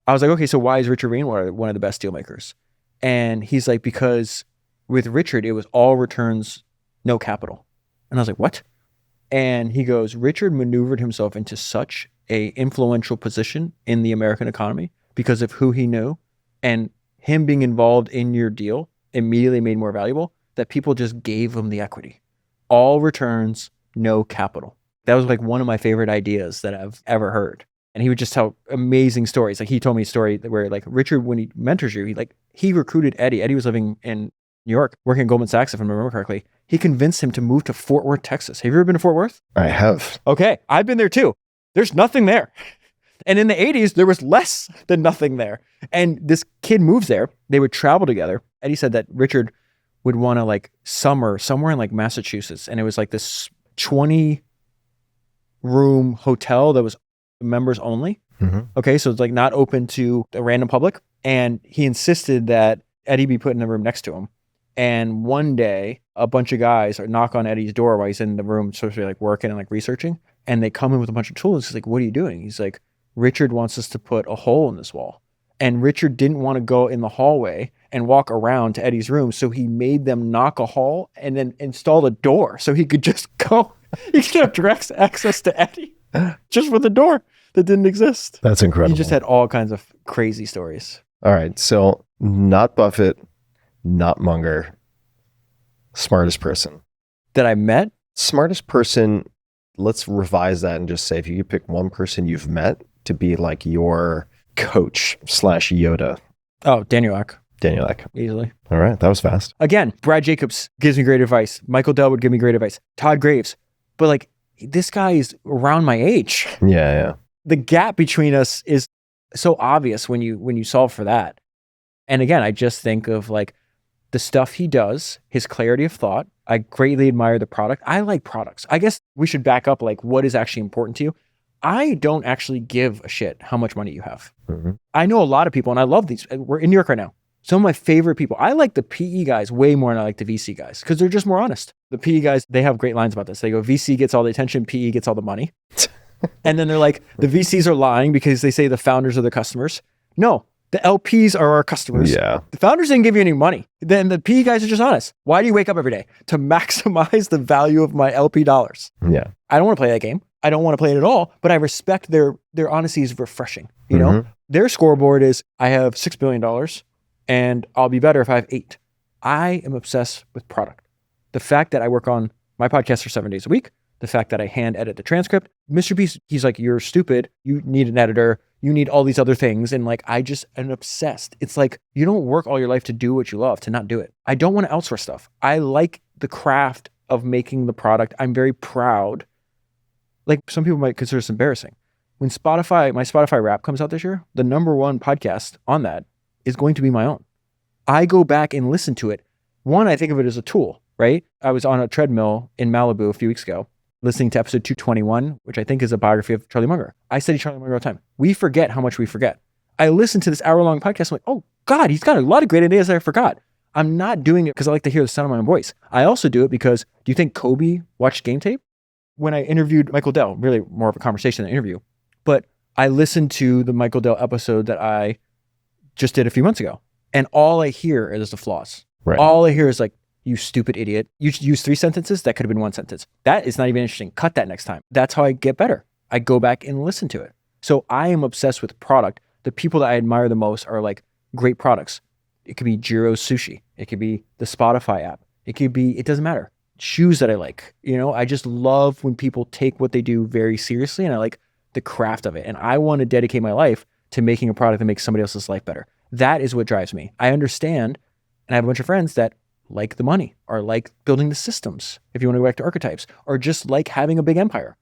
I was like, okay, so why is Richard Rainwater one of the best deal makers? And he's like, because with Richard, it was all returns, no capital. And I was like, what? And he goes, Richard maneuvered himself into such a influential position in the American economy because of who he knew, and him being involved in your deal immediately made more valuable, that people just gave him the equity. All returns, no capital. That was like one of my favorite ideas that I've ever heard. And he would just tell amazing stories. Like he told me a story where like Richard, when he mentors you, he recruited Eddie. Eddie was living in New York, working at Goldman Sachs, if I remember correctly. He convinced him to move to Fort Worth, Texas. Have you ever been to Fort Worth? I have. Okay, I've been there too. There's nothing there. And in the 80s, there was less than nothing there. And this kid moves there. They would travel together. Eddie said that Richard would want to like summer somewhere in like Massachusetts. And it was like this 20-room hotel that was members only. Okay, so it's like not open to the random public. And he insisted that Eddie be put in the room next to him. And one day, a bunch of guys knock on Eddie's door while he's in the room, supposed to be like working and like researching. And they come in with a bunch of tools. He's like, what are you doing? He's like, Richard wants us to put a hole in this wall. And Richard didn't want to go in the hallway and walk around to Eddie's room. So he made them knock a hole and then installed a door so he could just go. He could have direct access to Eddie just with the door. that didn't exist. That's incredible. He just had all kinds of crazy stories. All right. So not Buffett, not Munger, smartest person. That I met? Smartest person, let's revise that and just say if you could pick one person you've met to be like your coach / Yoda. Oh, Daniel Ek. Daniel Ek. Easily. All right. That was fast. Again, Brad Jacobs gives me great advice. Michael Dell would give me great advice. Todd Graves. But like, this guy is around my age. Yeah. The gap between us is so obvious when you solve for that. And again, I just think of like the stuff he does, his clarity of thought. I greatly admire the product. I like products. I guess we should back up like what is actually important to you. I don't actually give a shit how much money you have. Mm-hmm. I know a lot of people and I love these. We're in New York right now. Some of my favorite people. I like the PE guys way more than I like the VC guys because they're just more honest. The PE guys, they have great lines about this. They go, VC gets all the attention, PE gets all the money. And then they're like, the VCs are lying because they say the founders are the customers. No, the LPs are our customers. Yeah. The founders didn't give you any money. Then the PE guys are just honest. Why do you wake up every day? To maximize the value of my LP dollars. Yeah. I don't want to play that game. I don't want to play it at all, but I respect their honesty is refreshing. You know, their scoreboard is I have $6 billion and I'll be better if I have 8. I am obsessed with product. The fact that I work on my podcast for 7 days a week, the fact that I hand edit the transcript, Mr. Beast, he's like, you're stupid. You need an editor. You need all these other things. And like, I just am obsessed. It's like, you don't work all your life to do what you love, to not do it. I don't want to outsource stuff. I like the craft of making the product. I'm very proud. Like some people might consider this embarrassing. When my Spotify Wrap comes out this year, the #1 podcast on that is going to be my own. I go back and listen to it. One, I think of it as a tool, right? I was on a treadmill in Malibu a few weeks ago, listening to episode 221, which I think is a biography of Charlie Munger. I study Charlie Munger all the time. We forget how much we forget. I listened to this hour-long podcast. I'm like, oh God, he's got a lot of great ideas that I forgot. I'm not doing it because I like to hear the sound of my own voice. I also do it because, do you think Kobe watched game tape? When I interviewed Michael Dell, really more of a conversation than an interview, but I listened to the Michael Dell episode that I just did a few months ago. And all I hear is the flaws. Right. All I hear is like, you stupid idiot. You used 3 sentences. That could have been 1 sentence. That is not even interesting. Cut that next time. That's how I get better. I go back and listen to it. So I am obsessed with product. The people that I admire the most are like great products. It could be Jiro's Sushi. It could be the Spotify app. It could be, it doesn't matter. Shoes that I like. You know, I just love when people take what they do very seriously and I like the craft of it. And I want to dedicate my life to making a product that makes somebody else's life better. That is what drives me. I understand, and I have a bunch of friends that like the money or like building the systems, if you want to go back to archetypes, or just like having a big empire.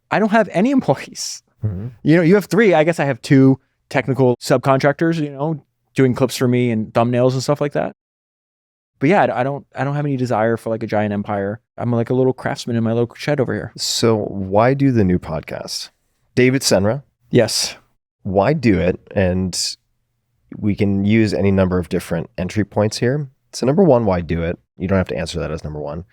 I don't have any employees. Mm-hmm. You know, you have 3. I guess I have 2 technical subcontractors, you know, doing clips for me and thumbnails and stuff like that. But yeah, I don't have any desire for like a giant empire. I'm like a little craftsman in my local shed over here. So why do the new podcast? David Senra? Yes. Why do it? And we can use any number of different entry points here. So number 1, why do it? You don't have to answer that as number 1.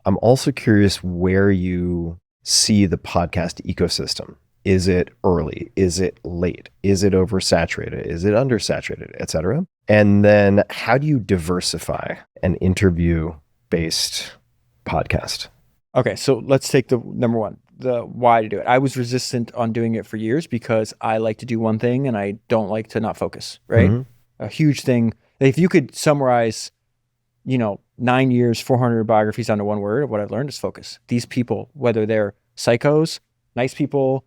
I'm also curious where you see the podcast ecosystem. Is it early? Is it late? Is it oversaturated? Is it undersaturated, et cetera? And then how do you diversify an interview-based podcast? Okay, so let's take the number 1, the why to do it. I was resistant on doing it for years because I like to do one thing and I don't like to not focus, right? Mm-hmm. A huge thing. If you could summarize, 9 years, 400 biographies down to one word of what I've learned is focus. These people, whether they're psychos, nice people,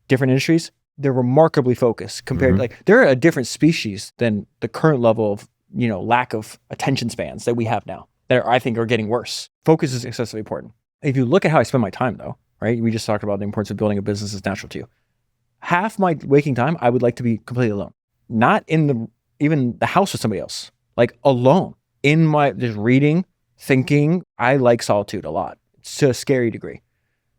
different industries, they're remarkably focused compared to they're a different species than the current level of, lack of attention spans that we have now that I think are getting worse. Focus is excessively important. If you look at how I spend my time though, right? We just talked about the importance of building a business is natural to you. Half my waking time, I would like to be completely alone. Not in even the house with somebody else, like alone in just reading, thinking. I like solitude a lot to a scary degree.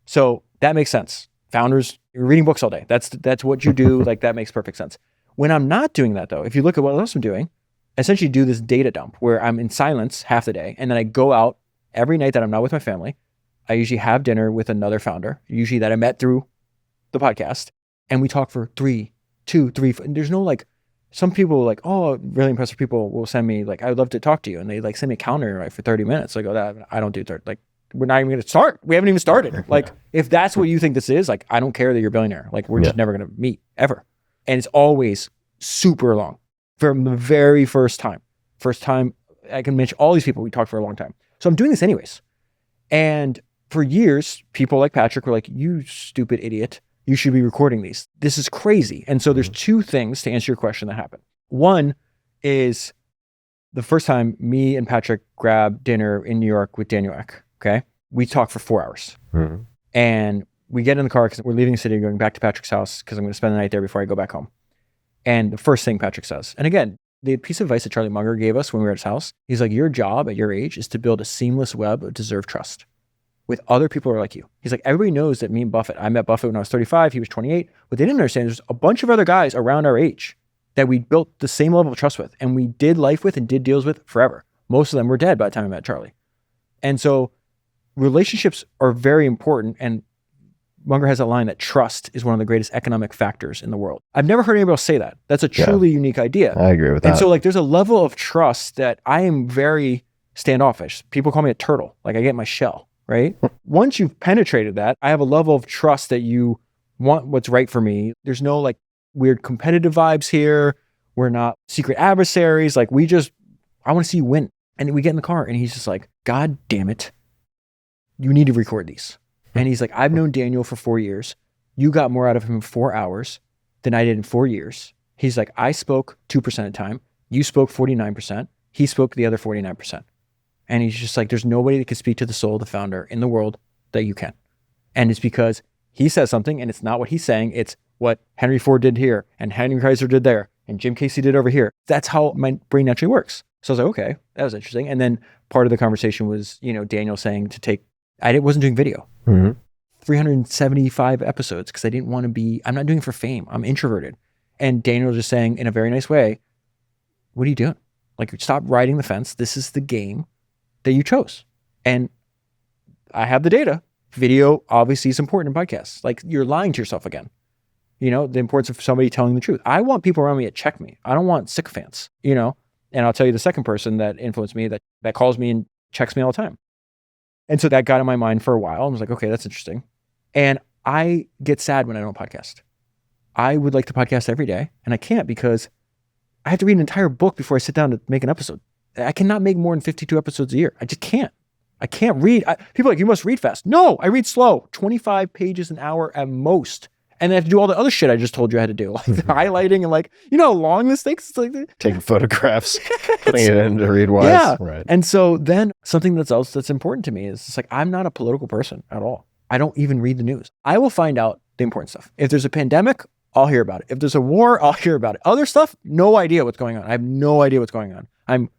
So that makes sense. Founders, you're reading books all day. That's what you do. Like that makes perfect sense. When I'm not doing that though, if you look at what else I'm doing, I essentially do this data dump where I'm in silence half the day. And then I go out every night that I'm not with my family. I usually have dinner with another founder, usually that I met through the podcast. And we talk for 3, 2, 3. There's no like, some people like, oh, really impressive people will send me like, I would love to talk to you. And they like send me a calendar like for 30 minutes. I go, that I don't do 30, like we're not even going to start. We haven't even started. Like, if that's what you think this is, like, I don't care that you're a billionaire. Like, we're just never going to meet ever. And it's always super long from the very first time. First time I can mention all these people, we talked for a long time. So I'm doing this anyways. And for years, people like Patrick were like, you stupid idiot, you should be recording these. This is crazy. And so there's two things to answer your question that happened. One is the first time me and Patrick grabbed dinner in New York with Daniel Ek, okay? We talked for 4 hours. Mm-hmm. And we get in the car because we're leaving the city, going back to Patrick's house because I'm going to spend the night there before I go back home. And the first thing Patrick says, and again, the piece of advice that Charlie Munger gave us when we were at his house, he's like, your job at your age is to build a seamless web of deserved trust with other people who are like you. He's like, everybody knows that me and Buffett, I met Buffett when I was 35, he was 28. What they didn't understand is there's a bunch of other guys around our age that we built the same level of trust with and we did life with and did deals with forever. Most of them were dead by the time I met Charlie. And so relationships are very important. And Munger has a line that trust is one of the greatest economic factors in the world. I've never heard anybody else say that. That's a truly unique idea. I agree with that. And so like there's a level of trust that I am very standoffish. People call me a turtle. Like I get my shell, right? Once you've penetrated that, I have a level of trust that you want what's right for me. There's no like weird competitive vibes here. We're not secret adversaries. Like I want to see you win. And we get in the car and he's just like, God damn it. You need to record these. And he's like, I've known Daniel for 4 years. You got more out of him in 4 hours than I did in 4 years. He's like, I spoke 2% of the time. You spoke 49%. He spoke the other 49%. And he's just like, there's nobody that can speak to the soul of the founder in the world that you can. And it's because he says something and it's not what he's saying. It's what Henry Ford did here and Henry Chrysler did there and Jim Casey did over here. That's how my brain naturally works. So I was like, okay, that was interesting. And then part of the conversation was, Daniel saying I wasn't doing video. 375 episodes because I didn't want to I'm not doing it for fame. I'm introverted. And Daniel was just saying in a very nice way, what are you doing? Like, stop riding the fence. This is the game that you chose. And I have the data. Video obviously is important in podcasts. Like, you're lying to yourself again. The importance of somebody telling the truth. I want people around me to check me. I don't want sycophants, And I'll tell you the second person that influenced me that calls me and checks me all the time. And so that got in my mind for a while. I was like, okay, that's interesting. And I get sad when I don't podcast. I would like to podcast every day and I can't because I have to read an entire book before I sit down to make an episode. I cannot make more than 52 episodes a year. I just can't. I can't read. People are like, you must read fast. No, I read slow, 25 pages an hour at most. And I have to do all the other shit I just told you I had to do, like the highlighting and like, how long this takes? It's like taking photographs, putting it in to read wise. Yeah. Right. And so then something that's important to me is it's like, I'm not a political person at all. I don't even read the news. I will find out the important stuff. If there's a pandemic, I'll hear about it. If there's a war, I'll hear about it. Other stuff, no idea what's going on. I have no idea what's going on. I'm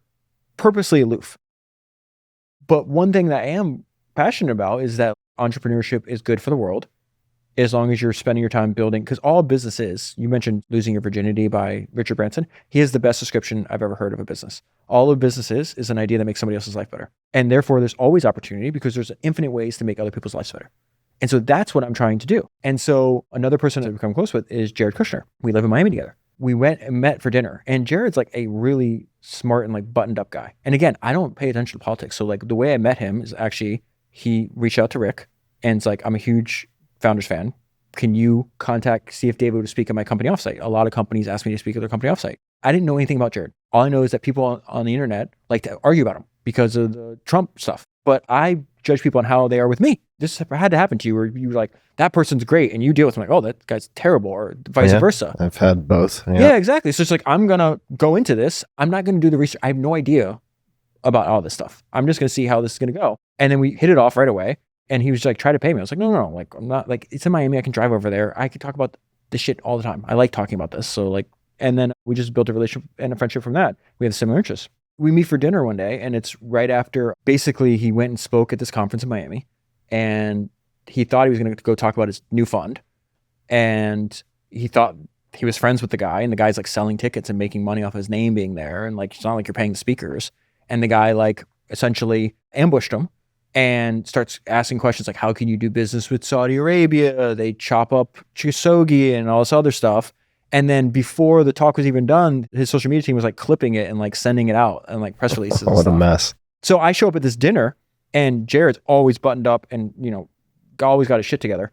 purposely aloof. But one thing that I am passionate about is that entrepreneurship is good for the world. As long as you're spending your time building, because all business is, you mentioned Losing Your Virginity by Richard Branson. He has the best description I've ever heard of a business. All a business is an idea that makes somebody else's life better. And therefore there's always opportunity because there's infinite ways to make other people's lives better. And so that's what I'm trying to do. And so another person I've become close with is Jared Kushner. We live in Miami together. We went and met for dinner and Jared's like a really smart and like buttoned up guy. And again, I don't pay attention to politics. So like the way I met him is actually, he reached out to Rick and it's like, I'm a huge Founders fan. Can you see if David would speak at my company offsite? A lot of companies ask me to speak at their company offsite. I didn't know anything about Jared. All I know is that people on the internet like to argue about him because of the Trump stuff. But I judge people on how they are with me. This had to happen to you where you were like, that person's great. And you deal with them like, oh, that guy's terrible or vice versa. I've had both. Yeah, exactly. So it's like, I'm going to go into this. I'm not going to do the research. I have no idea about all this stuff. I'm just going to see how this is going to go. And then we hit it off right away. And he was like, try to pay me. I was like, no, like, I'm not like, it's in Miami. I can drive over there. I can talk about this shit all the time. I like talking about this. So like, and then we just built a relationship and a friendship from that. We have similar interests. We meet for dinner one day and it's right after, basically he went and spoke at this conference in Miami and he thought he was going to go talk about his new fund. And he thought he was friends with the guy and the guy's like selling tickets and making money off his name being there. And like, it's not like you're paying the speakers. And the guy like essentially ambushed him and starts asking questions like, how can you do business with Saudi Arabia? They chop up Khashoggi and all this other stuff. And then before the talk was even done, his social media team was like clipping it and like sending it out and like press releases. What a mess. So I show up at this dinner And Jared's always buttoned up and, always got his shit together.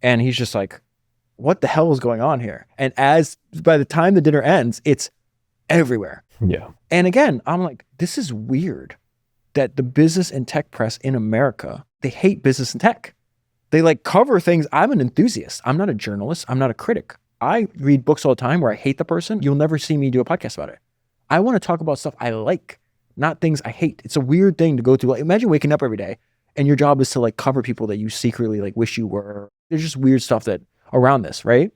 And he's just like, what the hell is going on here? And by the time the dinner ends, it's everywhere. Yeah. And again, I'm like, this is weird that the business and tech press in America, they hate business and tech. They like cover things. I'm an enthusiast. I'm not a journalist. I'm not a critic. I read books all the time where I hate the person. You'll never see me do a podcast about it. I want to talk about stuff I like, not things I hate. It's a weird thing to go through. Like, imagine waking up every day and your job is to like cover people that you secretly like wish you were. There's just weird stuff that around this, right?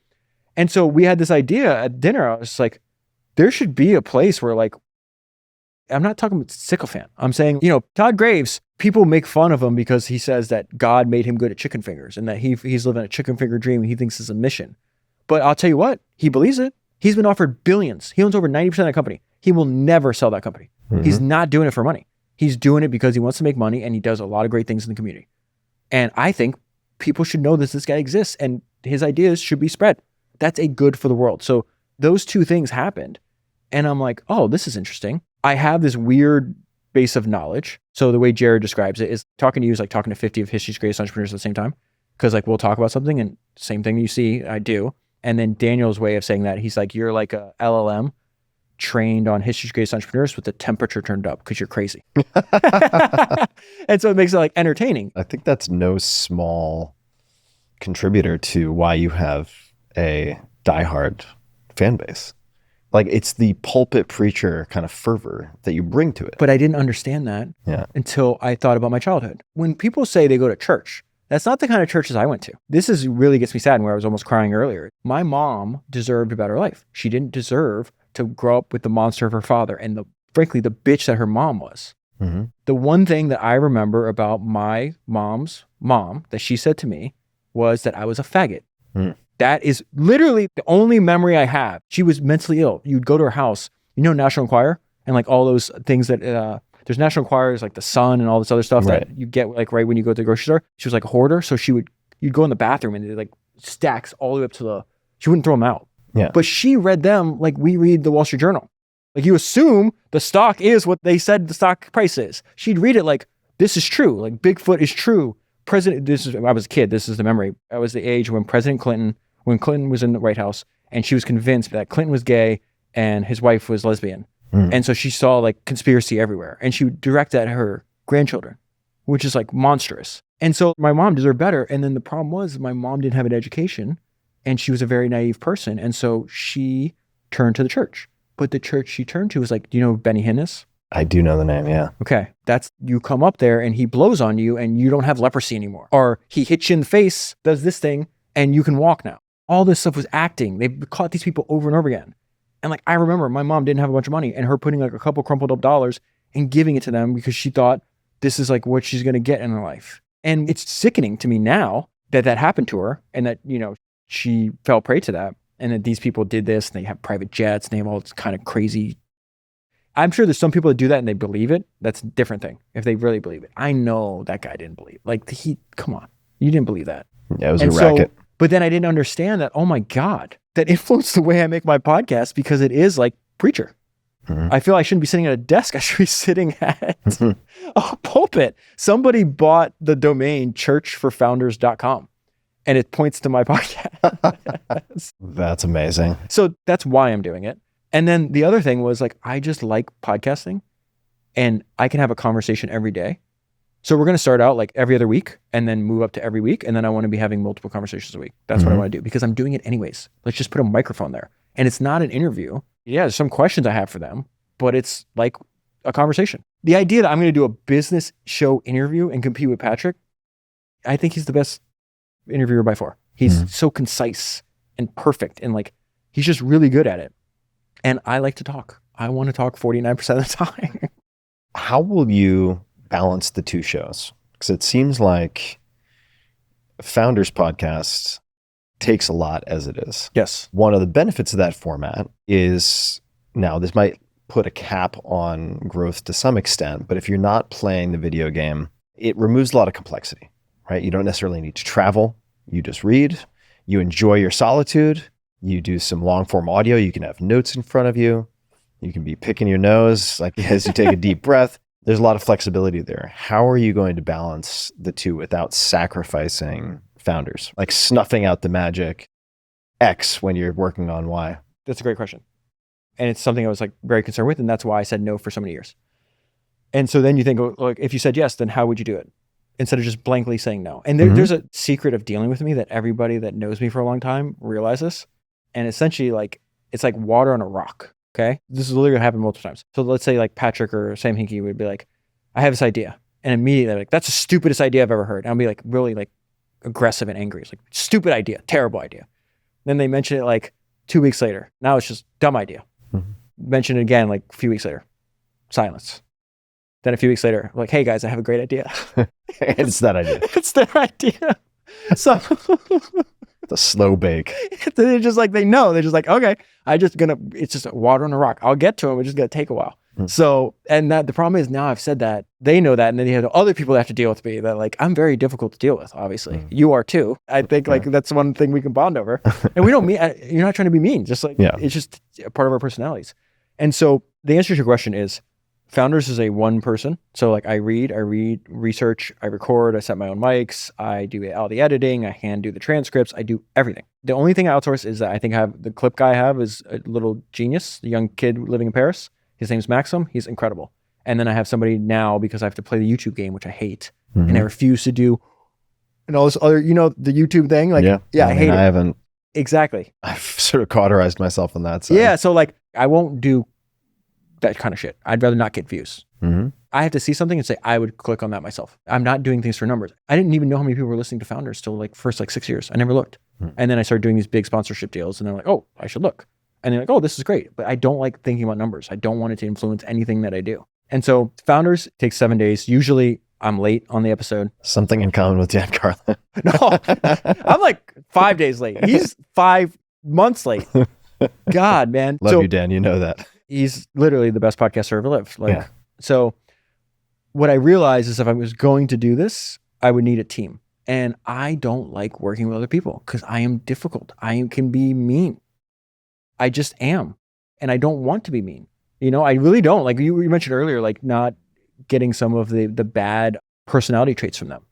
And so we had this idea at dinner. I was like, there should be a place where like, I'm not talking about sycophant. I'm saying, Todd Graves, people make fun of him because he says that God made him good at chicken fingers and that he's living a chicken finger dream. And he thinks it's a mission. But I'll tell you what, he believes it. He's been offered billions. He owns over 90% of that company. He will never sell that company. Mm-hmm. He's not doing it for money. He's doing it because he wants to make money and he does a lot of great things in the community. And I think people should know this guy exists and his ideas should be spread. That's a good for the world. So those two things happened. And I'm like, oh, this is interesting. I have this weird base of knowledge. So the way Jared describes it is talking to you is like talking to 50 of history's greatest entrepreneurs at the same time. Because like we'll talk about something and same thing you see, I do. And then Daniel's way of saying that, he's like, you're like a LLM trained on history's greatest entrepreneurs with the temperature turned up because you're crazy. And so it makes it like entertaining. I think that's no small contributor to why you have a diehard fan base. Like it's the pulpit preacher kind of fervor that you bring to it. But I didn't understand that until I thought about my childhood. When people say they go to church, that's not the kind of churches I went to. This really gets me sad and where I was almost crying earlier. My mom deserved a better life. She didn't deserve to grow up with the monster of her father and frankly, the bitch that her mom was. Mm-hmm. The one thing that I remember about my mom's mom that she said to me was that I was a faggot. Mm. That is literally the only memory I have. She was mentally ill. You'd go to her house, National Enquirer and like all those things that, there's National Enquirers like the Sun and all this other stuff that you get like right when you go to the grocery store. She was like a hoarder. So you'd go in the bathroom and like stacks all the way up to she wouldn't throw them out. Yeah. But she read them like we read the Wall Street Journal. Like you assume the stock is what they said the stock price is. She'd read it like, this is true. Like Bigfoot is true. I was a kid. This is the memory. I was the age when Clinton was in the White House and she was convinced that Clinton was gay and his wife was lesbian. Mm. And so she saw like conspiracy everywhere and she would direct that at her grandchildren, which is like monstrous. And so my mom deserved better. And then the problem was my mom didn't have an education and she was a very naive person. And so she turned to the church. But the church she turned to was like, do you know who Benny Hinn is? I do know the name, yeah. Okay. That's, you come up there and he blows on you and you don't have leprosy anymore. Or he hits you in the face, does this thing, and you can walk now. All this stuff was acting. They caught these people over and over again. And like, I remember my mom didn't have a bunch of money and her putting like a couple crumpled up dollars and giving it to them because she thought this is like what she's going to get in her life. And it's sickening to me now that happened to her and that, she fell prey to that. And that these people did this and they have private jets and they have all this kind of crazy. I'm sure there's some people that do that and they believe it. That's a different thing. If they really believe it. I know that guy didn't believe. Like come on. You didn't believe that. Yeah, it was a racket. But then I didn't understand that, oh my God, that influenced the way I make my podcast because it is like preacher. Mm-hmm. I feel I shouldn't be sitting at a desk. I should be sitting at a pulpit. Somebody bought the domain churchforfounders.com and it points to my podcast. That's amazing. So that's why I'm doing it. And then the other thing was like, I just like podcasting and I can have a conversation every day. So we're going to start out like every other week and then move up to every week. And then I want to be having multiple conversations a week. That's what I want to do because I'm doing it anyways. Let's just put a microphone there. And it's not an interview. Yeah, there's some questions I have for them, but it's like a conversation. The idea that I'm going to do a business show interview and compete with Patrick, I think he's the best interviewer by far. He's so concise and perfect. And like, he's just really good at it. And I like to talk. I want to talk 49% of the time. How will you balance the two shows? Because it seems like Founders Podcast takes a lot as it is. Yes. One of the benefits of that format is, now this might put a cap on growth to some extent, but if you're not playing the video game, it removes a lot of complexity, right? You don't necessarily need to travel. You just read. You enjoy your solitude. You do some long form audio. You can have notes in front of you. You can be picking your nose like as you take a deep breath. there's a lot of flexibility there. How are you going to balance the two without sacrificing founders? Like snuffing out the magic X when you're working on Y? That's a great question. And it's something I was like very concerned with. And that's why I said no for so many years. And so then you think, like, if you said yes, then how would you do it? Instead of just blankly saying no. And there's a secret of dealing with me that everybody that knows me for a long time realizes. And essentially, like, it's like water on a rock. Okay. This is literally happened multiple times. So let's say like Patrick or Sam Hinkie would be like, I have this idea. And immediately like, that's the stupidest idea I've ever heard. And I'll be like really like aggressive and angry. It's like, stupid idea, terrible idea. Then they mention it like 2 weeks later. Now it's just dumb idea. Mention it again like a few weeks later. Silence. Then a few weeks later, like, hey guys, I have a great idea. It's that idea. It's their idea. So the slow bake. They're just like, they know. They're just like, okay, it's just water on a rock. I'll get to them. It's just going to take a while. So, and that the problem is now I've said that, they know that, and then you have other people that have to deal with me that like, I'm very difficult to deal with, obviously. You are too. I think like that's one thing we can bond over. And we don't mean, you're not trying to be mean. Just like, it's just a part of our personalities. And so the answer to your question is, Founders is a one person. So like I read, research, I record, I set my own mics, I do all the editing, I hand do the transcripts, I do everything. The only thing I outsource is that I think I have the clip guy I have is a little genius, a young kid living in Paris. His name's Maxim. He's incredible. And then I have somebody now because I have to play the YouTube game, which I hate. And I refuse to do and all this other, the YouTube thing. Like, I hate it. I haven't. Exactly. I've sort of cauterized myself on that side. Yeah. So like I won't do that kind of shit. I'd rather not get views. I have to see something and say, I would click on that myself. I'm not doing things for numbers. I didn't even know how many people were listening to Founders till like first like 6 years. I never looked. And then I started doing these big sponsorship deals and they're like, oh, I should look. And they're like, oh, this is great. But I don't like thinking about numbers. I don't want it to influence anything that I do. And so Founders takes 7 days. Usually I'm late on the episode. Something in common with Dan Carlin. No, I'm like 5 days late. He's 5 months late. God, man. Love you, Dan. You know that. He's literally the best podcaster ever lived. So what I realized is if I was going to do this, I would need a team. And I don't like working with other people because I am difficult. I can be mean. I just am. And I don't want to be mean. I really don't. Like you mentioned earlier, like not getting some of the bad personality traits from them,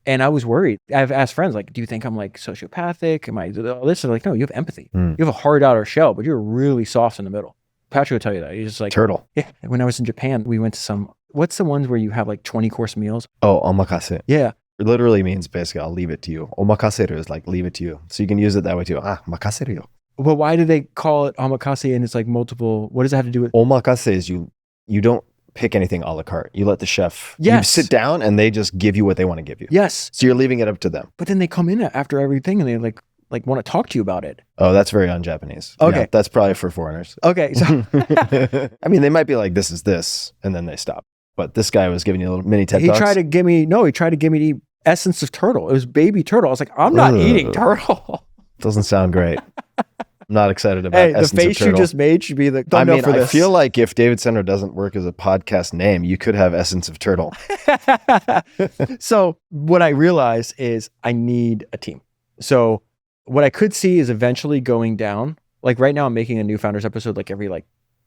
And I was worried. I've asked friends, like, do you think I'm like sociopathic? Am I all this? And like, no, you have empathy. You have a hard outer shell, but you're really soft in the middle. Patrick will tell you that. He's just like turtle. Yeah. When I was in Japan, we went to what's the ones where you have like 20-course meals? Oh, omakase. Yeah. It literally means basically, I'll leave it to you. Omakaseru is like, leave it to you. So you can use it that way too. Makaseru yo. Well, why do they call it omakase and it's like multiple? What does it have to do with? Omakase is you don't pick anything a la carte. You let the chef, you sit down and they just give you what they want to give you. Yes. So you're leaving it up to them. But then they come in after everything and they like want to talk to you about it. Oh, that's very un-Japanese. Okay. Yeah, that's probably for foreigners. Okay. So I mean, they might be like, this is this, and then they stop. But this guy was giving you a little mini TED Talks. He tried to give me to eat essence of turtle. It was baby turtle. I was like, I'm not eating turtle. Doesn't sound great. I'm not excited about essence the face of turtle. You just made should be the thumbnail for this. I feel like if David Senra doesn't work as a podcast name, you could have essence of turtle. So what I realized is I need a team. So what I could see is eventually going down. Like right now I'm making a new Founders episode like every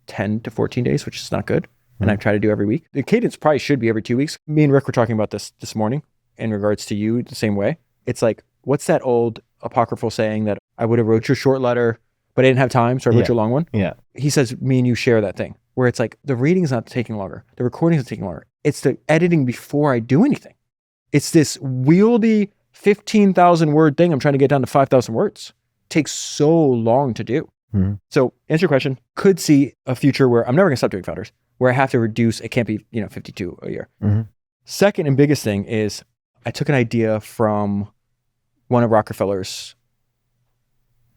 10 to 14 days, which is not good. And I try to do every week. The cadence probably should be every 2 weeks. Me and Rick were talking about this morning in regards to you the same way. It's like, what's that old apocryphal saying that I would have wrote you a short letter, but I didn't have time, so I wrote you a long one? Yeah. He says, me and you share that thing where it's like the reading's not taking longer. The recording's not taking longer. It's the editing before I do anything. It's this wieldy 15,000 word thing. I'm trying to get down to 5,000 words. It takes so long to do. So answer your question, could see a future where I'm never gonna stop doing Founders, where I have to reduce, it can't be 52 a year. Second and biggest thing is I took an idea from one of Rockefeller's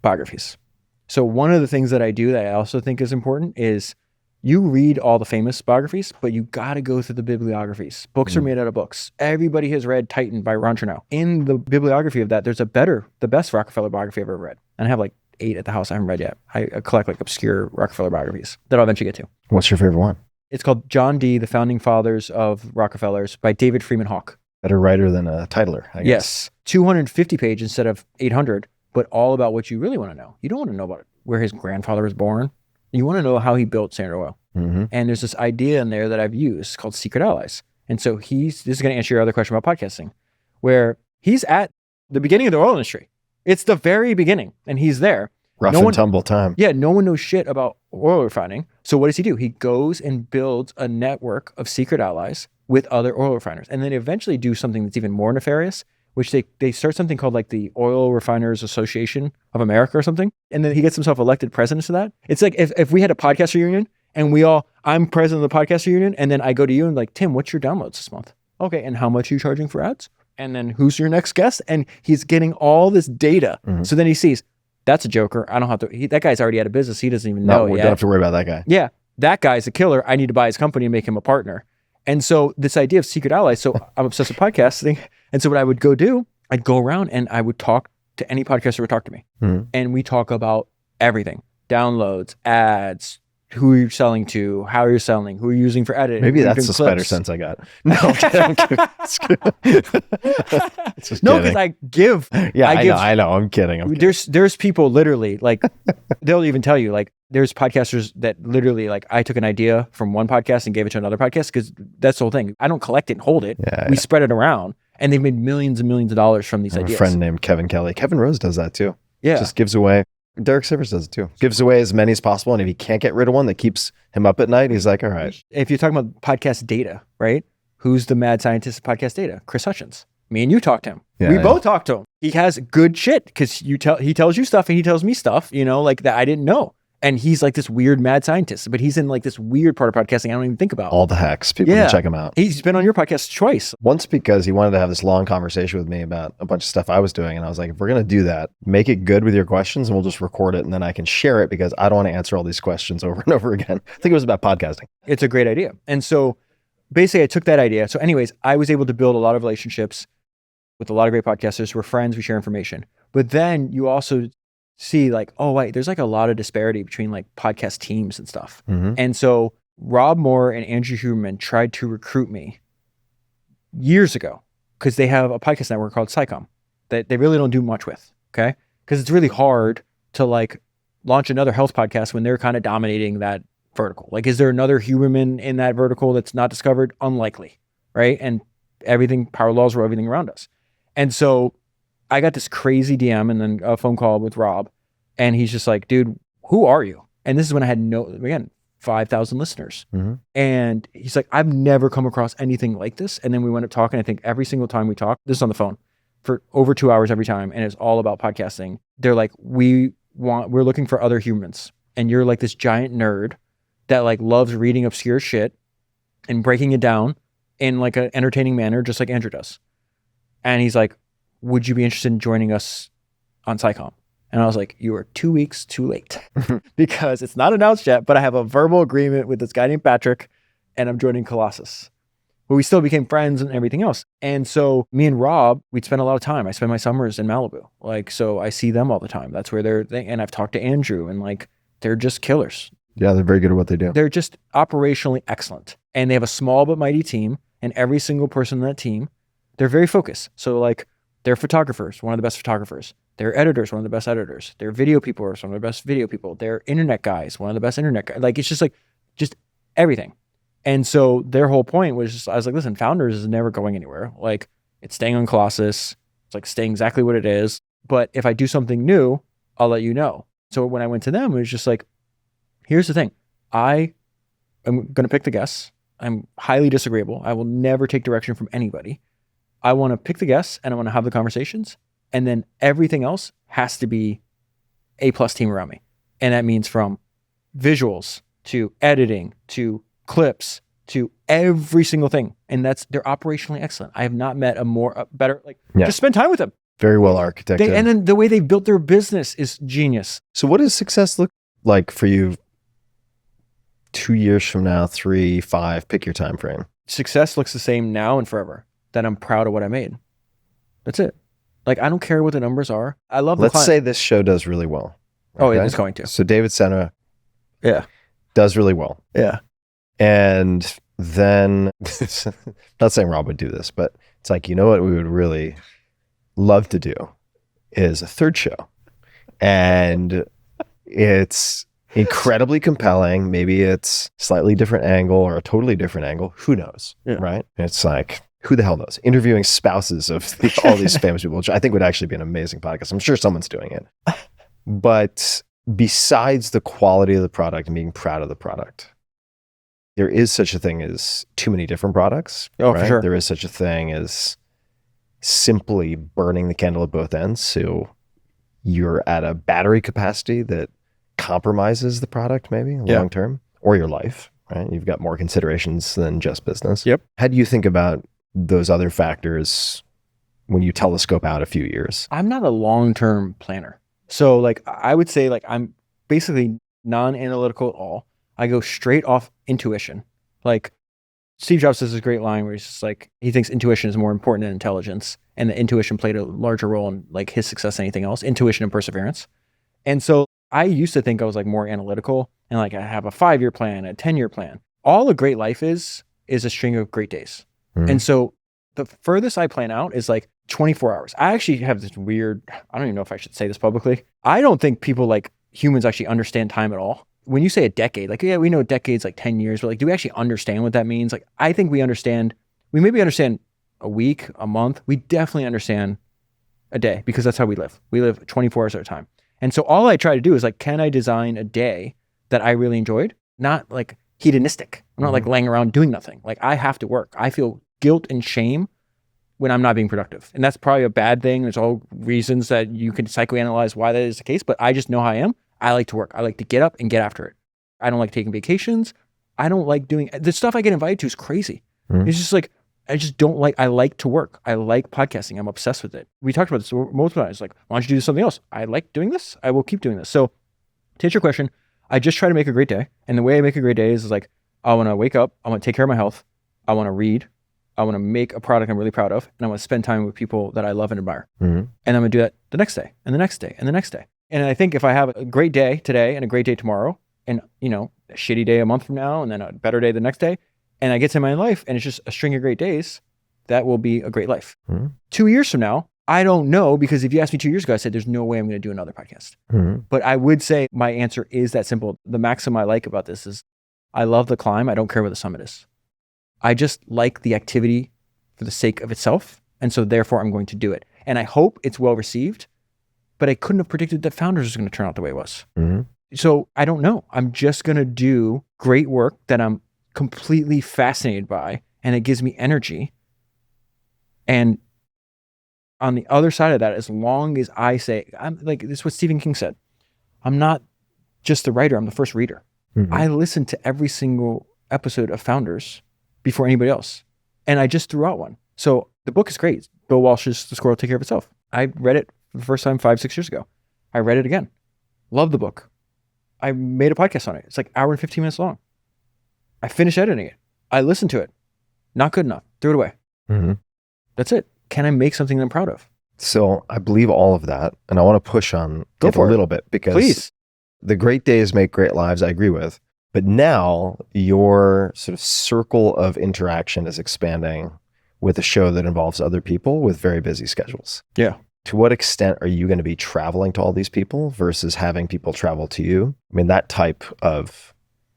biographies. So one of the things that I do that I also think is important is you read all the famous biographies, but you got to go through the bibliographies. Books are made out of books. Everybody has read Titan by Ron Chernow. In the bibliography of that, there's the best Rockefeller biography I've ever read. And I have 8 at the house I haven't read yet. I collect obscure Rockefeller biographies that I'll eventually get to. What's your favorite one? It's called John D., The Founding Fathers of Rockefellers by David Freeman Hawke. Better writer than a titler, I guess. Yes. 250 pages instead of 800, but all about what you really want to know. You don't want to know about where his grandfather was born. You want to know how he built Senra. Mm-hmm. And there's this idea in there that I've used called secret allies. And so this is going to answer your other question about podcasting, where he's at the beginning of the oil industry. It's the very beginning, and he's there. Rough and tumble time. Yeah, no one knows shit about oil refining. So what does he do? He goes and builds a network of secret allies with other oil refiners, and then eventually do something that's even more nefarious, which they start something called like the Oil Refiners Association of America or something. And then he gets himself elected president of that. It's like if we had a podcast reunion and I'm president of the podcast reunion, and then I go to you and like, Tim, what's your downloads this month? Okay, and how much are you charging for ads? And then who's your next guest? And he's getting all this data. Mm-hmm. So then he sees, that's a joker. I don't have to, that guy's already out of business. He doesn't even know we yet. don't have to worry about that guy. Yeah, that guy's a killer. I need to buy his company and make him a partner. And so this idea of secret allies, so I'm obsessed with podcasting. And so what I would go do, I'd go around and I would talk to any podcaster who would talk to me. Mm-hmm. And we talk about everything, downloads, ads, who you're selling to, how you're selling, who you're using for editing. Maybe that's the spider sense I got. No, I'm kidding. No, because I give. Yeah, I know. I'm kidding. There's people literally like, they'll even tell you like, there's podcasters that literally like, I took an idea from one podcast and gave it to another podcast, because that's the whole thing. I don't collect it and hold it. We spread it around, and they've made millions and millions of dollars from these ideas. A friend named Kevin Kelly. Kevin Rose does that too. Yeah. Just gives away. Derek Sivers does it too. Gives away as many as possible. And if he can't get rid of one that keeps him up at night, he's like, all right. If you're talking about podcast data, right? Who's the mad scientist of podcast data? Chris Hutchins. Me and you talked to him. We both talked to him. He has good shit because he tells you stuff and he tells me stuff, like that I didn't know. And he's like this weird mad scientist, but he's in like this weird part of podcasting I don't even think about. All the hacks. People can check him out. He's been on your podcast twice. Once because he wanted to have this long conversation with me about a bunch of stuff I was doing. And I was like, if we're going to do that, make it good with your questions and we'll just record it. And then I can share it because I don't want to answer all these questions over and over again. I think it was about podcasting. It's a great idea. And so basically I took that idea. So anyways, I was able to build a lot of relationships with a lot of great podcasters. We're friends. We share information. But then you also see like, oh wait, there's like a lot of disparity between like podcast teams and stuff. Mm-hmm. And so Rob Moore and Andrew Huberman tried to recruit me years ago because they have a podcast network called SciComm that they really don't do much with. Okay. Because it's really hard to like launch another health podcast when they're kind of dominating that vertical. Like, is there another Huberman in that vertical that's not discovered? Unlikely. Right. And power laws were everything around us. And so I got this crazy DM and then a phone call with Rob, and he's just like, dude, who are you? And this is when I had 5,000 listeners. Mm-hmm. And he's like, I've never come across anything like this. And then we went up talking. I think every single time we talked, this is on the phone for over 2 hours every time. And it's all about podcasting. They're like, we're looking for other humans. And you're like this giant nerd that like loves reading obscure shit and breaking it down in like an entertaining manner, just like Andrew does. And he's like, would you be interested in joining us on SciComm? And I was like, you are 2 weeks too late because it's not announced yet, but I have a verbal agreement with this guy named Patrick and I'm joining Colossus. But we still became friends and everything else. And so me and Rob, we'd spend a lot of time. I spend my summers in Malibu. Like, so I see them all the time. That's where and I've talked to Andrew and like, they're just killers. Yeah, they're very good at what they do. They're just operationally excellent. And they have a small but mighty team, and every single person on that team, they're very focused. So like, they're photographers, one of the best photographers. They're editors, one of the best editors. They're video people, some of the best video people. They're internet guys, one of the best internet guys. Like, it's just everything. And so their whole point was just, I was like, listen, Founders is never going anywhere. Like, it's staying on Colossus. It's like staying exactly what it is. But if I do something new, I'll let you know. So when I went to them, it was just like, here's the thing. I am going to pick the guests. I'm highly disagreeable. I will never take direction from anybody. I want to pick the guests and I want to have the conversations. And then everything else has to be A+ team around me. And that means from visuals to editing to clips to every single thing. And they're operationally excellent. I have not met a better, just spend time with them. Very well architected. And then the way they built their business is genius. So what does success look like for you 2 years from now, 3, 5, pick your time frame? Success looks the same now and forever. That I'm proud of what I made. That's it. Like, I don't care what the numbers are. I love the Let's say this show does really well. Okay? Oh, it's going to. So David Senra does really well. Yeah. And then, not saying Rob would do this, but it's like, you know what we would really love to do is a third show. And it's incredibly compelling. Maybe it's slightly different angle or a totally different angle. Who knows? Yeah. Right? It's like, who the hell knows? Interviewing spouses of all these famous people, which I think would actually be an amazing podcast. I'm sure someone's doing it. But besides the quality of the product and being proud of the product, there is such a thing as too many different products. Oh, right? for sure. There is such a thing as simply burning the candle at both ends. So you're at a battery capacity that compromises the product maybe long term, or your life, right? You've got more considerations than just business. Yep. How do you think about those other factors when you telescope out a few years? I'm not a long-term planner. So like, I would say like, I'm basically non-analytical at all. I go straight off intuition. Like Steve Jobs has this great line where he's just like, he thinks intuition is more important than intelligence. And the intuition played a larger role in like his success than anything else, intuition and perseverance. And so I used to think I was like more analytical and like I have a 5-year plan, a 10-year plan. All a great life is a string of great days. And so the furthest I plan out is like 24 hours. I actually have this weird, I don't even know if I should say this publicly. I don't think people like humans actually understand time at all. When you say a decade, like, yeah, we know decades like 10 years, but like, do we actually understand what that means? Like, I think we maybe understand a week, a month. We definitely understand a day because that's how we live. We live 24 hours at a time. And so all I try to do is like, can I design a day that I really enjoyed? Not like hedonistic. I'm not like laying around doing nothing. Like I have to work. I feel guilt and shame when I'm not being productive. And that's probably a bad thing. There's all reasons that you can psychoanalyze why that is the case, but I just know how I am. I like to work. I like to get up and get after it. I don't like taking vacations. I don't like doing the stuff I get invited to is crazy. It's just like, I like to work. I like podcasting. I'm obsessed with it. We talked about this multiple times. Like, why don't you do something else? I like doing this. I will keep doing this. So to answer your question, I just try to make a great day. And the way I make a great day is like, I want to wake up. I want to take care of my health. I want to read. I want to make a product I'm really proud of. And I want to spend time with people that I love and admire. And I'm going to do that the next day and the next day and the next day. And I think if I have a great day today and a great day tomorrow and, you know, a shitty day a month from now and then a better day the next day, and I get to my life and it's just a string of great days, that will be a great life. 2 years from now, I don't know, because if you asked me 2 years ago, I said, there's no way I'm going to do another podcast. But I would say my answer is that simple. The maxim I like about this is I love the climb. I don't care where the summit is. I just like the activity for the sake of itself. And so therefore I'm going to do it. And I hope it's well received, but I couldn't have predicted that Founders was going to turn out the way it was. So I don't know. I'm just going to do great work that I'm completely fascinated by, and it gives me energy. And on the other side of that, as long as I say, I'm like, this is what Stephen King said. I'm not just the writer, I'm the first reader. I listened to every single episode of Founders before anybody else. And I just threw out one. So the book is great. Bill Walsh's The Squirrel Take Care of Itself. I read it for the first time 5-6 years ago. I read it again. Love the book. I made a podcast on it. It's like an hour and 15 minutes long. I finished editing it. I listened to it. Not good enough. Threw it away. That's it. Can I make something that I'm proud of? So I believe all of that. And I want to push on it a little bit because please. The great days make great lives. I agree with. But now your sort of circle of interaction is expanding with a show that involves other people with very busy schedules. Yeah. To what extent are you going to be traveling to all these people versus having people travel to you? I mean, that type of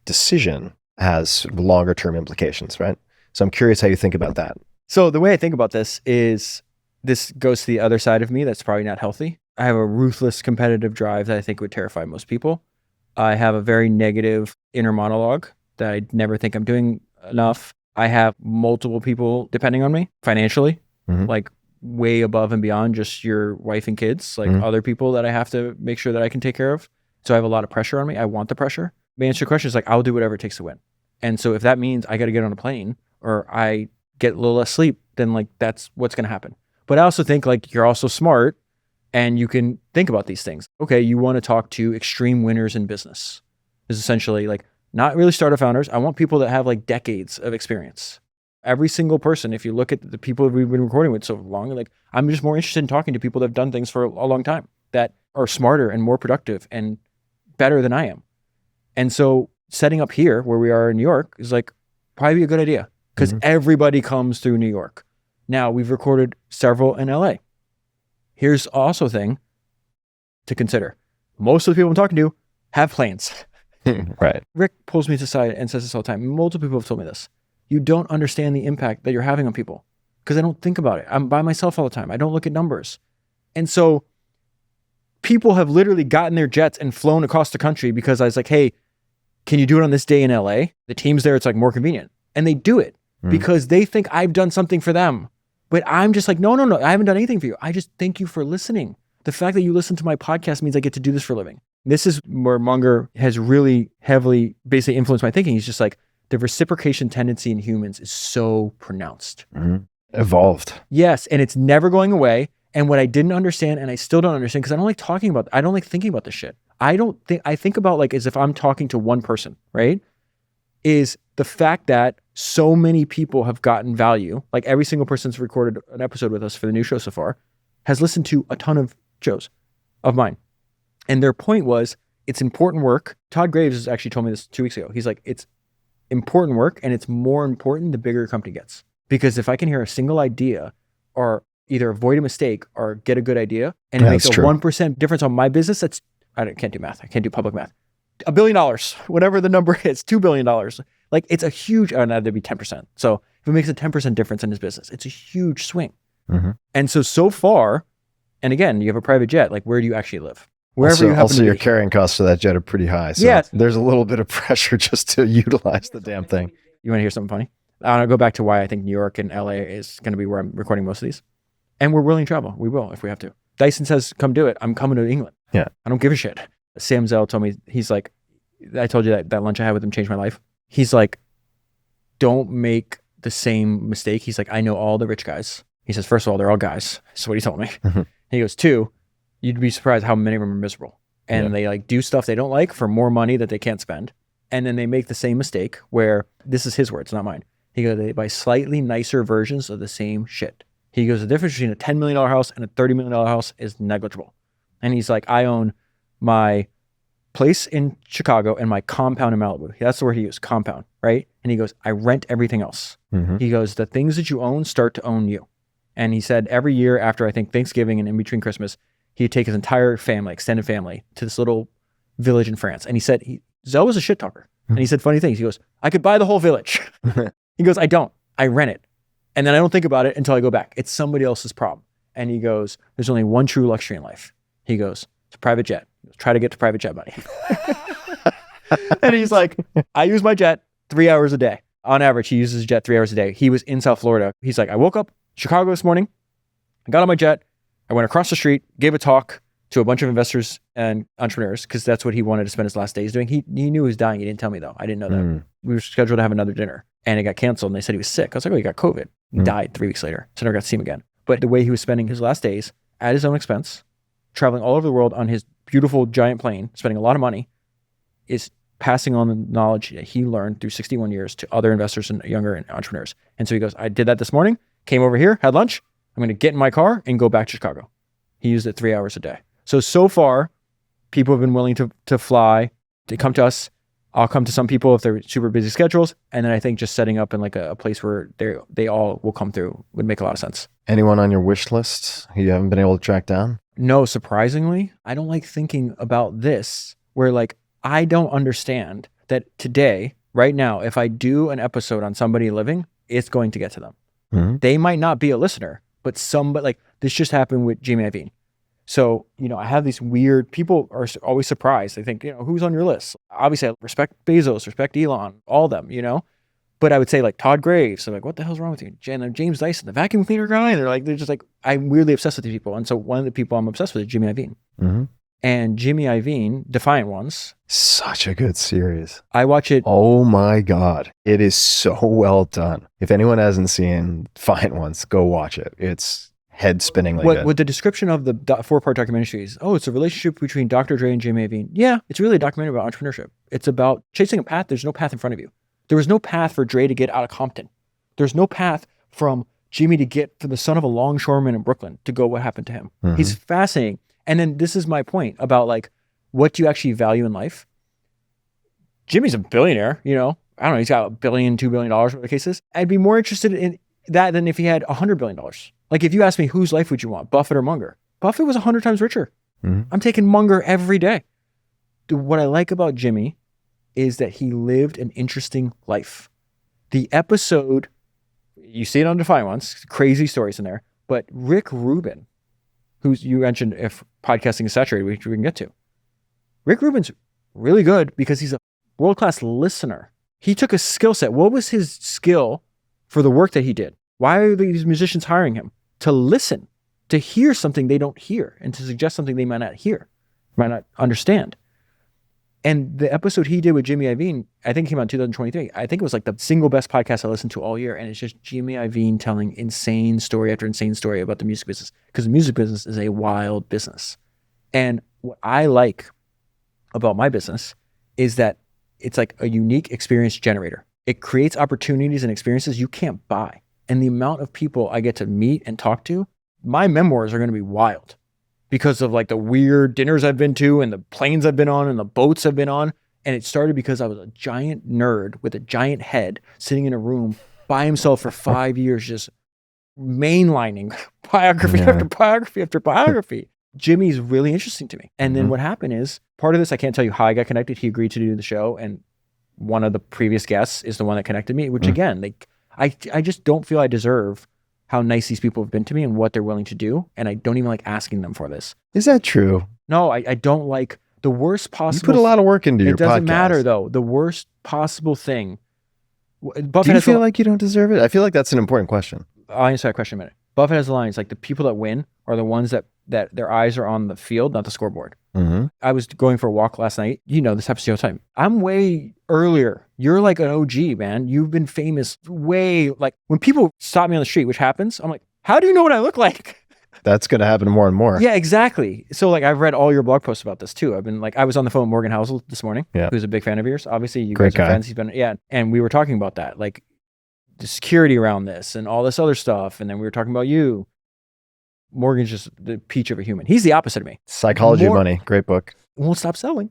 decision has sort of longer term implications, right? So I'm curious how you think about that. So the way I think about this is this goes to the other side of me that's probably not healthy. I have a ruthless competitive drive that I think would terrify most people. I have a very negative inner monologue that I never think I'm doing enough. I have multiple people depending on me financially, like way above and beyond just your wife and kids, like other people that I have to make sure that I can take care of. So I have a lot of pressure on me. I want the pressure. The answer to your question is like, I'll do whatever it takes to win. And so if that means I got to get on a plane or I get a little less sleep, then like that's what's going to happen. But I also think like you're also smart and you can think about these things. Okay, you want to talk to extreme winners in business. Is essentially like not really startup founders. I want people that have like decades of experience. Every single person, if you look at the people we've been recording with so long, like I'm just more interested in talking to people that have done things for a long time that are smarter and more productive and better than I am. And so setting up here where we are in New York is like probably a good idea because everybody comes through New York. Now we've recorded several in LA. Here's also a thing to consider. Most of the people I'm talking to have planes. Right. Rick pulls me to the side and says this all the time. Multiple people have told me this. You don't understand the impact that you're having on people because I don't think about it. I'm by myself all the time. I don't look at numbers. And so people have literally gotten their jets and flown across the country because I was like, hey, can you do it on this day in LA? The team's there. It's like more convenient. And they do it because they think I've done something for them. But I'm just like, no, I haven't done anything for you. I just thank you for listening. The fact that you listen to my podcast means I get to do this for a living. This is where Munger has really heavily basically influenced my thinking. He's just like, the reciprocation tendency in humans is so pronounced. Evolved. Yes. And it's never going away. And what I didn't understand, and I still don't understand, because I don't like thinking about this shit. I think about like as if I'm talking to one person, right? Is the fact that so many people have gotten value, like every single person that's recorded an episode with us for the new show so far, has listened to a ton of shows of mine. And their point was, it's important work. Todd Graves has actually told me this 2 weeks ago. He's like, it's important work and it's more important the bigger your company gets. Because if I can hear a single idea or either avoid a mistake or get a good idea and it makes a 1% difference on my business, I can't do math. I can't do public math. $1 billion, whatever the number is, $2 billion. Like it's a huge, that'd be 10%. So if it makes a 10% difference in his business, it's a huge swing. And so far, and again, you have a private jet, like where do you actually live? Wherever you happen to be. Your carrying costs for that jet are pretty high. So there's a little bit of pressure just to utilize the damn thing. You want to hear something funny? I want to go back to why I think New York and LA is going to be where I'm recording most of these. And we're willing to travel. We will if we have to. Dyson says, come do it. I'm coming to England. Yeah. I don't give a shit. Sam Zell told me, he's like, I told you that lunch I had with him changed my life. He's like, don't make the same mistake. He's like, I know all the rich guys. He says, first of all, they're all guys. That's what he told me. He goes, 2, you'd be surprised how many of them are miserable. And they like do stuff they don't like for more money that they can't spend. And then they make the same mistake where, this is his words, not mine. He goes, they buy slightly nicer versions of the same shit. He goes, the difference between a $10 million house and a $30 million house is negligible. And he's like, I own my place in Chicago and my compound in Malibu. That's the word he used, compound, right? And he goes, I rent everything else. He goes, the things that you own start to own you. And he said every year after, I think, Thanksgiving and in between Christmas, he'd take his entire family, extended family, to this little village in France. And he said, Zell was a shit talker. And he said funny things. He goes, I could buy the whole village. He goes, I don't. I rent it. And then I don't think about it until I go back. It's somebody else's problem. And he goes, there's only one true luxury in life. He goes, it's a private jet. Try to get to private jet money. And he's like, I use my jet 3 hours a day. On average, he uses his jet 3 hours a day. He was in South Florida. He's like, I woke up Chicago this morning. I got on my jet. I went across the street, gave a talk to a bunch of investors and entrepreneurs because that's what he wanted to spend his last days doing. He knew he was dying. He didn't tell me though. I didn't know that. We were scheduled to have another dinner and it got canceled and they said he was sick. I was like, oh, he got COVID. He died 3 weeks later. So I never got to see him again. But the way he was spending his last days at his own expense, traveling all over the world on his beautiful giant plane, spending a lot of money, is passing on the knowledge that he learned through 61 years to other investors and younger entrepreneurs. And so he goes, I did that this morning, came over here, had lunch. I'm going to get in my car and go back to Chicago. He used it 3 hours a day. So far, people have been willing to fly, to come to us. I'll come to some people if they're super busy schedules. And then I think just setting up in like a place where they all will come through would make a lot of sense. Anyone on your wish list who you haven't been able to track down? No, surprisingly, I don't like thinking about this where like, I don't understand that today, right now, if I do an episode on somebody living, it's going to get to them. They might not be a listener, but like this just happened with Jimmy Iovine. So, I have these weird, people are always surprised. They think, who's on your list? Obviously, I respect Bezos, respect Elon, all of them, But I would say like Todd Graves. I'm like, what the hell's wrong with you? James Dyson, the vacuum cleaner guy. They're just like, I'm weirdly obsessed with these people. And so one of the people I'm obsessed with is Jimmy Iovine. And Jimmy Iovine, Defiant Ones. Such a good series. I watch it. Oh my God. It is so well done. If anyone hasn't seen Defiant Ones, go watch it. It's head spinningly good. With the description of the 4-part documentary series, it's a relationship between Dr. Dre and Jimmy Iovine. Yeah, it's really a documentary about entrepreneurship. It's about chasing a path. There's no path in front of you. There was no path for Dre to get out of Compton. There's no path from Jimmy to get to the son of a longshoreman in Brooklyn to go what happened to him. He's fascinating. And then this is my point about like, what do you actually value in life? Jimmy's a billionaire, I don't know, he's got $1 billion, $2 billion, whatever the case is. I'd be more interested in that than if he had $100 billion. Like if you ask me, whose life would you want, Buffett or Munger? Buffett was 100 times richer. I'm taking Munger every day. What I like about Jimmy is that he lived an interesting life. The episode, you see it on Define Once, crazy stories in there, but Rick Rubin, who's you mentioned if podcasting is saturated, which we can get to. Rick Rubin's really good because he's a world-class listener. He took a skill set. What was his skill for the work that he did? Why are these musicians hiring him? To listen, to hear something they don't hear, and to suggest something they might not hear, might not understand. And the episode he did with Jimmy Iovine, I think came out in 2023. I think it was like the single best podcast I listened to all year. And it's just Jimmy Iovine telling insane story after insane story about the music business. Because the music business is a wild business. And what I like about my business is that it's like a unique experience generator. It creates opportunities and experiences you can't buy. And the amount of people I get to meet and talk to, my memoirs are going to be wild. Because of like the weird dinners I've been to and the planes I've been on and the boats I've been on. And it started because I was a giant nerd with a giant head sitting in a room by himself for 5 years, just mainlining biography after biography after biography. Jimmy's really interesting to me. And then what happened is, part of this, I can't tell you how I got connected. He agreed to do the show. And one of the previous guests is the one that connected me, which again, like I just don't feel I deserve how nice these people have been to me and what they're willing to do. And I don't even like asking them for this. Is that true? No, I don't like the worst possible. You put a lot of work into your podcast. It doesn't matter though. The worst possible thing. Buffett, do you feel like you don't deserve it? I feel like that's an important question. I'll answer that question in a minute. Buffett has a line. It's like the people that win are the ones that their eyes are on the field, not the scoreboard. I was going for a walk last night. You know, this happens to you all the time. I'm way earlier. You're like an OG, man. You've been famous way, like when people stop me on the street, which happens, I'm like, how do you know what I look like? That's going to happen more and more. Yeah, exactly. So like I've read all your blog posts about this too. I've been like, I was on the phone with Morgan Housel this morning, who's a big fan of yours. Obviously you guys are friends. He's been, and we were talking about that, like the security around this and all this other stuff. And then we were talking about you. Morgan's just the peach of a human. He's the opposite of me. Psychology of Money. Great book. Won't stop selling.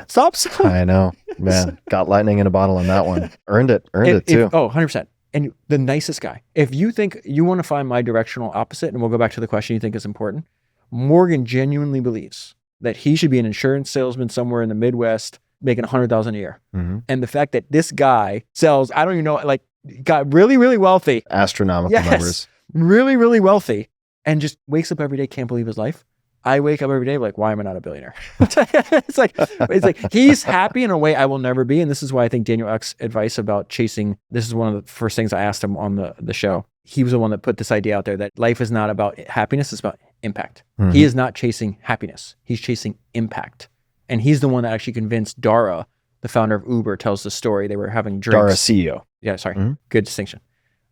Stop selling. I know, man. Got lightning in a bottle on that one. Earned it too. 100%. And the nicest guy. If you think you want to find my directional opposite, and we'll go back to the question you think is important, Morgan genuinely believes that he should be an insurance salesman somewhere in the Midwest making $100,000 a year. And the fact that this guy sells, I don't even know, like got really, really wealthy. Astronomical numbers. Really, really wealthy. And just wakes up every day, can't believe his life. I wake up every day like, why am I not a billionaire? it's like he's happy in a way I will never be. And this is why I think Daniel Ek's advice about chasing, this is one of the first things I asked him on the show. He was the one that put this idea out there that life is not about happiness, it's about impact. He is not chasing happiness. He's chasing impact. And he's the one that actually convinced Dara, the founder of Uber, tells the story. They were having drinks. Dara CEO. Yeah, sorry. Good distinction.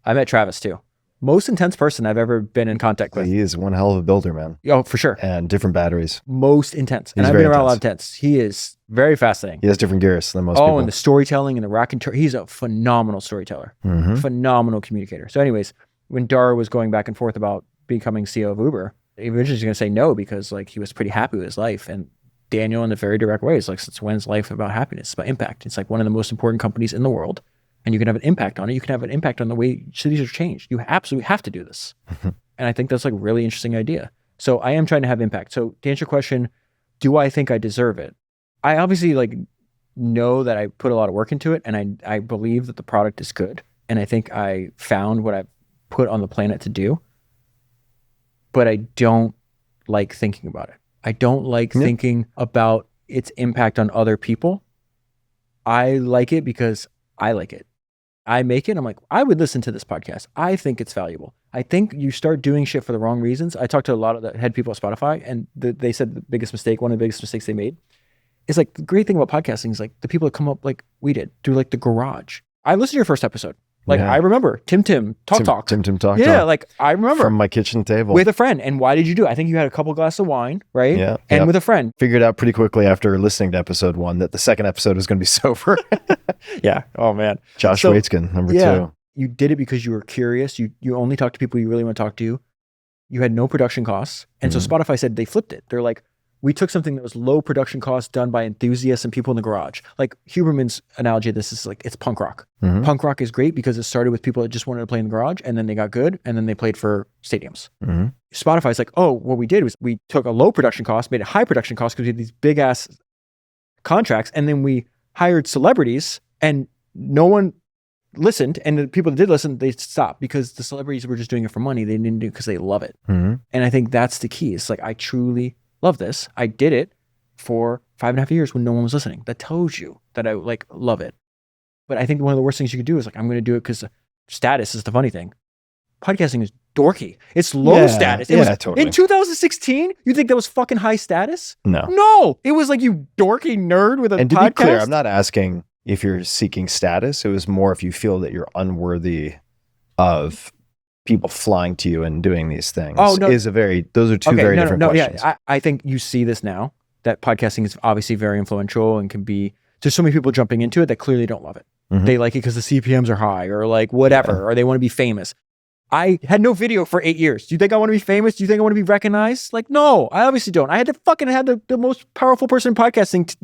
I met Travis too. Most intense person I've ever been in contact with. He is one hell of a builder, man. Oh, for sure. And different batteries. Most intense. And I've been around a lot of intense. He is very fascinating. He has different gears than most people. Oh, and the storytelling and the raconteur. He's a phenomenal storyteller. Phenomenal communicator. So anyways, when Dara was going back and forth about becoming CEO of Uber, eventually he's going to say no because like he was pretty happy with his life. And Daniel, in a very direct way, is like, since when's life about happiness? It's about impact. It's like one of the most important companies in the world. And you can have an impact on it. You can have an impact on the way cities are changed. You absolutely have to do this. And I think that's like a really interesting idea. So I am trying to have impact. So to answer your question, do I think I deserve it? I obviously like know that I put a lot of work into it and I believe that the product is good. And I think I found what I put on the planet to do. But I don't like thinking about it. I don't like thinking about its impact on other people. I like it because I like it. I make it. I'm like, I would listen to this podcast. I think it's valuable. I think you start doing shit for the wrong reasons. I talked to a lot of the head people at Spotify and they said the biggest mistake, one of the biggest mistakes they made is like the great thing about podcasting is like the people that come up like we did through like the garage. I listened to your first episode. Like I remember Tim Talk. Yeah, like I remember. From my kitchen table. With a friend. And why did you do it? I think you had a couple glasses of wine, right? Yeah. And with a friend. Figured out pretty quickly after listening to episode 1 that the second episode was going to be sober. Yeah. Oh man. Josh Waitzkin, number 2. You did it because you were curious. You only talk to people you really want to talk to. You had no production costs. And so Spotify said they flipped it. They're like, we took something that was low production costs done by enthusiasts and people in the garage. Like Huberman's analogy of this is like, it's punk rock. Punk rock is great because it started with people that just wanted to play in the garage and then they got good and then they played for stadiums. Spotify's like, oh, what we did was we took a low production cost, made it high production cost because we had these big ass contracts and then we hired celebrities and no one listened, and the people that did listen, they stopped because the celebrities were just doing it for money. They didn't do it because they love it. And I think that's the key. It's like, I truly love this. I did it for 5.5 years when no one was listening. That tells you that I like love it. But I think one of the worst things you could do is like, I'm going to do it because status is the funny thing. Podcasting is dorky. It's low status. It was totally. In 2016, you think that was fucking high status? No. It was like, you dorky nerd with a podcast. And to be clear, I'm not asking if you're seeking status. It was more if you feel that you're unworthy of people flying to you and doing these things. Oh, no. Those are two very different questions. Yeah. I think you see this now, that podcasting is obviously very influential and can be, there's so many people jumping into it that clearly don't love it. They like it because the CPMs are high or like whatever, or they want to be famous. I had no video for 8 years. Do you think I want to be famous? Do you think I want to be recognized? Like, no, I obviously don't. I had to fucking have the most powerful person in podcasting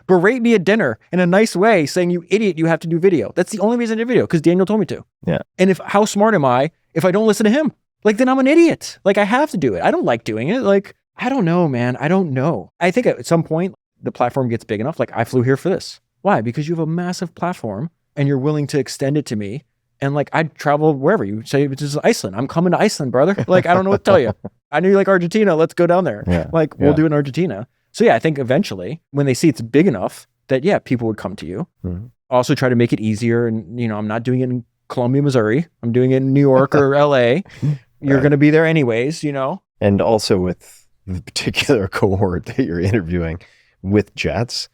berate me at dinner in a nice way saying, you idiot, you have to do video. That's the only reason I did video, because Daniel told me to. Yeah. And how smart am I if I don't listen to him? Like, then I'm an idiot. Like, I have to do it. I don't like doing it. Like, I don't know, man. I don't know. I think at some point the platform gets big enough. Like, I flew here for this. Why? Because you have a massive platform and you're willing to extend it to me. And like, I'd travel wherever you say, this is Iceland. I'm coming to Iceland, brother. Like, I don't know what to tell you. I know you like Argentina. Let's go down there. Yeah. Like, we'll do it in Argentina. So yeah, I think eventually when they see it's big enough that, yeah, people would come to you. Also try to make it easier. And, you know, I'm not doing it in Columbia, Missouri. I'm doing it in New York or LA. You're going to be there anyways, you know? And also with the particular cohort that you're interviewing with jets,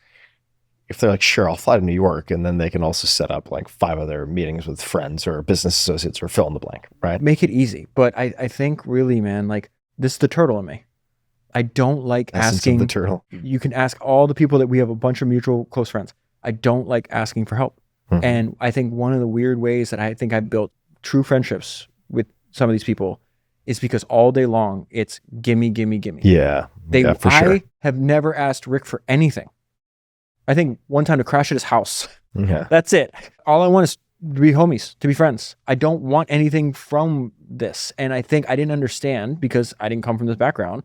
if they're like, sure, I'll fly to New York, and then they can also set up like 5 other meetings with friends or business associates or fill in the blank, right? Make it easy. But I think really, man, like, this is the turtle in me. I don't like asking. The turtle. You can ask all the people that we have a bunch of mutual close friends. I don't like asking for help. And I think one of the weird ways that I think I built true friendships with some of these people is because all day long it's gimme, gimme, gimme. Yeah. For sure. I have never asked Rick for anything. I think one time to crash at his house. Yeah. That's it. All I want is to be homies, to be friends. I don't want anything from this. And I think I didn't understand, because I didn't come from this background,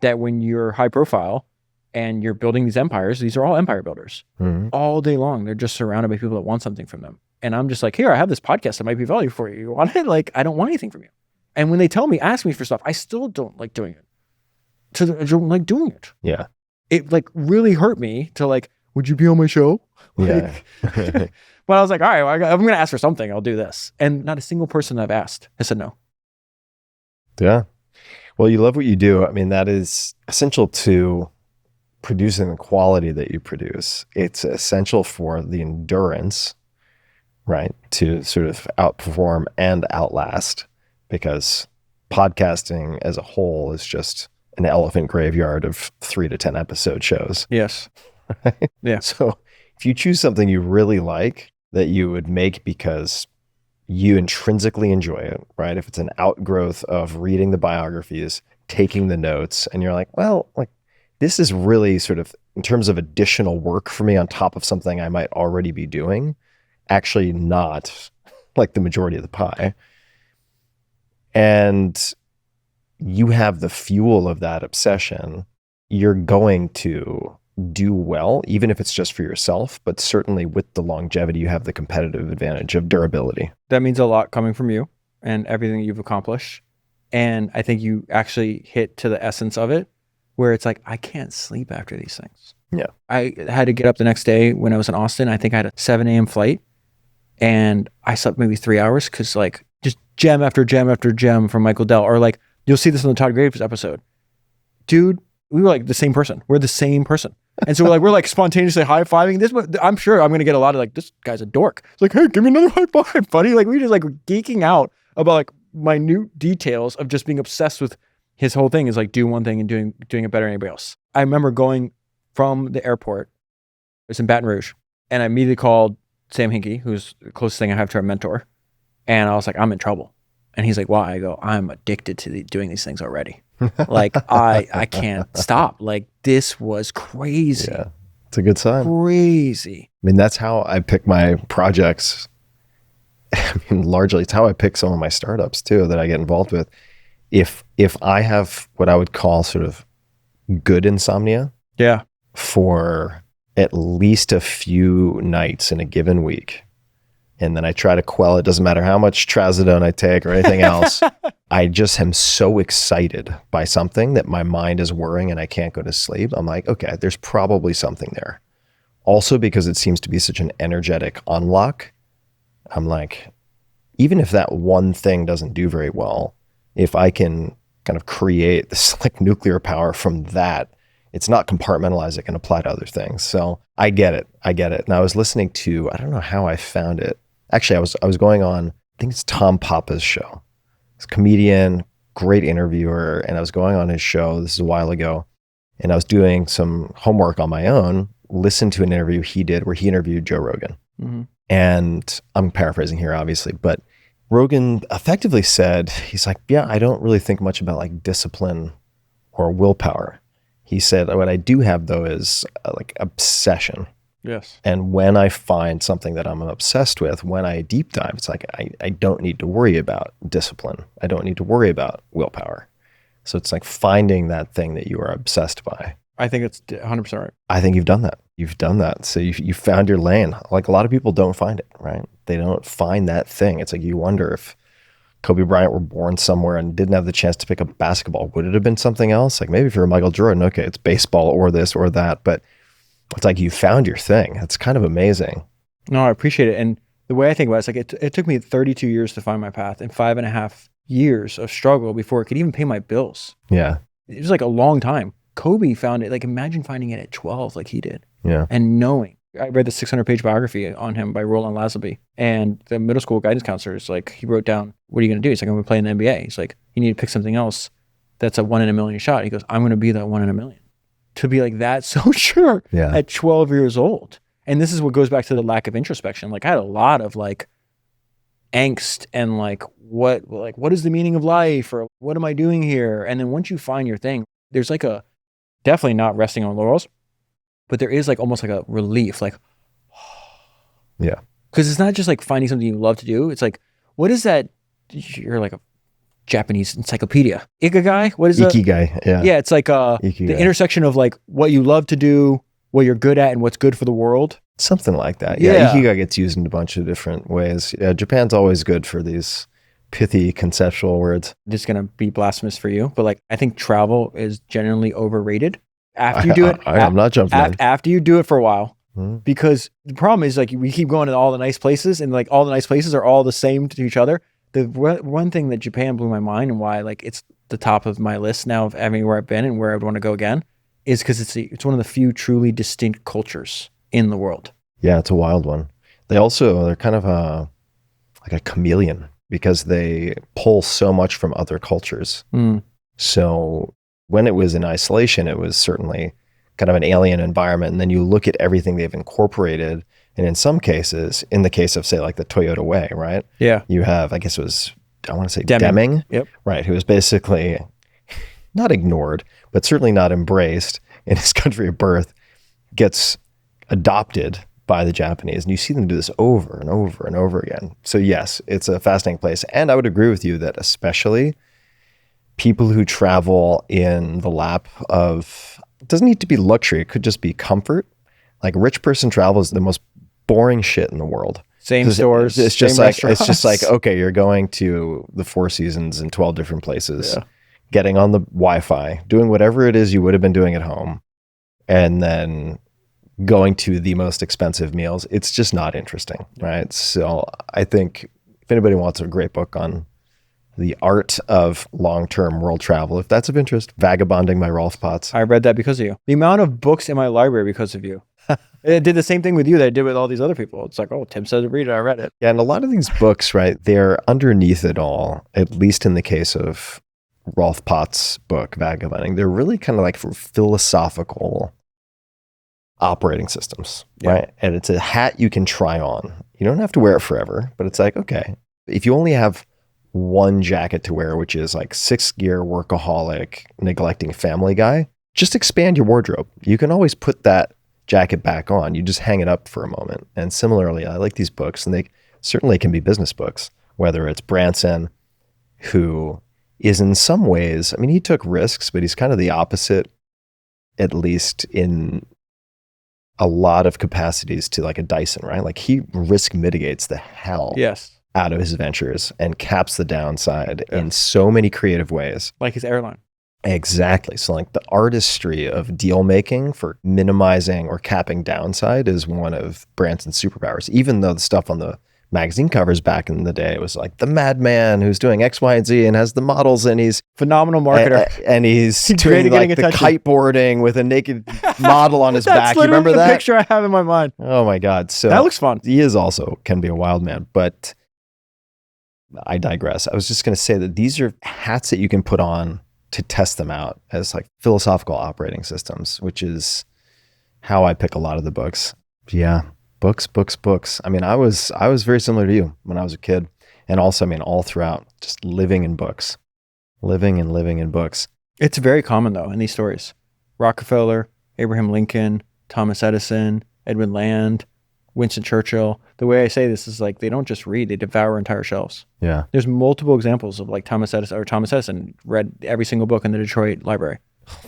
that when you're high profile and you're building these empires, these are all empire builders. All day long, they're just surrounded by people that want something from them. And I'm just like, here, I have this podcast that might be valuable for you. You want it? Like, I don't want anything from you. And when they tell me, ask me for stuff, I still don't like doing it. I don't like doing it. Yeah. It like really hurt me to like, would you be on my show? Yeah. But I was like, all right, well, I'm going to ask for something. I'll do this. And not a single person I've asked has said no. Yeah. Well, you love what you do. I mean, that is essential to producing the quality that you produce. It's essential for the endurance, right? To sort of outperform and outlast, because podcasting as a whole is just an elephant graveyard of 3 to 10 episode shows. Yes. Right? Yeah. So if you choose something you really like that you would make because you intrinsically enjoy it, right? If it's an outgrowth of reading the biographies, taking the notes, and you're like, well, like, this is really sort of, in terms of additional work for me on top of something I might already be doing, actually not like the majority of the pie. And you have the fuel of that obsession, you're going to do well, even if it's just for yourself, but certainly with the longevity, you have the competitive advantage of durability. That means a lot coming from you and everything you've accomplished. And I think you actually hit to the essence of it, where it's like, I can't sleep after these things. Yeah. I had to get up the next day when I was in Austin. I think I had a 7 a.m. flight, and I slept maybe 3 hours, because like just gem after gem after gem from Michael Dell, or like, you'll see this in the Todd Graves episode. Dude, we were like the same person. We're the same person. And so we're like spontaneously high-fiving this. I'm sure I'm going to get a lot of like, this guy's a dork. It's like, hey, give me another high five, buddy. Like, we just like geeking out about like minute details of just being obsessed with his whole thing is like, do one thing and doing it better than anybody else. I remember going from the airport, it was in Baton Rouge, and I immediately called Sam Hinkie, who's the closest thing I have to our mentor. And I was like, I'm in trouble. And he's like, why? I go, I'm addicted to doing these things already. Like, I can't stop. Like, this was crazy. Yeah, it's a good sign. Crazy. I mean, that's how I pick my projects. I mean, largely, it's how I pick some of my startups too that I get involved with. If I have what I would call sort of good insomnia, yeah, for at least a few nights in a given week, and then I try to quell it. Doesn't matter how much trazodone I take or anything else. I just am so excited by something that my mind is whirring and I can't go to sleep. I'm like, okay, there's probably something there. Also, because it seems to be such an energetic unlock, I'm like, even if that one thing doesn't do very well, if I can kind of create this like nuclear power from that, it's not compartmentalized. It can apply to other things. So I get it. And I was listening to, I don't know how I found it. Actually, I was going on, I think it's Tom Papa's show. He's a comedian, great interviewer. And I was going on his show, this is a while ago, and I was doing some homework on my own, listened to an interview he did where he interviewed Joe Rogan. Mm-hmm. And I'm paraphrasing here, obviously, but Rogan effectively said, he's like, yeah, I don't really think much about like discipline or willpower. He said, what I do have though is like obsession. Yes. And when I find something that I'm obsessed with, when I deep dive, it's like, I don't need to worry about discipline. I don't need to worry about willpower. So it's like finding that thing that you are obsessed by. I think it's 100% right. I think you've done that. You've done that. So you found your lane. Like a lot of people don't find it, right? They don't find that thing. It's like you wonder if Kobe Bryant were born somewhere and didn't have the chance to pick up basketball. Would it have been something else? Like maybe if you're Michael Jordan, okay, it's baseball or this or that. But it's like you found your thing. It's kind of amazing. No, I appreciate it. And the way I think about it, it's like it took me 32 years to find my path and 5.5 years of struggle before it could even pay my bills. Yeah. It was like a long time. Kobe found it, like imagine finding it at 12 like he did. Yeah. And knowing. I read the 600-page biography on him by Roland Lazenby. And the middle school guidance counselor is like, he wrote down, what are you going to do? He's like, I'm going to play in the NBA. He's like, you need to pick something else that's a 1 in a million shot. He goes, I'm going to be that 1 in a million. To be like that so sure at 12 years old. And this is what goes back to the lack of introspection. Like I had a lot of like angst and like what is the meaning of life or what am I doing here? And then once you find your thing, there's like a, definitely not resting on laurels, but there is like almost like a relief, like, yeah. Because it's not just like finding something you love to do. It's like, what is that? You're like a Japanese encyclopedia. Ikigai? What is that? Ikigai, yeah. Yeah, it's like the intersection of like what you love to do, what you're good at, and what's good for the world. Something like that. Yeah. Ikigai gets used in a bunch of different ways. Yeah, Japan's always good for these pithy conceptual words. This is going to be blasphemous for you, but like I think travel is generally overrated. After you do it, I'm not jumping in. After you do it for a while, because the problem is like we keep going to all the nice places and like all the nice places are all the same to each other. The one thing that Japan blew my mind and why like it's the top of my list now of everywhere I've been and where I'd want to go again is because it's one of the few truly distinct cultures in the world. Yeah, it's a wild one. They're kind of like a chameleon because they pull so much from other cultures. So when it was in isolation, it was certainly kind of an alien environment. And then you look at everything they've incorporated. And in some cases, in the case of say like the Toyota Way, right? Yeah. You have, I guess it was, I want to say Deming. Yep. Right. Who was basically not ignored, but certainly not embraced in his country of birth, gets adopted by the Japanese. And you see them do this over and over and over again. So yes, it's a fascinating place. And I would agree with you that especially people who travel in the lap of, it doesn't need to be luxury. It could just be comfort. Like rich person travel is the most boring shit in the world. Same stores. It's just like, okay, you're going to the Four Seasons in 12 different places, getting on the Wi-Fi, doing whatever it is you would have been doing at home, and then going to the most expensive meals. It's just not interesting, right? So I think if anybody wants a great book on the art of long-term world travel, if that's of interest, Vagabonding by Rolf Potts. I read that because of you. The amount of books in my library because of you. It did the same thing with you that I did with all these other people. It's like, oh, Tim said to read it, I read it. Yeah, and a lot of these books, right, they're underneath it all, at least in the case of Rolf Potts' book, Vagabonding, they're really kind of like philosophical operating systems, right? And it's a hat you can try on. You don't have to wear it forever, but it's like, okay, if you only have one jacket to wear, which is like 6th gear workaholic, neglecting family guy, just expand your wardrobe. You can always put that jacket back on. You just hang it up for a moment. And similarly, I like these books, and they certainly can be business books, whether it's Branson, who is in some ways, I mean, he took risks, but he's kind of the opposite, at least in a lot of capacities to like a Dyson, right? Like he risk mitigates the hell Yes. out of his ventures and caps the downside in so many creative ways. Like his airline. Exactly. So like the artistry of deal making for minimizing or capping downside is one of Branson's superpowers, even though the stuff on the magazine covers back in the day was like the madman who's doing X, Y, and Z and has the models and he's phenomenal marketer. And he's doing like the kiteboarding with a naked model on his back. You remember that? The picture I have in my mind. Oh my God. So that looks fun. He is also can be a wild man, but I digress. I was just going to say that these are hats that you can put on to test them out as like philosophical operating systems, which is how I pick a lot of the books. Yeah. Books. I mean, I was very similar to you when I was a kid. And also, I mean, all throughout, just living in books. Living in books. It's very common, though, in these stories. Rockefeller, Abraham Lincoln, Thomas Edison, Edwin Land, Winston Churchill. The way I say this is like they don't just read, they devour entire shelves. Yeah. There's multiple examples of like Thomas Edison read every single book in the Detroit library.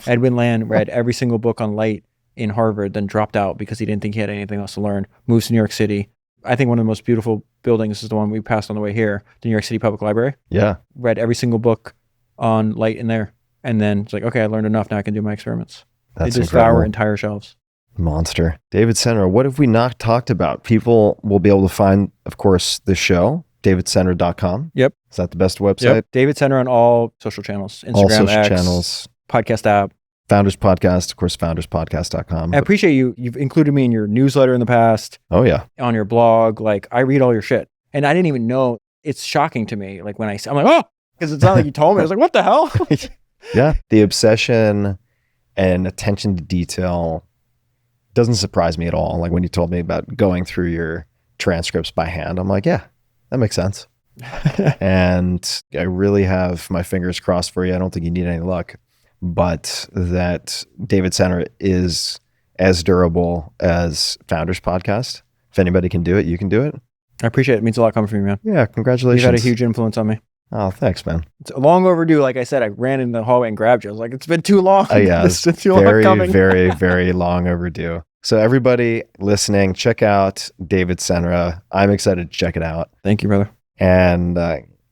Edwin Land read every single book on light in Harvard, then dropped out because he didn't think he had anything else to learn, moves to New York City. I think one of the most beautiful buildings is the one we passed on the way here, the New York City Public Library. Yeah. Read every single book on light in there. And then it's like, okay, I learned enough. Now I can do my experiments. That's they devour entire shelves. Monster. David Senra, what have we not talked about? People will be able to find, of course, the show, davidsenra.com. Yep. Is that the best website? Yep. David Senra on all social channels. Instagram, all social X, channels. Podcast app. Founders Podcast, of course, founderspodcast.com. I appreciate you. You've included me in your newsletter in the past. Oh, yeah. On your blog. Like, I read all your shit. And I didn't even know. It's shocking to me. Like, when I'm like, oh, because it's not like you told me. I was like, what the hell? Yeah. The obsession and attention to detail doesn't surprise me at all. Like, when you told me about going through your transcripts by hand, I'm like, yeah, that makes sense. And I really have my fingers crossed for you. I don't think you need any luck. But that David Senra is as durable as Founders Podcast. If anybody can do it, you can do it. I appreciate it. It means a lot coming from you, man. Yeah, congratulations. You've had a huge influence on me. Oh, thanks, man. It's long overdue. Like I said, I ran in the hallway and grabbed you. I was like, it's been too long. Oh, yeah. It's been too long coming. Very, very long overdue. So everybody listening, check out David Senra. I'm excited to check it out. Thank you, brother. And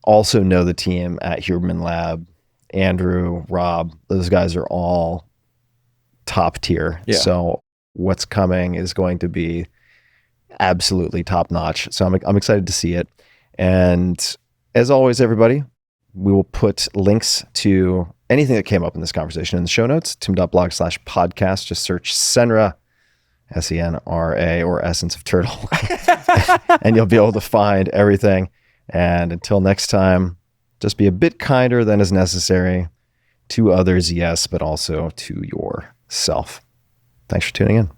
also know the team at Huberman Lab. Andrew, Rob, those guys are all top tier. Yeah. So what's coming is going to be absolutely top notch. So I'm excited to see it. And as always, everybody, we will put links to anything that came up in this conversation in the show notes, tim.blog/podcast. Just search Senra, Senra, or Essence of Turtle, and you'll be able to find everything. And until next time, just be a bit kinder than is necessary to others, yes, but also to yourself. Thanks for tuning in.